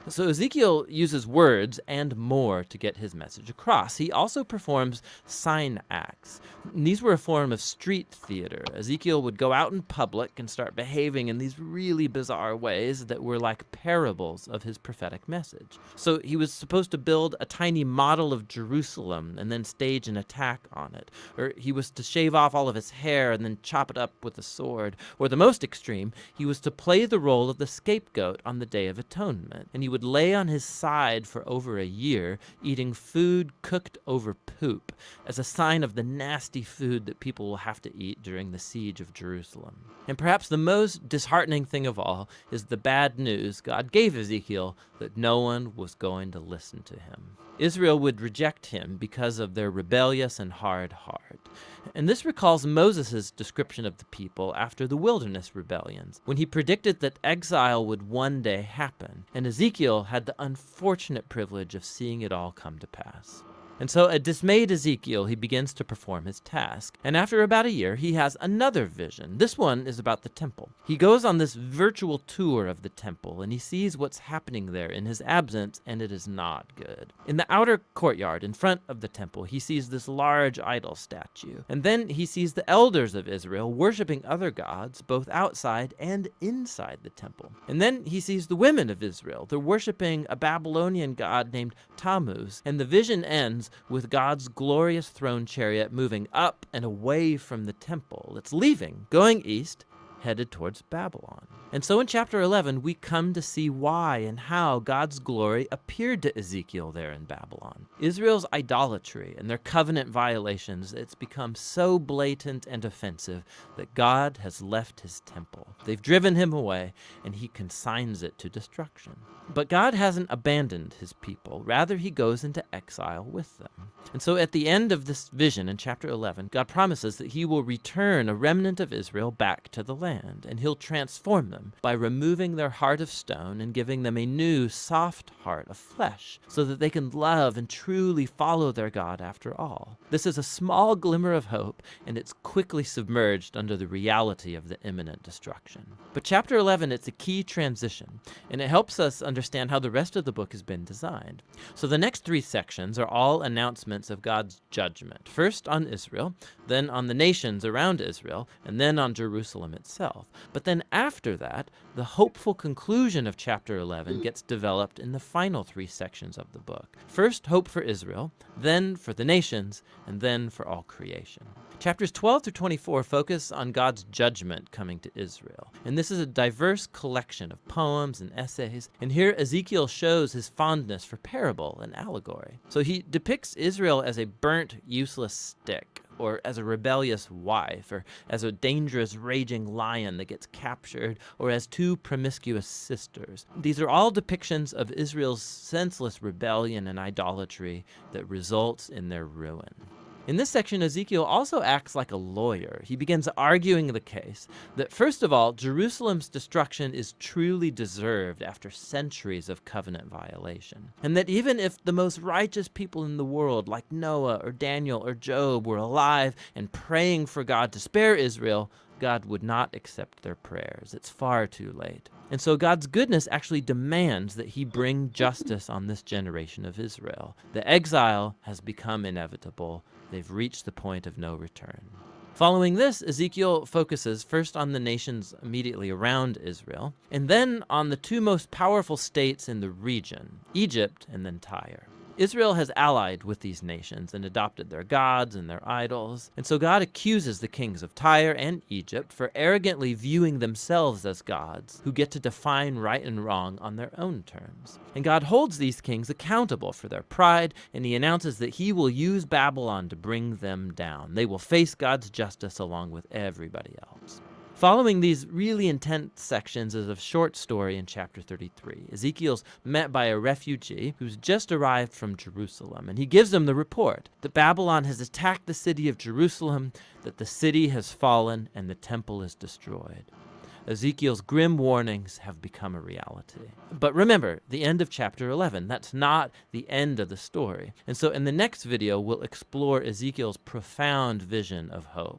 So Ezekiel uses words and more to get his message across. He also performs sign acts. These were a form of street theater. Ezekiel would go out in public and start behaving in these really bizarre ways that were like parables of his prophetic message. So he was supposed to build a tiny model of Jerusalem and then stage an attack on it. Or he was to shave off all of his hair and then chop it up with a sword. Or the most extreme, he was to play the role of the scapegoat on the Day of Atonement. And he would lay on his side for over a year, eating food cooked over poop, as a sign of the nasty food that people will have to eat during the siege of Jerusalem. And perhaps the most disheartening thing of all is the bad news God gave Ezekiel that no one was going to listen to him. Israel would reject him because of their rebellious and hard heart. And this recalls Moses' description of the people after the wilderness rebellions, when he predicted that exile would one day happen, and Ezekiel had the unfortunate privilege of seeing it all come to pass. And so a dismayed Ezekiel, he begins to perform his task. And after about a year, he has another vision. This one is about the temple. He goes on this virtual tour of the temple, and he sees what's happening there in his absence, and it is not good. In the outer courtyard in front of the temple, he sees this large idol statue. And then he sees the elders of Israel worshiping other gods, both outside and inside the temple. And then he sees the women of Israel. They're worshiping a Babylonian god named Tammuz. And the vision ends with God's glorious throne chariot moving up and away from the temple. It's leaving, going east, headed towards Babylon. And so in chapter 11, we come to see why and how God's glory appeared to Ezekiel there in Babylon. Israel's idolatry and their covenant violations, it's become so blatant and offensive that God has left his temple. They've driven him away, and he consigns it to destruction. But God hasn't abandoned his people. Rather, he goes into exile with them. And so at the end of this vision in chapter 11, God promises that he will return a remnant of Israel back to the land, and he'll transform them by removing their heart of stone and giving them a new, soft heart of flesh, so that they can love and truly follow their God after all. This is a small glimmer of hope, and it's quickly submerged under the reality of the imminent destruction. But chapter 11, it's a key transition, and it helps us understand how the rest of the book has been designed. So the next 3 sections are all announcements of God's judgment, first on Israel, then on the nations around Israel, and then on Jerusalem itself. But then after that, the hopeful conclusion of chapter 11 gets developed in the final 3 sections of the book. First, hope for Israel, then for the nations, and then for all creation. Chapters 12 through 24 focus on God's judgment coming to Israel. And this is a diverse collection of poems and essays. And here Ezekiel shows his fondness for parable and allegory. So he depicts Israel as a burnt, useless stick, or as a rebellious wife, or as a dangerous, raging lion that gets captured, or as 2 promiscuous sisters. These are all depictions of Israel's senseless rebellion and idolatry that results in their ruin. In this section, Ezekiel also acts like a lawyer. He begins arguing the case that, first of all, Jerusalem's destruction is truly deserved after centuries of covenant violation. And that even if the most righteous people in the world, like Noah or Daniel or Job, were alive and praying for God to spare Israel, God would not accept their prayers. It's far too late. And so God's goodness actually demands that he bring justice on this generation of Israel. The exile has become inevitable. They've reached the point of no return. Following this, Ezekiel focuses first on the nations immediately around Israel, and then on the 2 most powerful states in the region, Egypt and then Tyre. Israel has allied with these nations and adopted their gods and their idols, and so God accuses the kings of Tyre and Egypt for arrogantly viewing themselves as gods who get to define right and wrong on their own terms. And God holds these kings accountable for their pride, and he announces that he will use Babylon to bring them down. They will face God's justice along with everybody else. Following these really intense sections is a short story in chapter 33. Ezekiel's met by a refugee who's just arrived from Jerusalem, and he gives them the report that Babylon has attacked the city of Jerusalem, that the city has fallen, and the temple is destroyed. Ezekiel's grim warnings have become a reality. But remember, the end of chapter 11, that's not the end of the story. And so in the next video, we'll explore Ezekiel's profound vision of hope.